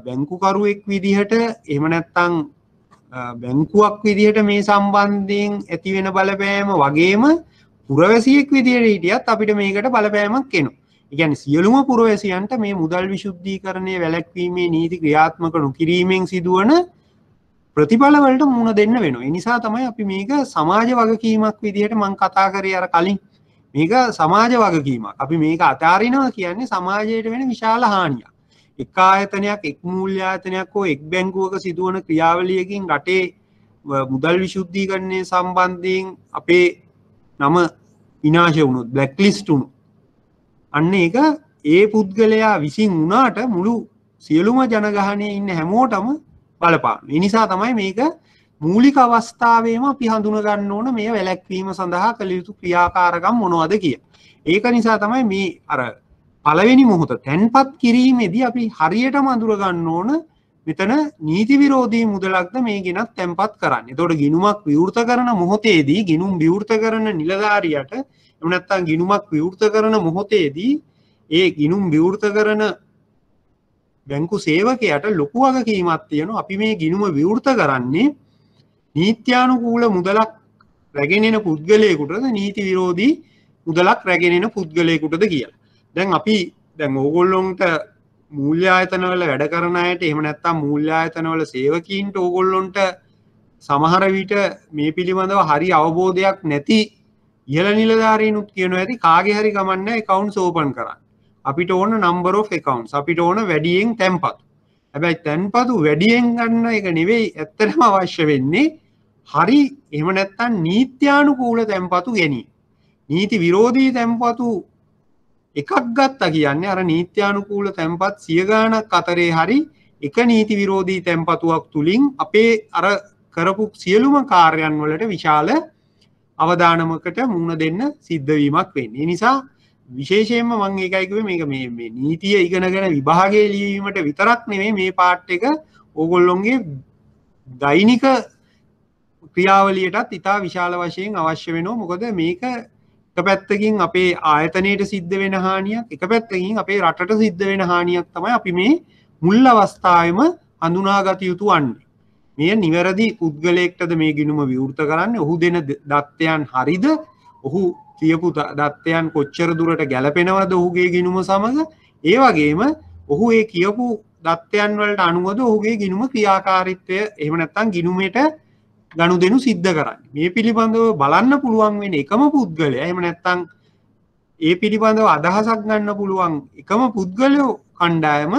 බැංකුකරුවෙක් විදිහට එහෙම නැත්නම් බැංකුවක් විදිහට මේ සම්බන්ධයෙන් ඇති වෙන බලපෑම වගේම පුරවැසියෙක් විදිහට හිටියත් අපිට මේකට බලපෑමක් එනවා. ඒ කියන්නේ සියලුම පුරවැසියන්ට මේ මුදල් විශුද්ධීකරණය වැළැක්වීමේ නීති ක්‍රියාත්මක නොකිරීමෙන් සිදුවන ප්‍රතිඵල වලට මුහුණ දෙන්න වෙනවා. ඒ නිසා තමයි අපි මේක සමාජ වගකීමක් විදිහට මම කතා කරේ අර කලින්. මේක සමාජ වගකීමක්. අපි මේක අතාරිනවා කියන්නේ සමාජයට වෙන විශාල හානියක්. එක් ආයතනයක්, එක් මූල්‍ය ආයතනයක් හෝ එක් බැංකුවක සිදුවන ක්‍රියාවලියකින් රටේ මුදල් විශුද්ධීකරණය සම්බන්ධයෙන් අපේ නම විනාශ වුණොත්, බ්ලැක් ලිස්ට් වුණොත්, අන්න ඒක ඒ පුද්ගලයා විසින් වුණාට මුළු සියලුම ජනගහනයේ ඉන්න හැමෝටම බලපාන. ඒ නිසා තමයි මේක මූලික අවස්ථාවේම අපි හඳුනා ගන්න ඕන මේ වැළැක්වීම සඳහා කළ යුතු ක්‍රියාකාරකම් මොනවද කියලා. ඒක නිසා තමයි මේ අර පළවෙනි මොහොත තැන්පත් කිරීමේදී අපි හරියටම අඳුර ගන්න ඕන මෙතන නීති විරෝධී මුදලක්ද මේ ගෙනත් තැන්පත් කරන්නේ. එතකොට ගිණුමක් විවෘත කරන මොහොතේදී ගිණුම් විවෘත කරන නිලධාරියට එහෙම නැත්නම් ගිණුමක් විවෘත කරන මොහොතේදී ඒ ගිණුම් විවෘත කරන බැංකු සේවකයාට ලොකු වගකීමක් තියෙනවා. අපි මේ ගිණුම විවෘත කරන්නේ නීත්‍යානුකූල මුදලක් රැගෙන එන පුද්ගලයෙකුටද නීති විරෝධී මුදලක් රැගෙන එන පුද්ගලයෙකුටද කියලා. දැන් ඕගොල්ලොන්ට මූල්‍ය ආයතනවල වැඩ කරන අයට එහෙම නැත්නම් මූල්‍ය ආයතනවල සේවකීන්ට ඕගොල්ලොන්ට සමහර විට මේ පිළිබඳව හරි අවබෝධයක් නැති ඉහළ නිලධාරීනුත් කියනවා ඇති කාගේ හරි කමන්නේ accounts open කරන්න. අපිට ඕන number of accounts, අපිට ඕන වැඩියෙන් තැන්පතු. හැබැයි තැන්පතු වැඩියෙන් ගන්න එක නෙවෙයි ඇත්තටම අවශ්‍ය වෙන්නේ හරි එහෙම නැත්නම් නීත්‍යානුකූල තැන්පතු ගැනීම. නීති විරෝධී තැන්පතු එකක් ගත්තා කියන්නේ අර නීත්‍යානුකූල තැන්පත් 100 ගාණක් අතරේ හරි එක නීති විරෝධී තැන්පතුවක් තුලින් අපේ අර කරපු සියලුම කාර්යයන් වලට විශාල අවදානමකට මුහුණ දෙන්න සිද්ධ වීමක් වෙන්නේ. ඒ නිසා විශේෂයෙන්ම මම ඒකයි කිව්වේ මේක මේ නීතිය ඉගෙනගෙන විභාගයේ ලියවීමට විතරක් නෙමෙයි මේ පාර්ට් එක ඕගොල්ලොන්ගේ දෛනික ක්‍රියාවලියටත් ඉතා විශාල වශයෙන් අවශ්‍ය වෙනවා. මොකද මේක එක පැත්තකින් අපේ ආයතනයට සිද්ධ වෙන හානියක්, එක පැත්තකින් අපේ රටට සිද්ධ වෙන හානියක් තමයි අපි මේ මුල් අවස්ථාවේම හඳුනාගත යුතු වන්නේ. මේ නිවැරදි පුද්ගලයෙක්ටද මේ ගිණුම විවෘත කරන්නේ? ඔහු දෙන දත්තයන් හරිද? ඔහු කියපු දත්තයන් කොච්චර දුරට ගැලපෙනවද ඔහුගේ ගිණුම සමග? ඒ වගේම ඔහු ඒ කියපු දත්තයන් වලට අනුවද ඔහුගේ ගිණුම ක්‍රියාකාරීත්වය එහෙම නැත්නම් ගිණුමේට ගනුදෙනු සිද්ධ කරන්නේ. මේ පිළිබඳව බලන්න පුළුවන් වෙන එකම පුද්ගලයා එහෙම නැත්නම් ඒ පිළිබඳව අදහසක් ගන්න පුළුවන් එකම පුද්ගලයෝ කණ්ඩායම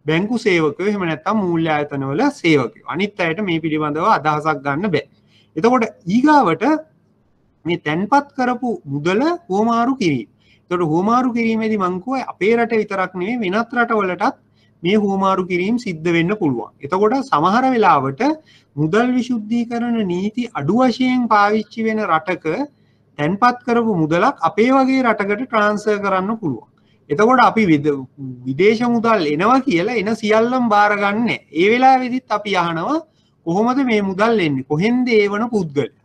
බැංකු සේවකයෝ එහෙම නැත්නම් මූල්‍ය ආයතනවල සේවකයෝ. අනිත් අයට මේ පිළිබඳව අදහසක් ගන්න බෑ. එතකොට ඊගාවට මේ තැන්පත් කරපු මුදල හුවමාරු කිරීම. එතකොට හුවමාරු කිරීමේදී මං කිව්වා අපේ රටේ විතරක් නෙවෙයි වෙනත් රටවලටත් මේ හුවමාරු කිරීම සිද්ධ වෙන්න පුළුවන්. එතකොට සමහර වෙලාවට මුදල් විශුද්ධීකරණ නීති අඩු වශයෙන් පාවිච්චි වෙන රටක තැන්පත් කරපු මුදලක් අපේ වගේ රටකට ට්‍රාන්ස්ෆර් කරන්න පුළුවන්. එතකොට අපි විදේශ මුදල් එනවා කියලා එන සියල්ලම බාර ගන්න. ඒ වෙලාවෙදිත් අපි අහනවා කොහොමද මේ මුදල් එන්නේ? කොහෙන්ද ඒවන පුද්ගලයා?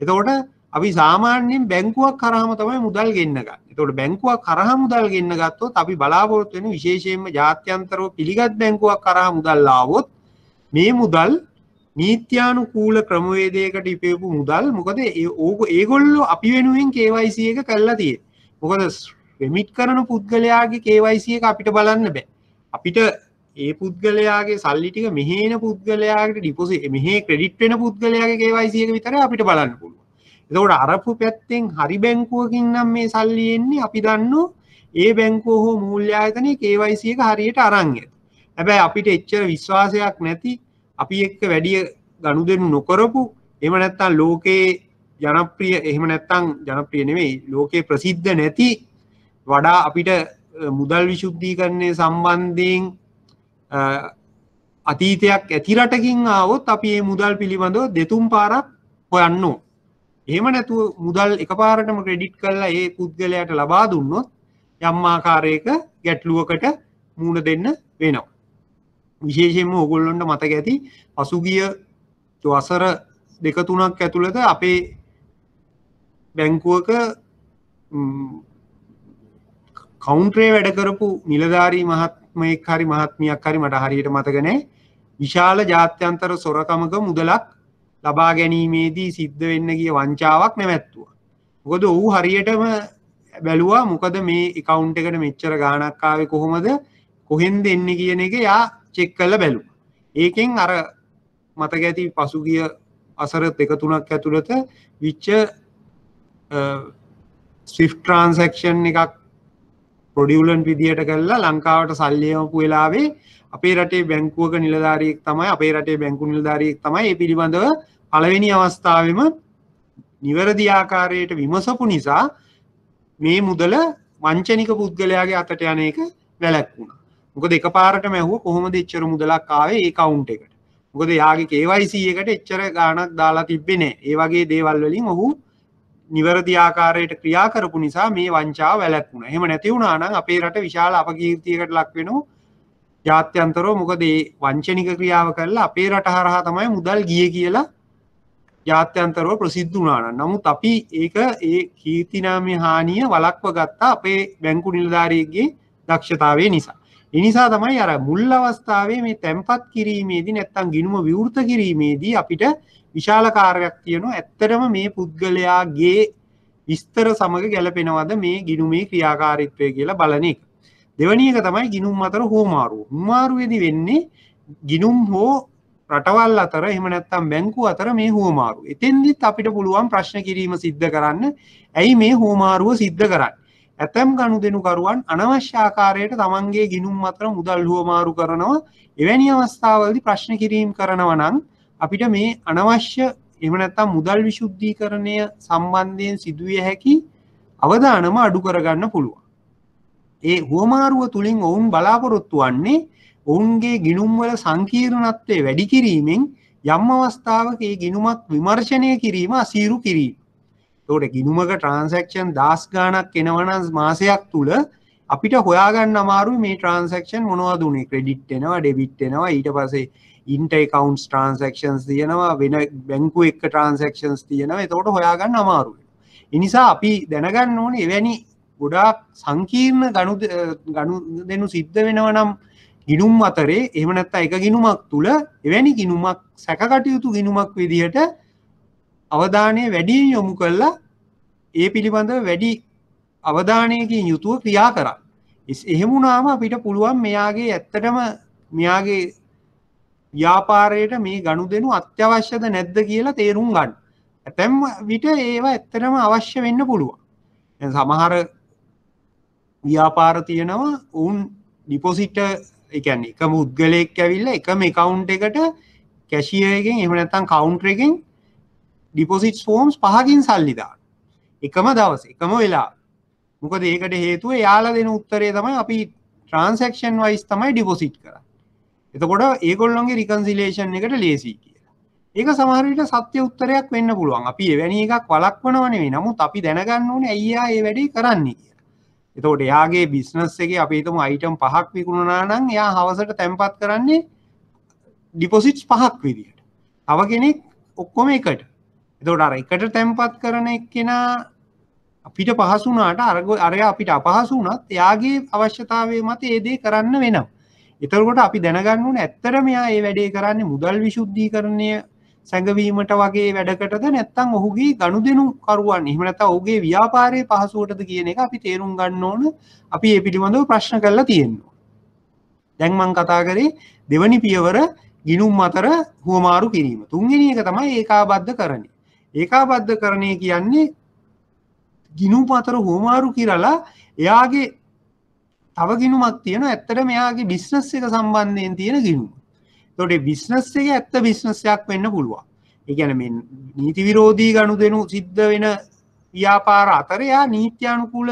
එතකොට අපි සාමාන්‍යයෙන් බැංකුවක් කරාම තමයි මුදල් ගෙන්න ගන්න. එතකොට බැංකුවක් කරා මුදල් ගෙන්න ගත්තොත් අපි බලාපොරොත්තු වෙන විශේෂයෙන්ම ජාත්‍යන්තරව පිළිගත් බැංකුවක් කරා මුදල් ආවොත් මේ මුදල් නීත්‍යානුකූල ක්‍රමවේදයකට ඉපෙවපු මුදල්. මොකද ඒගොල්ලෝ අපි වෙනුවෙන් KYC එක කරලා තියෙන්නේ. මොකද රෙමිට් කරන පුද්ගලයාගේ KYC එක අපිට බලන්න බෑ. අපිට ඒ පුද්ගලයාගේ සල්ලි ටික මෙහෙන පුද්ගලයාගේ ඩිපොසිට් මෙහෙ ක්‍රෙඩිට් වෙන පුද්ගලයාගේ KYC එක විතරයි අපිට බලන්න පුළුවන්. එතකොට අරපු පැත්තෙන් හරි බැංකුවකින් නම් මේ සල්ලි එන්නේ අපි දන්නෝ ඒ බැංකුව හෝ මූල්‍ය ආයතනයේ KYC එක හරියට අරන් ඇත. හැබැයි අපිට එච්චර විශ්වාසයක් නැති අපි එක්ක වැඩි ගනුදෙනු නොකරපු එහෙම නැත්නම් ලෝකේ ජනප්‍රිය එහෙම නැත්නම් ජනප්‍රිය නෙවෙයි ලෝකේ ප්‍රසිද්ධ නැති වඩා අපිට මුදල් විශුද්ධීකරණය සම්බන්ධයෙන් අතීතයක් ඇති රටකින් ආවොත් අපි මේ මුදල් පිළිබඳව දෙතුන් පාරක් හොයන්න ඕන. එහෙම නැතුව මුදල් එකපාරටම ක්‍රෙඩිට් කරලා ඒ පුද්ගලයාට ලබා දුන්නොත් යම් ආකාරයක ගැටලුවකට මුහුණ දෙන්න වෙනවා. විශේෂයෙන්ම ඕගොල්ලොන්ට මතක ඇති පසුගිය වසර දෙක තුනක් ඇතුළත අපේ බැංකුවක කවුන්ටරේ වැඩ කරපු නිලධාරී මහත්මයෙක් හරි මහත්මියක් හරි මට හරියට මතක නැහැ විශාල ජාත්‍යන්තර සොරකමක මුදලක් ලබා ගැනීමේදී සිද්ධ වෙන්න ගිය වංචාවක් නැවැත්තුවා. මොකද ඌ හරියටම බැලුවා මොකද මේ account එකට මෙච්චර ගාණක් ආවේ කොහොමද කොහෙන්ද එන්නේ කියන එක යා චෙක් කරලා බැලුවා. ඒකෙන් අර මතක ඇති පසුගිය අසර දෙක තුනක් ඇතුළත විච්ච ස්විෆ්ට් ට්‍රාන්සැක්ෂන් එකක් ප්‍රොඩියුලන්ට් විදියට කරලා ලංකාවට සල්ලි යවපු වෙලාවේ අපේ රටේ බැංකුවක නිලධාරියෙක් තමයි අපේ රටේ බැංකු නිලධාරියෙක් තමයි මේ පිළිබඳව පළවෙනි අවස්ථාවෙම නිවැරදි ආකාරයට විමසපු නිසා මේ මුදල වංචනික පුද්ගලයාගේ අතට යන එක වැළැක්වුණා. මොකද එකපාරටම ඇහුවා කොහොමද එච්චර මුදලක් ආවේ ඒ account එකට. මොකද යාගේ KYC එකට එච්චර ගාණක් දාලා තිබ්බේ නැහැ. ඒ වගේ දේවල් වලින් ඔහු නිවැරදි ආකාරයට ක්‍රියා කරපු නිසා මේ වංචාව වැළැක්වුණා. එහෙම නැති වුණා නම් අපේ රට විශාල අපකීර්තියකට ලක් වෙනවා. ජාත්‍යන්තරව මොකද මේ වංචනික ක්‍රියාව කරලා අපේ රට හරහා තමයි මුදල් ගියේ කියලා ජාත්‍යන්තරව ප්‍රසිද්ධ වුණා නම්. නමුත් අපි ඒක ඒ කීර්තිනාමය හානිය වළක්ව ගත්තා අපේ බැංකු නිලධාරියෙක්ගේ දක්ෂතාවය නිසා. ඒ නිසා තමයි අර මුල් අවස්ථාවේ මේ තැන්පත් කිරීමේදී නැත්තම් ගිණුම විවෘත කිරීමේදී අපිට විශාල කාර්යයක් තියෙනවා. ඇත්තටම මේ පුද්ගලයාගේ විස්තර සමග ගැලපෙනවද මේ ගිණුමේ ක්‍රියාකාරීත්වය කියලා බලන එක. දෙවැනි එක තමයි ගිණුම් අතර හෝමාරුව. හෝමාරුවේදී වෙන්නේ ගිණුම් හෝ රටවල් අතර එහෙම නැත්නම් බැංකු අතර මේ හෝමාරුව. එතෙන්දිත් අපිට පුළුවන් ප්‍රශ්න කිරීම සිද්ධ කරන්න. ඇයි මේ හෝමාරුව සිද්ධ කරන්නේ? ඇතම් ගනුදෙනුකරුවන් අනවශ්‍ය ආකාරයට තමන්ගේ ගිණුම් අතර මුදල් හුවමාරු කරනවා. එවැනි අවස්ථාවලදී ප්‍රශ්න කිරීම කරනවා නම් අපිට මේ අනවශ්‍ය එහෙම නැත්නම් මුදල් විශුද්ධීකරණය සම්බන්ධයෙන් සිදුවිය හැකි අවදානම අඩු කරගන්න පුළුවන්. ඒ හුවමාරුව තුලින් ඔවුන් බලාපොරොත්තු වන්නේ ඔවුන්ගේ ගිණුම් වල සංකීර්ණත්වය වැඩි කිරීමෙන් යම් අවස්ථාවක ඒ ගිණුමක් විමර්ශනය කිරීම අසීරු කිරීම. ඒකට ගිණුමක ට්‍රාන්සැක්ෂන් 10 ගාණක් එනවනම් මාසයක් තුල අපිට හොයාගන්න අමාරුයි මේ ට්‍රාන්සැක්ෂන් මොනවද උනේ ක්‍රෙඩිට් එනවා ඩෙබිට් එනවා ඊට පස්සේ ඉන්ටර් accounts transactions තියෙනවා වෙන බැංකුව එක්ක transactions තියෙනවා ඒකට හොයාගන්න අමාරුයි. ඒ නිසා අපි දැනගන්න ඕනේ එවැනි ගොඩාක් සංකීර්ණ ගනුදෙනු සිද්ධ වෙනවා නම් ගිණුම් අතරේ එහෙම නැත්නම් එක ගිණුමක් තුල එවැනි ගිණුමක් සැකකටයුතු ගිණුමක් විදිහට අවධානය වැඩි යොමු කරලා ඒ පිළිබඳව වැඩි අවධානයකින් යුතුව ක්‍රියා කරන්න. එහෙම වුණාම අපිට පුළුවන් මෙයාගේ ඇත්තටම මෙයාගේ ව්‍යාපාරයට මේ ගනුදෙනු අත්‍යවශ්‍යද නැද්ද කියලා තේරුම් ගන්න. ඇතැම් විට ඒවා ඇත්තටම අවශ්‍ය වෙන්න පුළුවන්. දැන් සමහර ව්‍යාපාර තියෙනවා උන් ඩිපොසිට් ඒ කියන්නේ එකම පුද්ගලයෙක් ඇවිල්ලා එකම account එකට කැෂියර් එකෙන් එහෙම නැත්නම් කවුන්ටර් එකෙන් ඩිපොසිට්ස් ෆෝම්ස් 5කින් සල්ලි දාන. එකම දවසේ එකම වෙලාව. මොකද ඒකට හේතුව එයාලා දෙන උත්තරේ තමයි අපි ට්‍රාන්සැක්ෂන් වයිස් තමයි ඩිපොසිට් කරන්නේ. එතකොට ඒගොල්ලොන්ගේ රිකන්සිලියේෂන් එකට ලේසි කියලා. ඒක සමහර විට සත්‍ය උත්තරයක් වෙන්න පුළුවන්. අපි එවැනි එකක් වළක්වනව නෙවෙයි. නමුත් අපි දැනගන්න ඕනේ ඇයි එයා මේ වැඩේ කරන්නේ කියලා. එතකොට එයාගේ බිස්නස් එකේ අපි හිතමු අයිටම් 5ක් විකුණනවා නම් එයා හවසට තැන්පත් කරන්නේ ඩිපොසිට්ස් 5ක් විදියට. තව කෙනෙක් ඔක්කොම එකට. එතකොට අර එකට තැන්පත් කරන එක්කෙනා අපිට පහසු වුණාට අරයා අපිට අපහසු වුණත් එයාගේ අවශ්‍යතාවය මත ඒ දේ කරන්න වෙනවා. එතකොට අපි දැනගන්න ඕනේ ඇත්තටම මෙයා මේ වැඩේ කරන්නේ මුදල් විශුද්ධීකරණය සැඟවීමට වගේ වැඩකටද නැත්නම් ඔහුගේ ගනුදෙනු කරුවන් එහෙම නැත්නම් ඔහුගේ ව්‍යාපාරයේ පහසුවටද කියන එක අපි තේරුම් ගන්න ඕන. අපි මේ පිළිබඳව ප්‍රශ්න කරලා තියෙනවා. දැන් මම කතා කරේ දෙවනි පියවර ගිණුම් අතර හුවමාරු කිරීම. තුන්වෙනි එක තමයි ඒකාබද්ධකරණය. ඒකාබද්ධකරණය කියන්නේ ගිණුම් අතර හුවමාරු කරලා එයාගේ තව ගිණුමක් තියෙනවා. ඇත්තට මෙයාගේ බිස්නස් එක සම්බන්ධයෙන් තියෙන ගිණුම. ඒතකොට මේ බිස්නස් එක ඇත්ත බිස්නස් එකක් වෙන්න පුළුවන්. ඒ කියන්නේ මේ නීති විරෝධී ගනුදෙනු සිද්ධ වෙන ව්‍යාපාර අතර එයා නීත්‍යානුකූල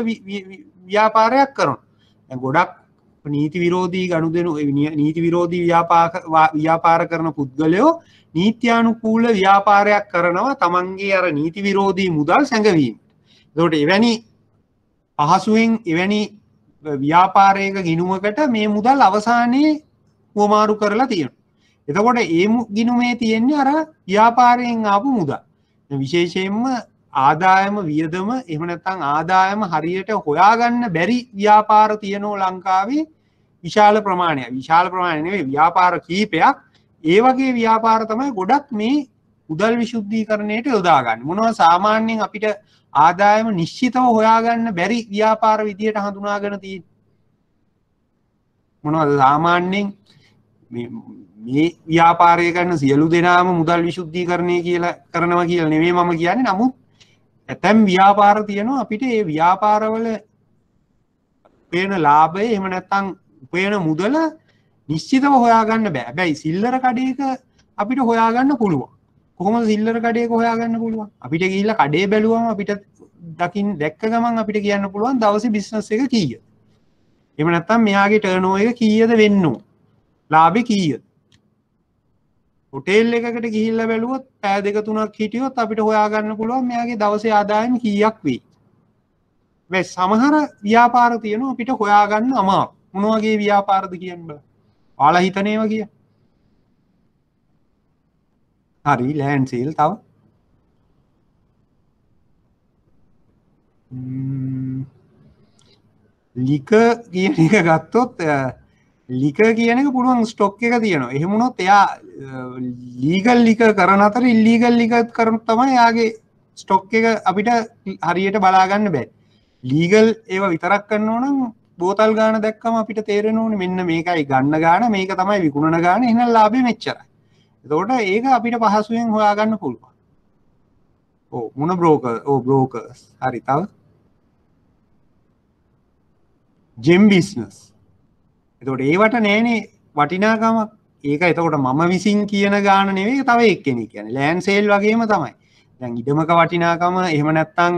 ව්‍යාපාරයක් කරනවා. දැන් ගොඩක් නීති විරෝධී ගනුදෙනු නීති විරෝධී ව්‍යාපාර කරන පුද්ගලයෝ නීත්‍යානුකූල ව්‍යාපාරයක් කරනවා තමන්ගේ අර නීති විරෝධී මුදල් සැඟවීම. එතකොට එවැනි පහසුවෙන් එවැනි ව්‍යාපාරයක ගිණුමකට මේ මුදල් අවසානයේ හුවමාරු කරලා තියෙනවා. එතකොට ඒ ගිණුමේ තියෙන්නේ අර ව්‍යාපාරයෙන් ආපු මුදල්. විශේෂයෙන්ම ආදායම වියදම එහෙම නැත්නම් ආදායම හරියට හොයාගන්න බැරි ව්‍යාපාර තියෙනවා ලංකාවේ විශාල ප්‍රමාණයක්. විශාල ප්‍රමාණයක් නෙවෙයි ව්‍යාපාර කීපයක්. ඒ වගේ ව්‍යාපාර තමයි ගොඩක් මේ මුදල් විශුද්ධීකරණයට යොදාගන්නේ. මොනවා සාමාන්‍යයෙන් අපිට ආදායම නිශ්චිතව හොයාගන්න බැරි ව්‍යාපාර විදියට හඳුනාගෙන තියෙන්නේ. මොනවද සාමාන්‍යයෙන් මේ ව්‍යාපාරය කරන සියලු දෙනාම මුදල් විශුද්ධීකරණය කියලා කරනවා කියලා නෙමෙයි මම කියන්නේ. නමුත් ඇතැම් ව්‍යාපාර තියෙනවා අපිට ඒ ව්‍යාපාරවල පේන ලාභය එහෙම නැත්නම් පේන මුදල නිශ්චිතව හොයාගන්න බෑ. හැබැයි සිල්ලර කඩේක අපිට හොයාගන්න පුළුවන්. කොහොමද සිල්ලර කඩේක හොයාගන්න පුළුවන්? අපිට ගිහිල්ලා කඩේ බැලුවම අපිට දැක්ක ගමන් අපිට කියන්න පුළුවන් දවසේ බිස්නස් එක කීයද? එහෙම නැත්නම් මෙයාගේ ටර්නෝවර් එක කීයද වෙන්න ඕන? ලාභේ කීයද? හොටෙල් එකකට ගිහිල්ලා බැලුවොත් පැය දෙක තුනක් හිටියොත් අපිට හොයාගන්න පුළුවන් මෙයාගේ දවසේ ආදායම කීයක් වෙයි. මේ සමහර ව්‍යාපාර තියෙනවා අපිට හොයාගන්න අමාරු. මොන වගේ ව්‍යාපාරද කියන්න බෑ. ඔයාලා හිතන ඒවා කිය. හරි ලෑන්ඩ් සේල් තව. ලික කියන එක ගත්තොත් ලික කියන එක පුළුවන් ස්ටොක් එක තියෙනවා. එහෙම වුණොත් එයා ලීගල් ලික කරන අතර ඉල්ලීගල් ලික කරන තමයි එයාගේ ස්ටොක් එක අපිට හරියට බලා ගන්න බෑ. ලීගල් ඒවා විතරක් කරනවා නම් බෝතල් ගාන දැක්කම අපිට තේරෙන්න ඕනේ මෙන්න මේකයි ගන්න ගාන මේක තමයි විකුණන ගාන එහෙනම් ලාභෙ මෙච්චරයි. එතකොට ඒක අපිට පහසුවෙන් හොයාගන්න පුළුවන්. ඔව් මොන බ්‍රෝකර් බ්‍රෝකර්ස් හරි තව ජෙම් බිස්නස්. එතකොට ඒවට නෑනේ වටිනාකමක්. ඒක එතකොට මම විසින් කියන ගාන නෙවෙයි තව එක්කෙනෙක් කියන්නේ. ලෑන්ඩ් සේල් වගේම තමයි. දැන් ඉඩමක වටිනාකම එහෙම නැත්නම්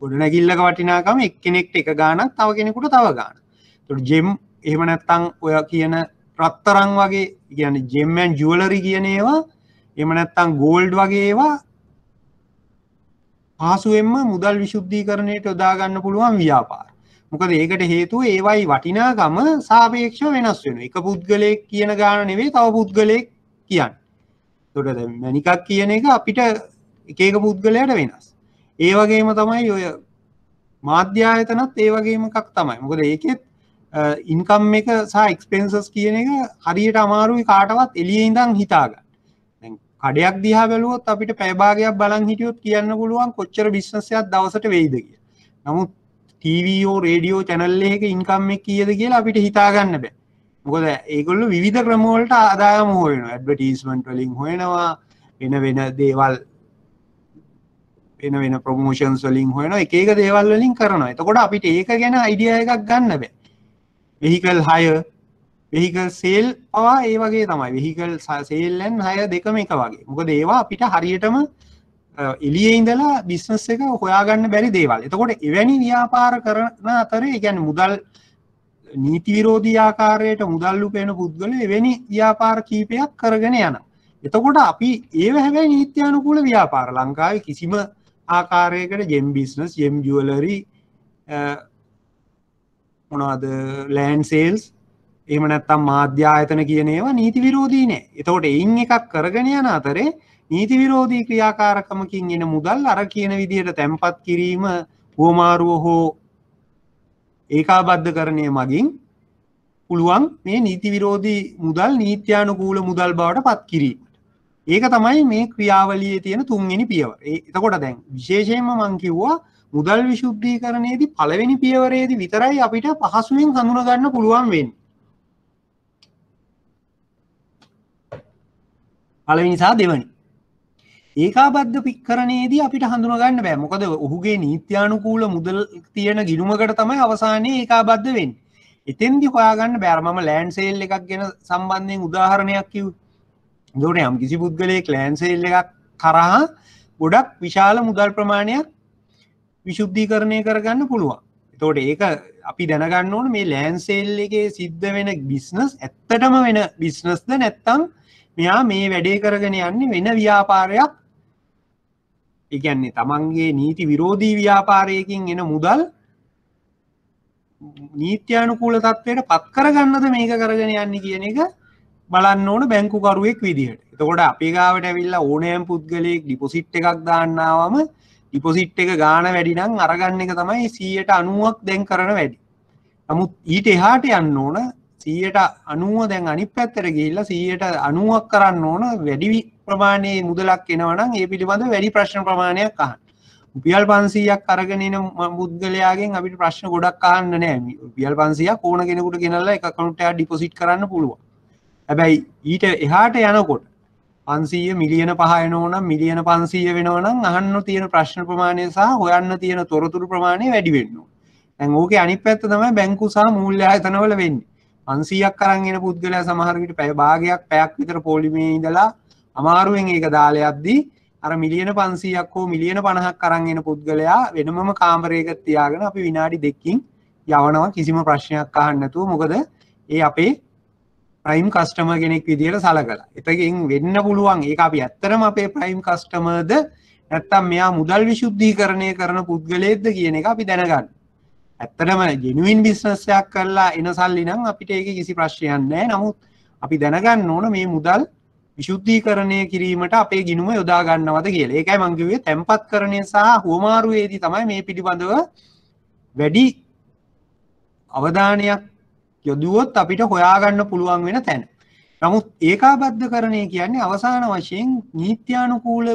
ගොඩනැගිල්ලක වටිනාකම එක්කෙනෙක්ට එක ගානක් තව කෙනෙකුට තව ගානක්. එතකොට ජෙම් එහෙම නැත්නම් ඔය කියන රත්තරන් වගේ කියන්නේ ජෙම් ඇන් ජුවලරි කියන ඒවා එහෙම නැත්නම් ගෝල්ඩ් වගේ ඒවා පහසුවෙන්ම මුදල් විශුද්ධීකරණයට යොදා ගන්න පුළුවන් ව්‍යාපාර. මොකද ඒකට හේතුව ඒවයි වටිනාකම සාපේක්ෂව වෙනස් වෙනවා. එක පුද්ගලයෙක් කියන ගාන නෙවෙයි තව පුද්ගලයෙක් කියන්නේ. ඒකට දැන් මණිකක් කියන එක අපිට එක එක පුද්ගලයාට වෙනස්. ඒ වගේම තමයි ඔය මාධ්‍ය ආයතනත් ඒ වගේම එකක් තමයි. මොකද ඒකෙත් ඉන්කම් එක සහ එක්ස්පෙන්සස් කියන එක හරියට අමාරුයි කාටවත් එළියේ ඉඳන් හිතා ගන්න. දැන් කඩයක් දිහා බැලුවොත් අපිට පැය භාගයක් බලන් හිටියොත් කියන්න පුළුවන් කොච්චර බිස්නස් එකක් දවසට වෙයිද කියලා. නමුත් ටීවී රේඩියෝ channel එකක ඉන්කම් එක කීයද කියලා අපිට හිතා ගන්න බෑ. මොකද ඒගොල්ලෝ විවිධ ක්‍රම වලට ආදායම හොයනවා. ඇඩ්වර්ටයිස්මන්ට් වලින් හොයනවා, වෙන දේවල් වෙන ප්‍රොමෝෂන්ස් වලින් හොයනවා, එක එක දේවල් වලින් කරනවා. එතකොට අපිට ඒක ගැන අයිඩියා එකක් ගන්න බෑ. vehicle hire, vehicle sale පවා ඒ වගේ තමයි. vehicle sale and hire දෙකම එක වගේ. මොකද ඒවා අපිට හරියටම එළියේ ඉඳලා බිස්නස් එක හොයාගන්න බැරි දේවල්. එතකොට එවැනි ව්‍යාපාර කරන අතරේ ඒ කියන්නේ මුදල් නීති විරෝධී ආකාරයට මුදල් උපයන පුද්ගලයෝ එවැනි ව්‍යාපාර කීපයක් කරගෙන යනවා. එතකොට අපි ඒව හැබැයි නීත්‍යානුකූල ව්‍යාපාර ලංකාවේ කිසිම ආකාරයකට ජෙම් බිස්නස්, ජෙම් ජුවලරි, මොනවද ලෑන්ඩ් සේල්ස්, එහෙම නැත්නම් මාධ්‍ය ආයතන කියන ඒවා නීති විරෝධී නෑ. එතකොට එයින් එකක් කරගෙන යන අතරේ නීති විරෝධී ක්‍රියාකාරකමකින් එන මුදල් අර කියන විදිහට තැන්පත් කිරීම, හුවමාරුව හෝ ඒකාබද්ධකරණය මගින් පුළුවන් මේ නීති විරෝධී මුදල් නීත්‍යානුකූල මුදල් බවට පත් කිරීමට. ඒක තමයි මේ ක්‍රියාවලියේ තියෙන තුන්වෙනි පියවර. එතකොට දැන් විශේෂයෙන්ම මම කිව්වා මුදල් විශුද්ධීකරණයේදී පළවෙනි පියවරේදී විතරයි අපිට පහසුවෙන් හඳුනා ගන්න පුළුවන් වෙන්නේ. පළවෙනි සහ දෙවෙනි. ඒකාබද්ධකරණයේදී අපිට හඳුනා ගන්න බෑ. මොකද ඔහුගේ නීත්‍යානුකූල මුදල් තියෙන ගිණුමකට තමයි අවසානයේ ඒකාබද්ධ වෙන්නේ. එතෙන්දී හොයාගන්න බෑ. මම ලෑන්ඩ් සේල් එකක් ගැන සම්බන්ධයෙන් උදාහරණයක් කිව්වා. ඒකට යම් කිසි පුද්ගලයෙක් ලෑන්ඩ් සේල් එකක් කරා ගොඩක් විශාල මුදල් ප්‍රමාණයක් විශුද්ධීකරණය කරගන්න පුළුවන්. එතකොට ඒක අපි දැනගන්න ඕනේ මේ ලෑන්ඩ් සේල් එකේ සිද්ධ වෙන බිස්නස් ඇත්තටම වෙන බිස්නස්ද නැත්නම් මෙයා මේ වැඩේ කරගෙන යන්නේ වෙන ව්‍යාපාරයක්. ඒ කියන්නේ තමන්ගේ නීති විරෝධී ව්‍යාපාරයකින් එන මුදල් නීත්‍යානුකූල තත්ත්වයට පත් කරගන්නද මේක කරගෙන යන්නේ කියන එක බලන්න ඕන බැංකුකරුවෙක් විදිහට. එතකොට අපේ ගාවට ඇවිල්ලා ඕනෑම පුද්ගලයෙක් ඩිපොසිට් එකක් දාන්න ආවම ඩිපොසිට් එක ගාණ වැඩි නම් අරගන්න එක තමයි 90%ක් දැන් කරන වැඩි. නමුත් ඊට එහාට යන්න ඕන 90% දැන් අනිත් පැත්තට ගිහිල්ලා 90%ක් කරන්න ඕන වැඩි ප්‍රමාණයේ මුදලක් එනවා නම් ඒ පිළිබඳ වැඩි ප්‍රශ්න ප්‍රමාණයක් අහන්න. රුපියල් 500ක් අරගෙන එන පුද්ගලයාගෙන් අපිට ප්‍රශ්න ගොඩක් අහන්න නෑ. රුපියල් 500ක් ඕන කෙනෙකුට ගෙනල්ලා එක account එකක් ඩිපොසිට් කරන්න පුළුවන්. හැබැයි ඊට එහාට යනකොට 500 මිලියන 5 එනවා නම් මිලියන 500 වෙනවා නම් අහන්න තියෙන ප්‍රශ්න ප්‍රමාණය සහ හොයන්න තියෙන තොරතුරු ප්‍රමාණය වැඩි වෙන්න ඕන. දැන් ඕකේ අනිත් පැත්ත තමයි බැංකු සහ මූල්‍ය ආයතනවල වෙන්නේ. 500ක් අරන් එන පුද්ගලයා සමහර විට පැය භාගයක් පැයක් විතර පොලිමේ ඉඳලා අමාරුවෙන් ඒක දාලා යද්දී අර මිලියන 500ක් හෝ මිලියන 50ක් අරන් එන පුද්ගලයා වෙනමම කාමරයක තියාගෙන අපි විනාඩි 2කින් යවනවා කිසිම ප්‍රශ්නයක් අහන්න නැතුව. මොකද ඒ අපේ ප්‍රයිම් කස්ටමර් කෙනෙක් විදිහට සලකලා. ඒතකින් වෙන්න පුළුවන් ඒක අපි ඇත්තටම අපේ ප්‍රයිම් කස්ටමර්ද නැත්නම් මෙයා මුදල් විශුද්ධීකරණය කරන පුද්ගලයෙක්ද කියන එක අපි දැනගන්න. ඇත්තටම ජෙනුයින් බිස්නස් එකක් කරලා එන සල්ලි නම් අපිට ඒකේ කිසි ප්‍රශ්නයක් නැහැ. නමුත් අපි දැනගන්න ඕන මේ මුදල් විශුද්ධීකරණය කිරීමට අපේ ගිණුම යොදා ගන්නවද කියලා. ඒකයි මම කිව්වේ තැම්පත්කරණය සහ හුවමාරුවේදී තමයි මේ පිළිබඳව වැඩි අවධානයක් යොදුවොත් අපිට හොයාගන්න පුළුවන් වෙන තැන. නමුත් ඒකාබද්ධකරණය කියන්නේ අවසාන වශයෙන් නීත්‍යානුකූල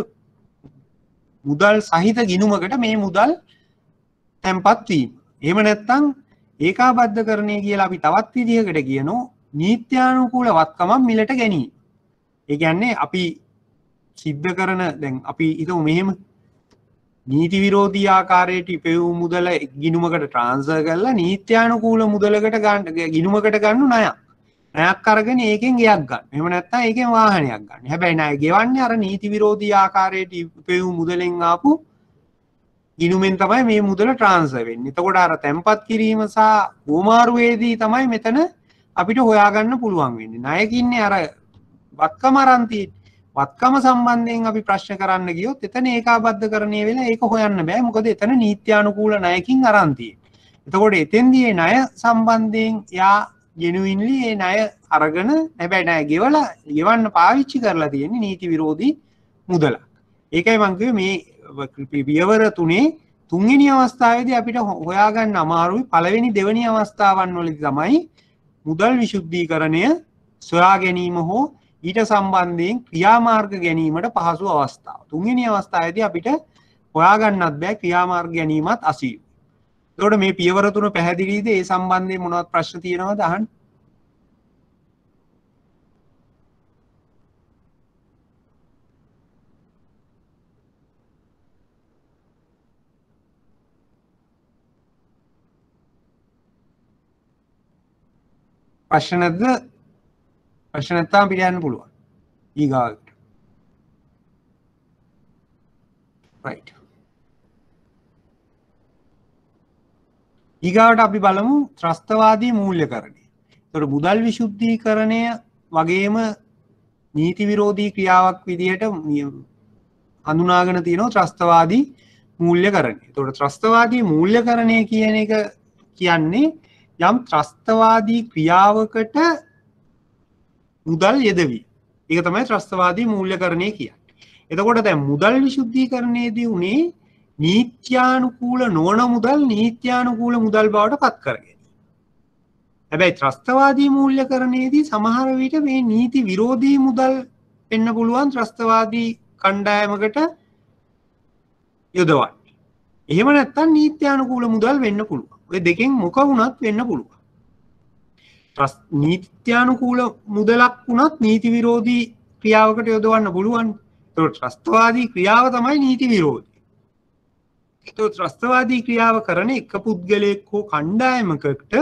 මුදල් සහිත ගිණුමකට මේ මුදල් තැන්පත් වීම. එහෙම නැත්නම් ඒකාබද්ධකරණය කියලා අපි තවත් විදිහකට කියනවා නීත්‍යානුකූල වත්කමක් මිලට ගැනීම. ඒ කියන්නේ අපි සිද්ධ කරන දැන් අපි හිතමු මෙහෙම නීති විරෝධී ආකාරයට ඉපෙවූ මුදල ගිණුමකට ට්‍රාන්ස්ෆර් කරලා නීත්‍යානුකූල මුදලකට ගන්න ගිණුමකට ගන්න ණයක්. ණයක් අරගෙන ඒකෙන් ගයක් ගන්න. එහෙම නැත්නම් ඒකෙන් වාහනයක් ගන්න. හැබැයි ණය ගෙවන්නේ අර නීති විරෝධී ආකාරයට ඉපෙවූ මුදලෙන් ආපු ගිණුමෙන් තමයි මේ මුදල ට්‍රාන්ස්ෆර් වෙන්නේ. එතකොට අර තැන්පත් කිරීම සහ හුවමාරුවේදී තමයි මෙතන අපිට හොයාගන්න පුළුවන් වෙන්නේ. ණයකින්නේ අර වත්කම අරන් තියෙන්නේ. වත්කම සම්බන්ධයෙන් අපි ප්‍රශ්න කරන්න ගියොත් එතන ඒකාබද්ධකරණය වෙලා ඒක හොයන්න බෑ. මොකද එතන නීත්‍යානුකූල ණයකින් අරන් තියෙන්නේ. එතකොට එතෙන්දී මේ ණය සම්බන්ධයෙන් යා ජෙනුයින්ලි මේ ණය අරගෙන හැබැයි ණය ගෙවන්න පාවිච්චි කරලා තියෙන්නේ නීති විරෝධී මුදලක්. ඒකයි මම කිව්වේ මේ පියවර තුනේ තුන්වෙනි අවස්ථාවේදී අපිට හොයාගන්න අමාරුයි. පළවෙනි දෙවෙනි අවස්ථාවන් වලදී තමයි මුදල් විශුද්ධීකරණය සොයා ගැනීම හෝ ඊට සම්බන්ධයෙන් ක්‍රියාමාර්ග ගැනීමට පහසු අවස්ථාව. තුන්වෙනි අවස්ථාවේදී අපිට හොයාගන්නත් බෑ ක්‍රියාමාර්ග ගැනීමත් අසීරු. එතකොට මේ පියවර තුන පැහැදිලිද? ඒ සම්බන්ධයෙන් මොනවත් ප්‍රශ්න තියෙනවද අහන්න? ප්‍රශ්න නැද්ද? ප්‍රශ්න නැත්නම් අපිට යන්න පුළුවන් ඊගාවට. right. ඊගාවට අපි බලමු ත්‍රස්තවාදී මූල්‍යකරණය. ඒතකොට මුදල් විශුද්ධීකරණය වගේම නීති විරෝධී ක්‍රියාවක් විදිහට හඳුනාගෙන තියෙනවා ත්‍රස්තවාදී මූල්‍යකරණය. ඒතකොට ත්‍රස්තවාදී මූල්‍යකරණය කියන එක කියන්නේ යම් ත්‍රස්තවාදී ක්‍රියාවකට මුදල් යෙදවීම. ඒක තමයි ත්‍රස්තවාදී මූල්‍යකරණය කියන්නේ. එතකොට දැන් මුදල් විශුද්ධීකරණයේදී උනේ නීත්‍යානුකූල නොවන මුදල් නීත්‍යානුකූල මුදල් බවට පත් කර ගැනීම. හැබැයි ත්‍රස්තවාදී මූල්‍යකරණයේදී සමහර විට මේ නීති විරෝධී මුදල් වෙන්න පුළුවන් ත්‍රස්තවාදී කණ්ඩායමකට යොදවන්න. එහෙම නැත්නම් නීත්‍යානුකූල මුදල් වෙන්න පුළුවන්. ඔය දෙකෙන් මොක වුණත් වෙන්න පුළුවන්. නීත්‍යානුකූල මුදලක් වුණත් නීති විරෝධී ක්‍රියාවකට යොදවන්න පුළුවන්. ඒතකොට ත්‍රස්තවාදී ක්‍රියාව තමයි නීති විරෝධී. ඒතකොට ත්‍රස්තවාදී ක්‍රියාව කරන එක පුද්ගලයෙක් හෝ කණ්ඩායමකට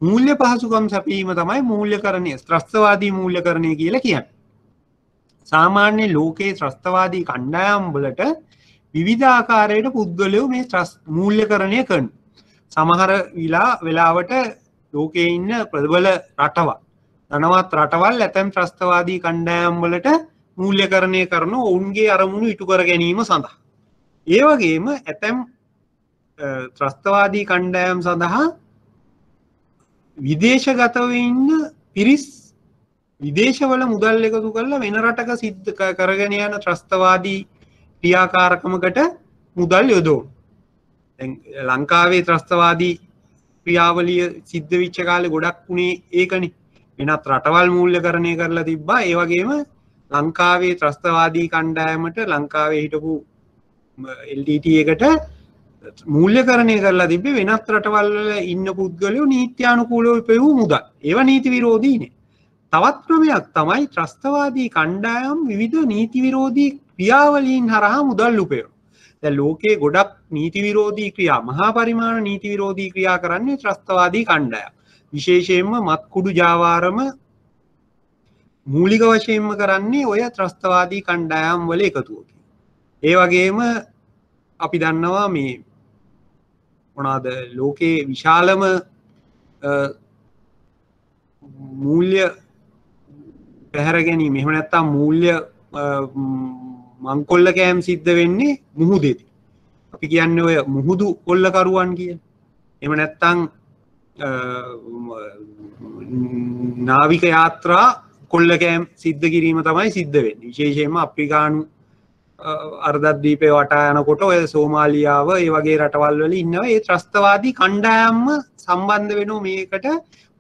මූල්‍ය පහසුකම් සැපීම තමයි මූල්‍යකරණය ත්‍රස්තවාදී මූල්‍යකරණය කියලා කියන්නේ. සාමාන්‍ය ලෝකයේ ත්‍රස්තවාදී කණ්ඩායම් වලට විවිධ ආකාරයට පුද්ගලයෝ මේ මූල්‍යකරණය කරනවා. සමහර වෙලාවට ලෝකයේ ඉන්න ප්‍රබල රටවල් ධනවත් රටවල් ඇතැම් ත්‍රස්තවාදී කණ්ඩායම් වලට මූල්‍යකරණය කරන ඔවුන්ගේ අරමුණු ඉටු කර ගැනීම සඳහා. ඒ වගේම ඇතැම් ත්‍රස්තවාදී කණ්ඩායම් සඳහා විදේශගතව ඉන්න පිරිස් විදේශවල මුදල් එකතු කරලා වෙන රටක සිද්ධ කරගෙන යන ත්‍රස්තවාදී ක්‍රියාකාරකමකට මුදල් යොදවන. දැන් ලංකාවේ ත්‍රස්තවාදී ක්‍රියාවලිය සිද්ධ වෙච්ච කාලේ ගොඩක් උනේ ඒකනේ. වෙනත් රටවල් මූල්‍යකරණය කරලා තිබ්බා. ඒ වගේම ලංකාවේ ත්‍රස්තවාදී කණ්ඩායමට ලංකාවේ හිටපු LTT එකට මූල්‍යකරණය කරලා තිබ්බේ වෙනත් රටවල් වල ඉන්න පුද්ගලයෝ නීත්‍යානුකූලව උපයවූ මුදල්. ඒවා නීති විරෝධීනේ. තවත් ක්‍රමයක් තමයි ත්‍රස්තවාදී කණ්ඩායම් විවිධ නීති විරෝධී ක්‍රියාවලීන් හරහා මුදල් උපයවන. දැන් ලෝකයේ ගොඩක් නීති විරෝධී ක්‍රියා මහා පරිමාණ නීති විරෝධී ක්‍රියා කරන්නේ ත්‍රස්තවාදී කණ්ඩායම්. විශේෂයෙන්ම මත්කුඩු ජාවාරම මූලික වශයෙන්ම කරන්නේ ඔය ත්‍රස්තවාදී කණ්ඩායම් වල එකතුවකින්. ඒ වගේම අපි දන්නවා මේ මොනවාද ලෝකයේ විශාලම මූල්‍ය පැහැර ගැනීම එහෙම නැත්නම් මූල්‍ය මංකොල්ල කෑම් සිද්ධ වෙන්නේ මුහුදේදී. අපි කියන්නේ ඔය මුහුදු කොල්ලකරුවන් කියන. එහෙම නැත්නම් නාවික යාත්‍රා කොල්ල කෑම් සිද්ධ කිරීම තමයි සිද්ධ වෙන්නේ. විශේෂයෙන්ම අප්‍රිකානු අර්ධද්වීපේ වටා යනකොට ඔය සෝමාලියාව ඒ වගේ රටවල් වල ඉන්නවා ඒ ත්‍රස්තවාදී කණ්ඩායම්ම සම්බන්ධ වෙනෝ මේකට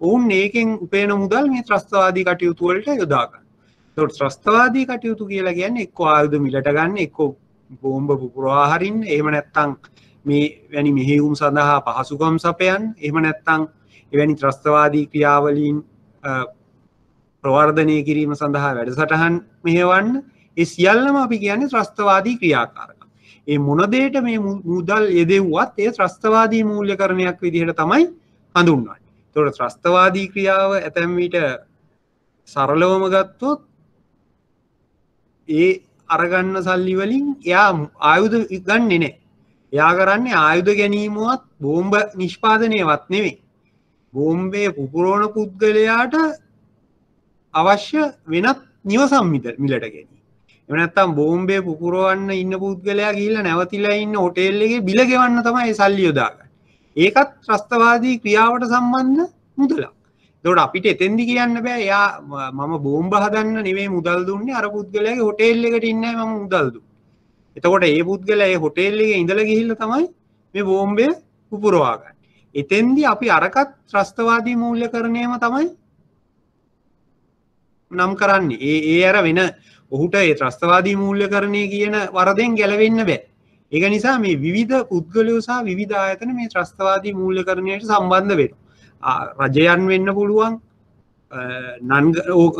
ඔවුන් ඒකෙන් උපයන මුදල් මේ ත්‍රස්තවාදී කටයුතු වලට යොදා ගන්න. ඒකට ත්‍රස්තවාදී කටයුතු කියලා කියන්නේ එක්ක ආයුධ මිලට ගන්න, එක්ක බෝම්බ පුපුරවා හරින්න, එහෙම නැත්නම් මේ වැනි මෙහෙයුම් සඳහා පහසුකම් සපයන්න, එහෙම නැත්නම් එවැනි ත්‍රස්තවාදී ක්‍රියාවලීන් ප්‍රවර්ධනය කිරීම සඳහා වැඩසටහන් මෙහෙවන්න. ඒ සියල්ලම අපි කියන්නේ ත්‍රස්තවාදී ක්‍රියාකාරකම්. ඒ මොන දෙයට මේ මුදල් යෙදෙව්වත් ඒ ත්‍රස්තවාදී මූල්‍යකරණයක් විදිහට තමයි හඳුන්වන්නේ. ඒතකොට ත්‍රස්තවාදී ක්‍රියාව ඇතැම් විට සරලවම ගත්තොත් ඒ අරගන්න සල්ලි වලින් එයා ආයුධ ගන්නෙ නැහැ. එයා කරන්නේ ආයුධ ගැනීමවත් බෝම්බ නිෂ්පාදනයවත් නෙවෙයි. බෝම්බේ පුපුරවන පුද්ගලයාට අවශ්‍ය වෙනත් නිවසම් මිලට ගැනීම. එහෙම නැත්නම් බෝම්බේ පුපුරවන්න ඉන්න පුද්ගලයා ගිහිල්ලා නැවතිලා ඉන්න හොටෙල් එකේ බිල ගෙවන්න තමයි ඒ සල්ලි යොදාගන්නේ. ඒකත් ත්‍රස්තවාදී ක්‍රියාවට සම්බන්ධ මුදලක්. ඒකට අපිට එතෙන්දි කියන්න බෑ එයා මම බෝම්බ හදන්න නෙවෙයි මුදල් දුන්නේ අර පුද්ගලයාගේ හොටෙල් එකට ඉන්නයි මම මුදල් දුන්නේ. එතකොට ඒ පුද්ගලයා ඒ හොටෙල් එකේ ඉඳලා ගිහිල්ලා තමයි මේ බෝම්බය පුපුරවා ගන්න. එතෙන්දි අපි අරකට ත්‍රස්තවාදී මූල්‍යකරණයම තමයි නම් කරන්නේ. ඒ අර වෙන ඔහුට ඒ ත්‍රස්තවාදී මූල්‍යකරණය කියන වරදෙන් ගැලවෙන්න බෑ. ඒක නිසා මේ විවිධ පුද්ගලයෝ සහ විවිධ ආයතන මේ ත්‍රස්තවාදී මූල්‍යකරණයට සම්බන්ධ වෙනවා. රජයන් වෙන්න පුළුවන්, non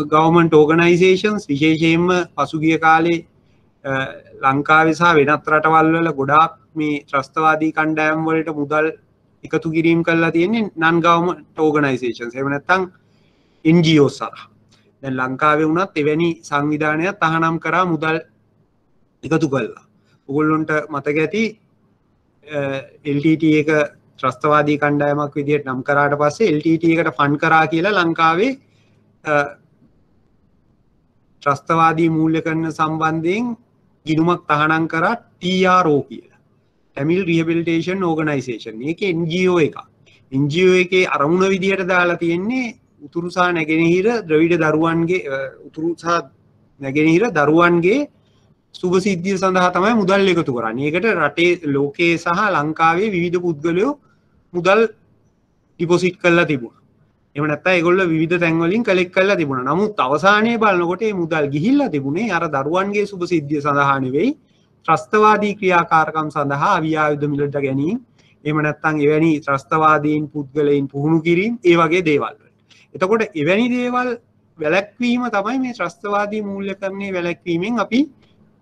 government organizations විශේෂයෙන්ම පසුගිය කාලේ ලංකාවේ සහ වෙනත් රටවල් වල ගොඩාක් මේ ත්‍රස්තවාදී කණ්ඩායම් වලට මුදල් එකතු කිරීම කරලා තියෙන්නේ non government organizations එහෙම නැත්නම් NGOs සරහා. දැන් ලංකාවේ වුණත් එවැනි සංවිධානයක් තහනම් කරා මුදල් එකතු කළා. ඔයගොල්ලන්ට මතක ඇති LTT එක ත්‍රස්තවාදී කණ්ඩායමක් විදිහට නම් කරාට පස්සේ LTT එකට ෆන්ඩ් කරා කියලා ලංකාවේ ත්‍රස්තවාදී මූල්‍යකරණ සම්බන්ධයෙන් ගිණුමක් තහනම් කරා TRO කියලා. Tamil Rehabilitation Organisation. මේකේ NGO එකක්. NGO එකේ අරමුණ විදිහට දාලා තියෙන්නේ උතුරු සහ නැගෙනහිර ද්‍රවිඩ දරුවන්ගේ උතුරු සහ නැගෙනහිර දරුවන්ගේ සුභ සිද්ධිය සඳහා තමයි මුදල් එකතු කරන්නේ. ඒකට රටේ ලෝකයේ සහ ලංකාවේ විවිධ පුද්ගලයෝ මුදල් ඩිපොසිට් කරලා තිබුණා. එහෙම නැත්නම් ඒගොල්ලෝ විවිධ තැන් වලින් කලෙක්ට් කරලා තිබුණා. නමුත් අවසානයේ බලනකොට මේ මුදල් ගිහිල්ලා තිබුණේ අර දරුවන්ගේ සුභ සිද්ධිය සඳහා නෙවෙයි ත්‍රස්තවාදී ක්‍රියාකාරකම් සඳහා අවියායුධ මිලට ගැනීම. එහෙම නැත්නම් එවැනි ත්‍රස්තවාදීන් පුද්ගලයන් පුහුණු කිරීම ඒ වගේ දේවල්. එතකොට එවැනි දේවල් වැළැක්වීම තමයි මේ ත්‍රස්තවාදී මූල්‍යකරණයේ වැළැක්වීමෙන් අපි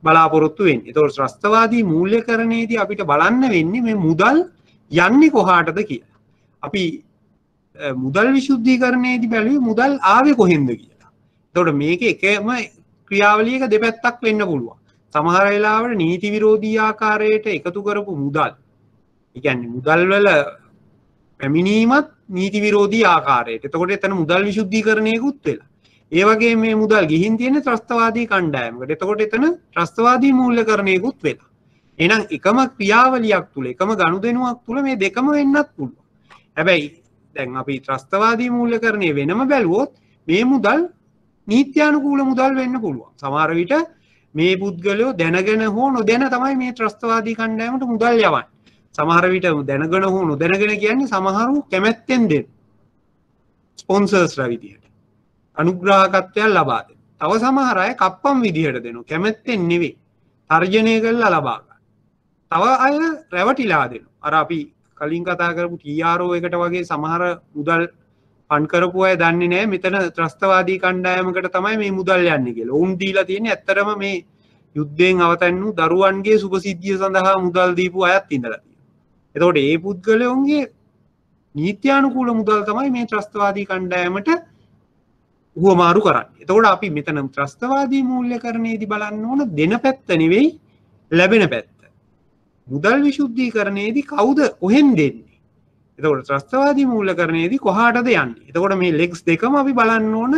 බලාපොරොත්තු වෙන්නේ. ඒතකොට ත්‍රස්තවාදී මූල්‍යකරණයේදී අපිට බලන්න වෙන්නේ මේ මුදල් යන්නේ කොහාටද කියලා. අපි මුදල් විශුද්ධීකරණයේදී බැලුවේ මුදල් ආවේ කොහෙන්ද කියලා. එතකොට මේක එකම ක්‍රියාවලියක දෙපැත්තක් වෙන්න පුළුවන්. සමහර වෙලාවට නීති විරෝධී ආකාරයට එකතු කරපු මුදල්. ඒ කියන්නේ මුදල් වල පැමිණීමත් නීති විරෝධී ආකාරයට. එතකොට එතන මුදල් විශුද්ධීකරණයකුත් වෙලා. ඒ වගේ මේ මුදල් ගිහින් තියෙන ත්‍රස්තවාදී කණ්ඩායමකට. එතකොට එතන ත්‍රස්තවාදී මූල්‍යකරණයකුත් වෙලා. එහෙනම් එකම ක්‍රියාවලියක් තුල එකම ගනුදෙනුවක් තුල මේ දෙකම වෙන්නත් පුළුවන්. හැබැයි දැන් අපි ත්‍රස්තවාදී මූල්‍යකරණය වෙනම බැලුවොත් මේ මුදල් නීත්‍යානුකූල මුදල් වෙන්න පුළුවන්. සමහර විට මේ පුද්ගලයෝ දැනගෙන හෝ නොදැන තමයි මේ ත්‍රස්තවාදී කණ්ඩායමට මුදල් යවන්නේ. සමහර විට දැනගෙන හෝ නොදැනගෙන කියන්නේ සමහරු කැමැත්තෙන් දෙන ස්පොන්සර්ස්ලා විදියට අනුග්‍රාහකත්වයක් ලබා දෙන. තව සමහර අය කප්පම් විදියට දෙනවා. කැමැත්තෙන් නෙවෙයි. තර්ජනය කරලා ලබා ගන්න. තව අය රැවටිලා දෙනවා. අර අපි කලින් කතා කරපු TRO එකට වගේ සමහර මුදල් ෆන්ඩ් කරපු අය දන්නේ නැහැ මෙතන ත්‍රස්තවාදී කණ්ඩායමකට තමයි මේ මුදල් යන්නේ කියලා. උන් දීලා තියෙන්නේ ඇත්තටම මේ යුද්ධයෙන් අවතන් වූ දරුවන්ගේ සුභසිද්ධිය සඳහා මුදල් දීපු අයත් ඉඳලා තියෙනවා. එතකොට මේ පුද්ගලයන්ගේ නීත්‍යානුකූල මුදල් තමයි මේ ත්‍රස්තවාදී කණ්ඩායමට උවමාරු කරන්නේ. එතකොට අපි මෙතන ත්‍රස්තවාදී මූල්‍යකරණයේදී බලන්න ඕන දෙන පැත්ත නෙවෙයි ලැබෙන පැත්ත. මුදල් විශුද්ධීකරණයේදී කවුද කොහෙන් දෙන්නේ? එතකොට ත්‍රස්තවාදී මූල්‍යකරණයේදී කොහාටද යන්නේ? එතකොට මේ ලෙග්ස් දෙකම අපි බලන්න ඕන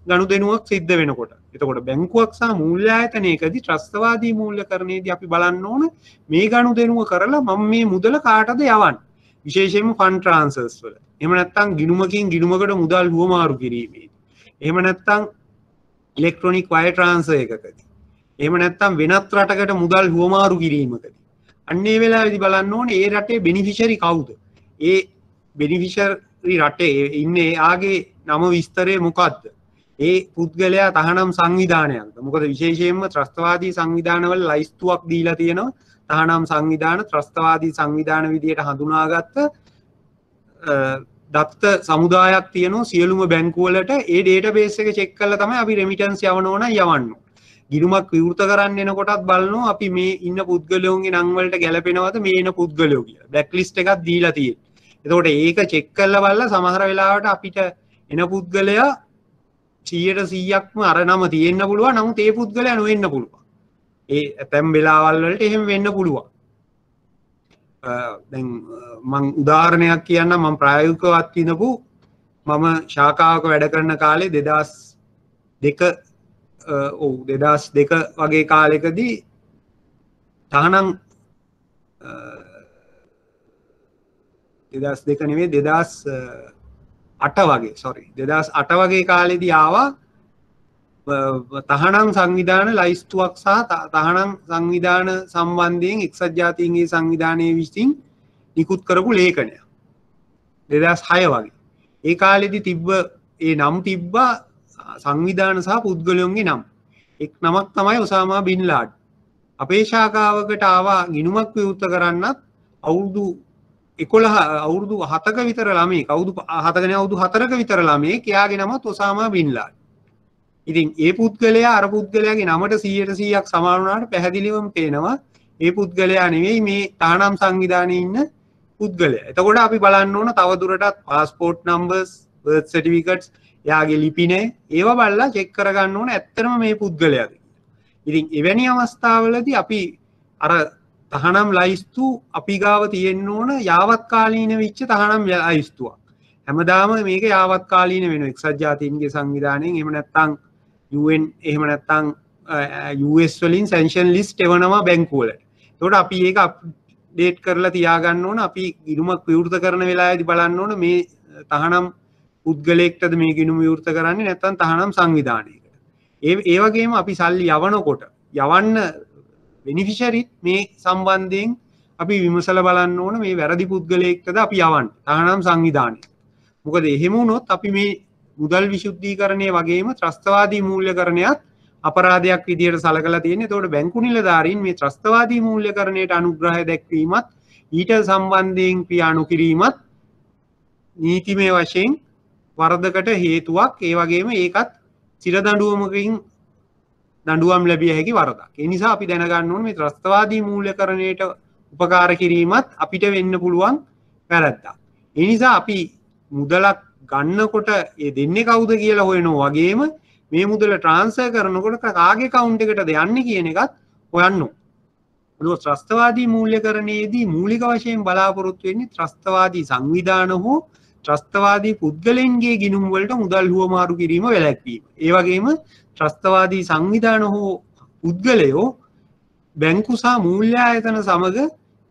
ගනුදෙනුවක් සිද්ධ වෙනකොට. එතකොට බැංකුවක් සහ මූල්‍ය ආයතනයකදී ත්‍රස්තවාදී මූල්‍යකරණයේදී අපි බලන්න ඕන මේ ගනුදෙනුව කරලා මම මේ මුදල කාටද යවන්නේ? විශේෂයෙන්ම ෆන්ඩ් ට්‍රාන්ස්ෆර්ස් වල. එහෙම නැත්නම් ගිණුමකින් ගිණුමකට මුදල් හුවමාරු කිරීමේදී. එහෙම නැත්නම් ඉලෙක්ට්‍රොනික වයර් ට්‍රාන්ස්ෆර් එකකදී. එහෙම නැත්නම් වෙනත් රටකට මුදල් හුවමාරු කිරීමකදී. අන්න ඒ වෙලාවේදී බලන්න ඕනේ ඒ රටේ බෙනිෆිෂරි කවුද? ඒ බෙනිෆිෂරි රටේ ඉන්නේ ආගේ නම විස්තරය මොකක්ද? ඒ පුද්ගලයා තහනම් සංවිධානයක්ද? මොකද විශේෂයෙන්ම ත්‍රස්තවාදී සංවිධානවල ලයිස්තුවක් දීලා තියෙනවා. තහනම් සංවිධාන ත්‍රස්තවාදී සංවිධාන විදියට හඳුනාගත්ත දත්ත සමුදායක් තියෙනවා සියලුම බැංකු වලට. ඒ ඩේටාබේස් එක චෙක් කරලා තමයි අපි රෙමිටන්ස් යවන්න ඕන යවන්න. ගිණුමක් විවෘත කරන්න එනකොටත් බලනවා අපි මේ ඉන්න පුද්ගලයන්ගේ නම් වලට ගැලපෙනවද මේ ඉන්න පුද්ගලයෝ කියලා. බ්ලැක් ලිස්ට් එකක් දීලා තියෙනවා. එතකොට ඒක චෙක් කරලා බලලා සමහර වෙලාවට අපිට එන පුද්ගලයා 100%ක්ම අර නම තියෙන්න පුළුවන්. නමුත් ඒ පුද්ගලයා නොවෙන්න පුළුවන්. ඒ ඇතැම් වෙලාවල් වලට එහෙම වෙන්න පුළුවන්. දැන් මම උදාහරණයක් කියන්නම්. මම ප්‍රායෝගිකවත් විඳපු මම ශාඛාවක වැඩ කරන කාලේ 2002 වගේ කාලෙකදී තහනම් 2002 නෙවෙයි 2008 වගේ 2008 වගේ කාලෙදී ආවා තහනම් සංවිධාන ලයිස්තුවක් සහ තහනම් සංවිධාන සම්බන්ධයෙන් එක්සත් ජාතීන්ගේ සංවිධානයේ විසින් නිකුත් කරපු ලේඛනයක් 2006 වගේ. ඒ කාලෙදී තිබ්බ ඒ නම් තිබ්බා සංවිධාන සහ පුද්ගලයන්ගේ නම්. එක් නමක් තමයි ඔසාමා බින් ලාඩන්. අපේ ශාඛාවකට ආවා ගිණුමක් විවෘත කරන්නත් අවුරුදු 7ක විතර ළමෙක් අවුරුදු 4ක විතර ළමෙක් එයාගේ නමත් ඔසාමා බින් ලාඩන්. ඉතින් ඒ පුද්ගලයා අර පුද්ගලයාගේ නමට 100%ක් සමාන වුණාට පැහැදිලිවම පේනවා ඒ පුද්ගලයා නෙවෙයි මේ තහනම් සංවිධානයේ ඉන්න පුද්ගලයා. එතකොට අපි බලන්න ඕන තව දුරටත් passport numbers, birth certificates, එයාගේ ලිපිනේ ඒවා බලලා චෙක් කරගන්න ඕන ඇත්තටම මේ පුද්ගලයාද. ඉතින් එවැනි අවස්ථාවලදී අපි අර තහනම් ලයිස්තු අපි ගාව තියෙන්න ඕන යාවත්කාලීන වෙච්ච තහනම් ලයිස්තුවක්. හැමදාම මේක යාවත්කාලීන වෙනවා. එක්සත් ජාතීන්ගේ සංවිධානයෙන් එහෙම නැත්නම් UN එහෙම නැත්නම් US වලින් sanction list එවනවා බැංකුව වලට. ඒකට අපි ඒක අප්ඩේට් කරලා තියාගන්න ඕන. අපි ගිණුමක් විවෘත කරන වෙලාවේදී බලන්න ඕන මේ තහනම් පුද්ගලයෙක්ටද මේ ගිණුම විවෘත කරන්නේ නැත්නම් තහනම් සංවිධානයකට. ඒ වගේම අපි සල්ලි යවනකොට යවන්න බෙනිෆිෂරිත් මේ සම්බන්ධයෙන් අපි විමසලා බලන්න ඕන මේ වැරදි පුද්ගලයෙක්ටද අපි යවන්නේ තහනම් සංවිධානයට. මොකද එහෙම වුණොත් අපි මේ මුදල් විශුද්ධීකරණය වගේම ත්‍රස්තවාදී මූල්‍යකරණයත් අපරාධයක් විදියට සලකලා තියෙන්නේ. ඒතකොට බැංකු නිලධාරීන් මේ ත්‍රස්තවාදී මූල්‍යකරණයට අනුග්‍රහය දැක්වීමත් ඊට සම්බන්ධයෙන් ක්‍රියා නොකිරීමත් නීතිමය වශයෙන් වරදකට හේතුවක්. ඒ වගේම ඒකත් චිර දඬුවමකින් දඬුවම් ලැබිය හැකි වරදක්. ඒ නිසා අපි දැනගන්න ඕනේ මේ ත්‍රස්තවාදී මූල්‍යකරණයට උපකාර කිරීමත් අපිට වෙන්න පුළුවන් වැරද්දක්. ඒ නිසා අපි මුදලක් ගන්නකොට ඒ දෙන්නේ කවුද කියලා හොයනවා වගේම මේ මුදල ට්‍රාන්ස්ෆර් කරනකොට කාගේ account එකටද යන්නේ කියන එකත් හොයන්න ඕන. ඒක ත්‍රස්තවාදී මූල්‍යකරණයේදී මූලික වශයෙන් බලාපොරොත්තු වෙන්නේ ත්‍රස්තවාදී සංවිධාන හෝ ත්‍රස්තවාදී පුද්ගලයන්ගේ ගිණුම් වලට මුදල් හුවමාරු කිරීම වැළැක්වීම. ඒ වගේම ත්‍රස්තවාදී සංවිධාන හෝ පුද්ගලයෝ බැංකු සහ මූල්‍ය ආයතන සමග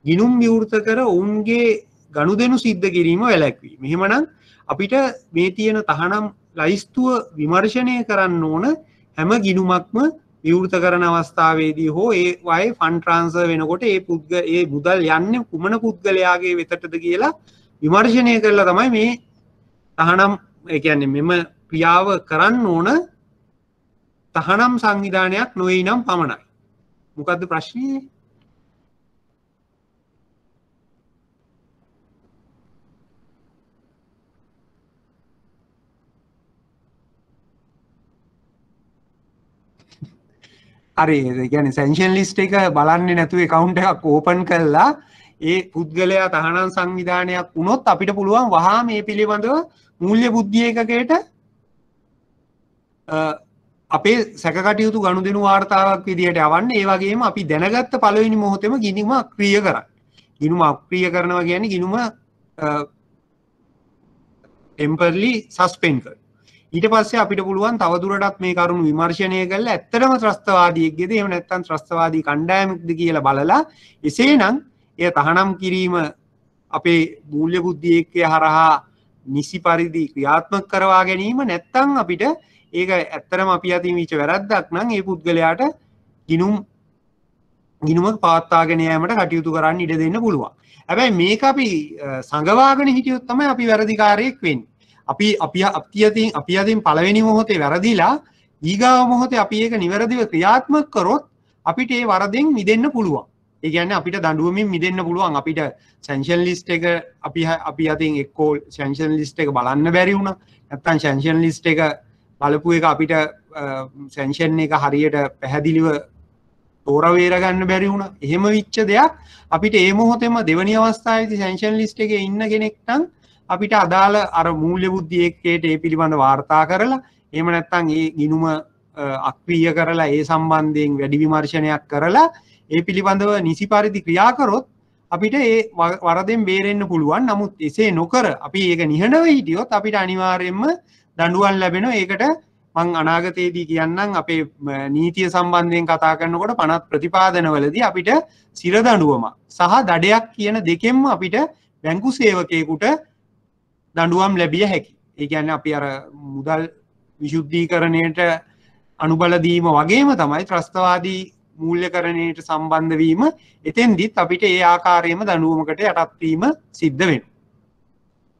ගිණුම් විවෘත කර ඔවුන්ගේ ගනුදෙනු සිද්ධ කිරීම වැළැක්වීම. එහෙමනම් අපිට මේ තියෙන තහනම් ලයිස්තුව විමර්ශනය කරන්න ඕන හැම ගිණුමක්ම විවෘත කරන අවස්ථාවේදී හෝ ඒ වගේ ෆන්ඩ් ට්‍රාන්ස්ෆර් වෙනකොට ඒ මුදල් යන්නේ කුමන පුද්ගලයාගේ වෙතටද කියලා විමර්ශනය කරලා තමයි මේ තහනම් ඒ කියන්නේ මෙම ක්‍රියාව කරන්න ඕන තහනම් සංවිධානයක් නොවේ නම් පමණයි. මොකද්ද ප්‍රශ්නේ? හරි ඒ කියන්නේ sanction list එක බලන්නේ නැතුව account එකක් open කරලා ඒ පුද්ගලයා තහනම් සංවිධානයක් වුණොත් අපිට පුළුවන් වහා මේ පිළිබඳව මූල්‍ය බුද්ධිය එකකයට අපේ සැකකටයුතු ගනුදෙනු වාර්තාවක් විදිහට යවන්න. ඒ වගේම අපි දැනගත්ත පළවෙනි මොහොතේම ගිණුම අක්‍රිය කරන්න. ගිණුම අක්‍රිය කරනවා කියන්නේ ගිණුම temporarily suspend කරනවා. ඊට පස්සේ අපිට පුළුවන් තවදුරටත් මේ කරුණු විමර්ශනය කරලා ඇත්තටම ත්‍රස්තවාදියෙක්ද එහෙම නැත්නම් ත්‍රස්තවාදී කණ්ඩායමක්ද කියලා බලලා එසේනම් එය තහනම් කිරීම අපේ මූල්‍ය බුද්ධියේ හරහා නිසි පරිදි ක්‍රියාත්මක කරවා ගැනීම නැත්නම් අපිට ඒක ඇත්තටම අපි අතින් විච වැරද්දක් නම් ඒ පුද්ගලයාට ගිණුමක් පවත්වාගෙන යාමට කටයුතු කරන්න ඉඩ දෙන්න පුළුවන්. හැබැයි මේක අපි සංගවාගෙන හිටියොත් තමයි අපි වැරදිකාරයෙක් වෙන්නේ. අපි අතින් පළවෙනි මොහොතේ වැරදිලා ඊගාව මොහොතේ අපි ඒක නිවැරදිව ක්‍රියාත්මක කරොත් අපිට ඒ වරදෙන් මිදෙන්න පුළුවන්. ඒ කියන්නේ අපිට දඬුවමින් මිදෙන්න පුළුවන්. අපිට sanction list එක අපි අතින් එක්කෝ sanction list එක බලන්න බැරි වුණා. නැත්නම් sanction list එක බලපු එක අපිට sanction එක හරියට පැහැදිලිව තෝරවේර ගන්න බැරි වුණා. එහෙම විච්ච දෙයක් අපිට ඒ මොහොතේම දෙවැනි අවස්ථාවේදී sanction list එකේ ඉන්න කෙනෙක් නම් අපිට අදාළ අර මූල්‍ය බුද්ධිය එක්කේට ඒ පිළිබඳ වාර්තා කරලා එහෙම නැත්නම් ඒ ගිණුම අක්‍රිය කරලා ඒ සම්බන්ධයෙන් වැඩි විමර්ශනයක් කරලා ඒ පිළිබඳව නිසි පරිදි ක්‍රියා කරොත් අපිට ඒ වරදෙන් බේරෙන්න පුළුවන්. නමුත් එසේ නොකර අපි ඒක නිහඬව හිටියොත් අපිට අනිවාර්යයෙන්ම දඬුවම් ලැබෙනවා. ඒකට මං අනාගතයේදී කියන්නම් අපේ නීතිය සම්බන්ධයෙන් කතා කරනකොට පනත් ප්‍රතිපාදනවලදී අපිට සිර දඬුවම සහ දඩයක් කියන දෙකෙන්ම අපිට බැංකු සේවකයෙකුට දඬුවම් ලැබිය හැකි. ඒ කියන්නේ අපි අර මුදල් විශුද්ධීකරණයට අනුබල දීම වගේම තමයි ත්‍රස්තවාදී මූල්‍යකරණයට සම්බන්ධ වීම. එතෙන්දිත් අපිට ඒ ආකාරයෙන්ම දඬුවමකට යටත් වීම සිද්ධ වෙනවා.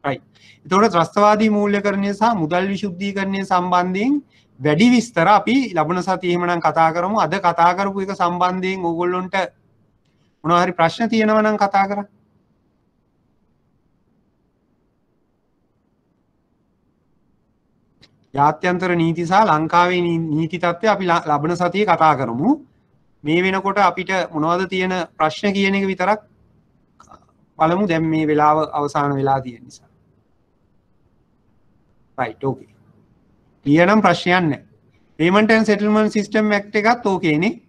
right. එතකොට ත්‍රස්තවාදී මූල්‍යකරණය සහ මුදල් විශුද්ධීකරණය සම්බන්ධයෙන් වැඩි විස්තර අපි ලබන සතියේ එහෙමනම් කතා කරමු. අද කතා කරපු එක සම්බන්ධයෙන් ඕගොල්ලොන්ට මොනවා හරි ප්‍රශ්න තියෙනවා නම් කතා කරන්න. ජාත්‍යන්තර නීති සහ ලංකාවේ නීති තත්ත්වය අපි ලබන සතියේ කතා කරමු. මේ වෙනකොට අපිට මොනවද තියෙන ප්‍රශ්න කියන එක විතරක් බලමු දැන් මේ වෙලාව අවසාන වෙලා තියෙන නිසා. right okay. ඊයනම් ප්‍රශ්නයක් නැහැ. payment and settlement system act එකත් okay නේ.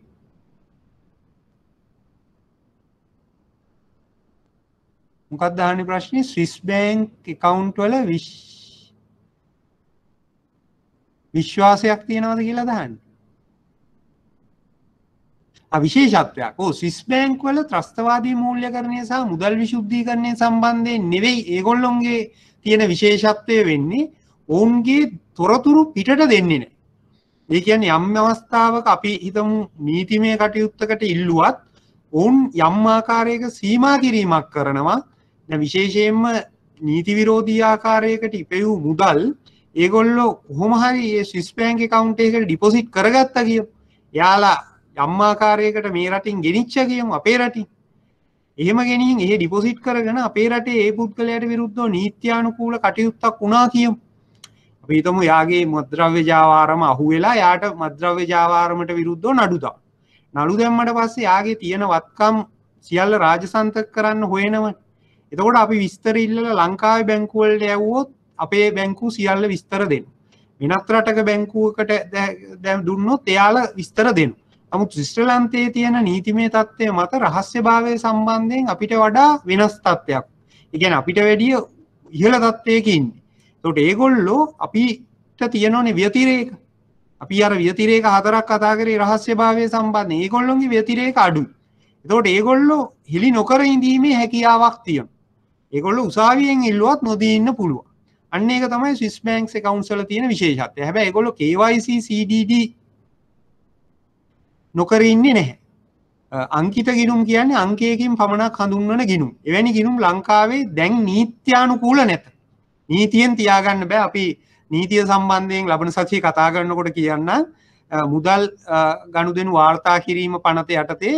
මොකක්ද අහන්නේ ප්‍රශ්නේ? Swiss bank account වල විශ්වාසයක් තියනවද කියලා දහන්නේ. විශේෂත්වයක්. ඔව් ස්විස් බැංක් වල ත්‍රස්තවාදී මූල්‍යකරණය සහ මුදල් විශුද්ධීකරණය සම්බන්ධයෙන් නෙවෙයි ඒගොල්ලොන්ගේ තියෙන විශේෂත්වය වෙන්නේ ඔවුන්ගේ තොරතුරු පිටට දෙන්නේ නැහැ. ඒ කියන්නේ යම් අවස්ථාවක අපි හිතමු නීතිමය කටයුත්තකට ඉල්ලුවත් ඔවුන් යම් ආකාරයක සීමා කිරීමක් කරනවා. දැන් විශේෂයෙන්ම නීති විරෝධී ආකාරයකට ඉපෙවූ මුදල් ඒගොල්ලෝ කොහොම හරි මේ ස්විස් බැංක් account එකකට ඩිපොසිට් කරගත්තා කියමු. එයාලා යම් ආකාරයකට මේ රටින් ගෙනිච්ච කියමු අපේ රටින්. එහෙම ගෙනින් එහෙ ඩිපොසිට් කරගෙන අපේ රටේ ඒ පුද්ගලයාට විරුද්ධව නීත්‍යානුකූල කටයුත්තක් වුණා කියමු. අපි හිතමු යාගේ මත්ද්‍රව්‍ය ජාවාරම අහුවෙලා යාට මත්ද්‍රව්‍ය ජාවාරමට විරුද්ධව නඩු දානවා. නඩු දැම්මට පස්සේ යාගේ තියෙන වත්කම් සියල්ල රාජසන්තක කරන්න හොයනවා. එතකොට අපි විස්තර ඉල්ලලා ලංකාවේ බැංකුව වලට යවුවොත් අපේ බැංකුව සියල්ල විස්තර දෙනවා. වෙනත් රටක බැංකුවකට දුන්නොත් එයාලා විස්තර දෙනවා. නමුත් ශ්‍රීලංකාවේ තියෙන නීතිමය තත්ත්වය මත රහස්‍යභාවය සම්බන්ධයෙන් අපිට වඩා වෙනස් තත්ත්වයක්. ඒ කියන්නේ අපිට වැඩිය ඉහළ තත්ත්වයක ඉන්නේ. ඒකට ඒගොල්ලෝ අපිට තියෙනෝනේ ව්‍යතිරේක. අපි අර ව්‍යතිරේක හතරක් කතා කරේ රහස්‍යභාවය සම්බන්ධයෙන්. ඒගොල්ලොන්ගේ ව්‍යතිරේක අඩුයි. ඒකට ඒගොල්ලෝ හිලි නොකර ඉඳීමේ හැකියාවක් තියෙනවා. ඒගොල්ලෝ උසාවියෙන් ඉල්ලුවත් නොදී ඉන්න පුළුවන්. අන්න ඒක තමයි ස්විස් බැංක්ස් accounts වල තියෙන විශේෂත්වය. හැබැයි ඒගොල්ලෝ KYC CDD නොකර ඉන්නේ නැහැ. අංකිත ගිණුම් කියන්නේ අංකයකින් පමණක් හඳුන්වන ගිණුම්. එවැනි ගිණුම් ලංකාවේ දැන් නීත්‍යානුකූල නැත. නීතියෙන් තියාගන්න බෑ. අපි නීතිය සම්බන්ධයෙන් ලබන සතියේ කතා කරනකොට කියන්න මුදල් ගනුදෙනු වාර්තා කිරීම පනත යටතේ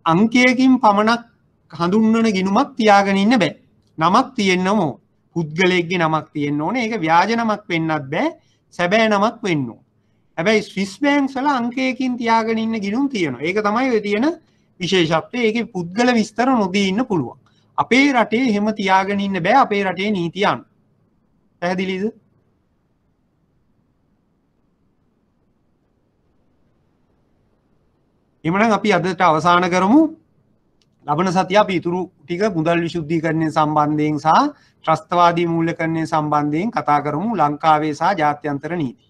අංකයකින් පමණක් හඳුන්වන ගිණුමක් තියාගෙන ඉන්න බෑ. නමක් තියෙන්න ඕන. පුද්ගලයෙක්ගේ නමක් තියෙන්න ඕනේ. ඒක ව්‍යාජ නමක් වෙන්නත් බෑ. සැබෑ නමක් වෙන්න ඕන. හැබැයි ස්විස් බැංක්ස් වල අංකයකින් තියාගෙන ඉන්න ගිණුම් තියෙනවා. ඒක තමයි ඔය තියෙන විශේෂත්වය. ඒකේ පුද්ගල විස්තර නොදී ඉන්න පුළුවන්. අපේ රටේ එහෙම තියාගෙන ඉන්න බෑ. අපේ රටේ නීතිය අනුව. පැහැදිලිද? එhmenan අපි අදට අවසන් කරමු. ලබන සතිය අපි ඊතුරු ටික මුදල් විශුද්ධීකරණය සම්බන්ධයෙන් සහ ත්‍රස්තවාදී මූල්‍යකරණය සම්බන්ධයෙන් කතා කරමු. ලංකාවේ සහ ජාත්‍යන්තර නීති.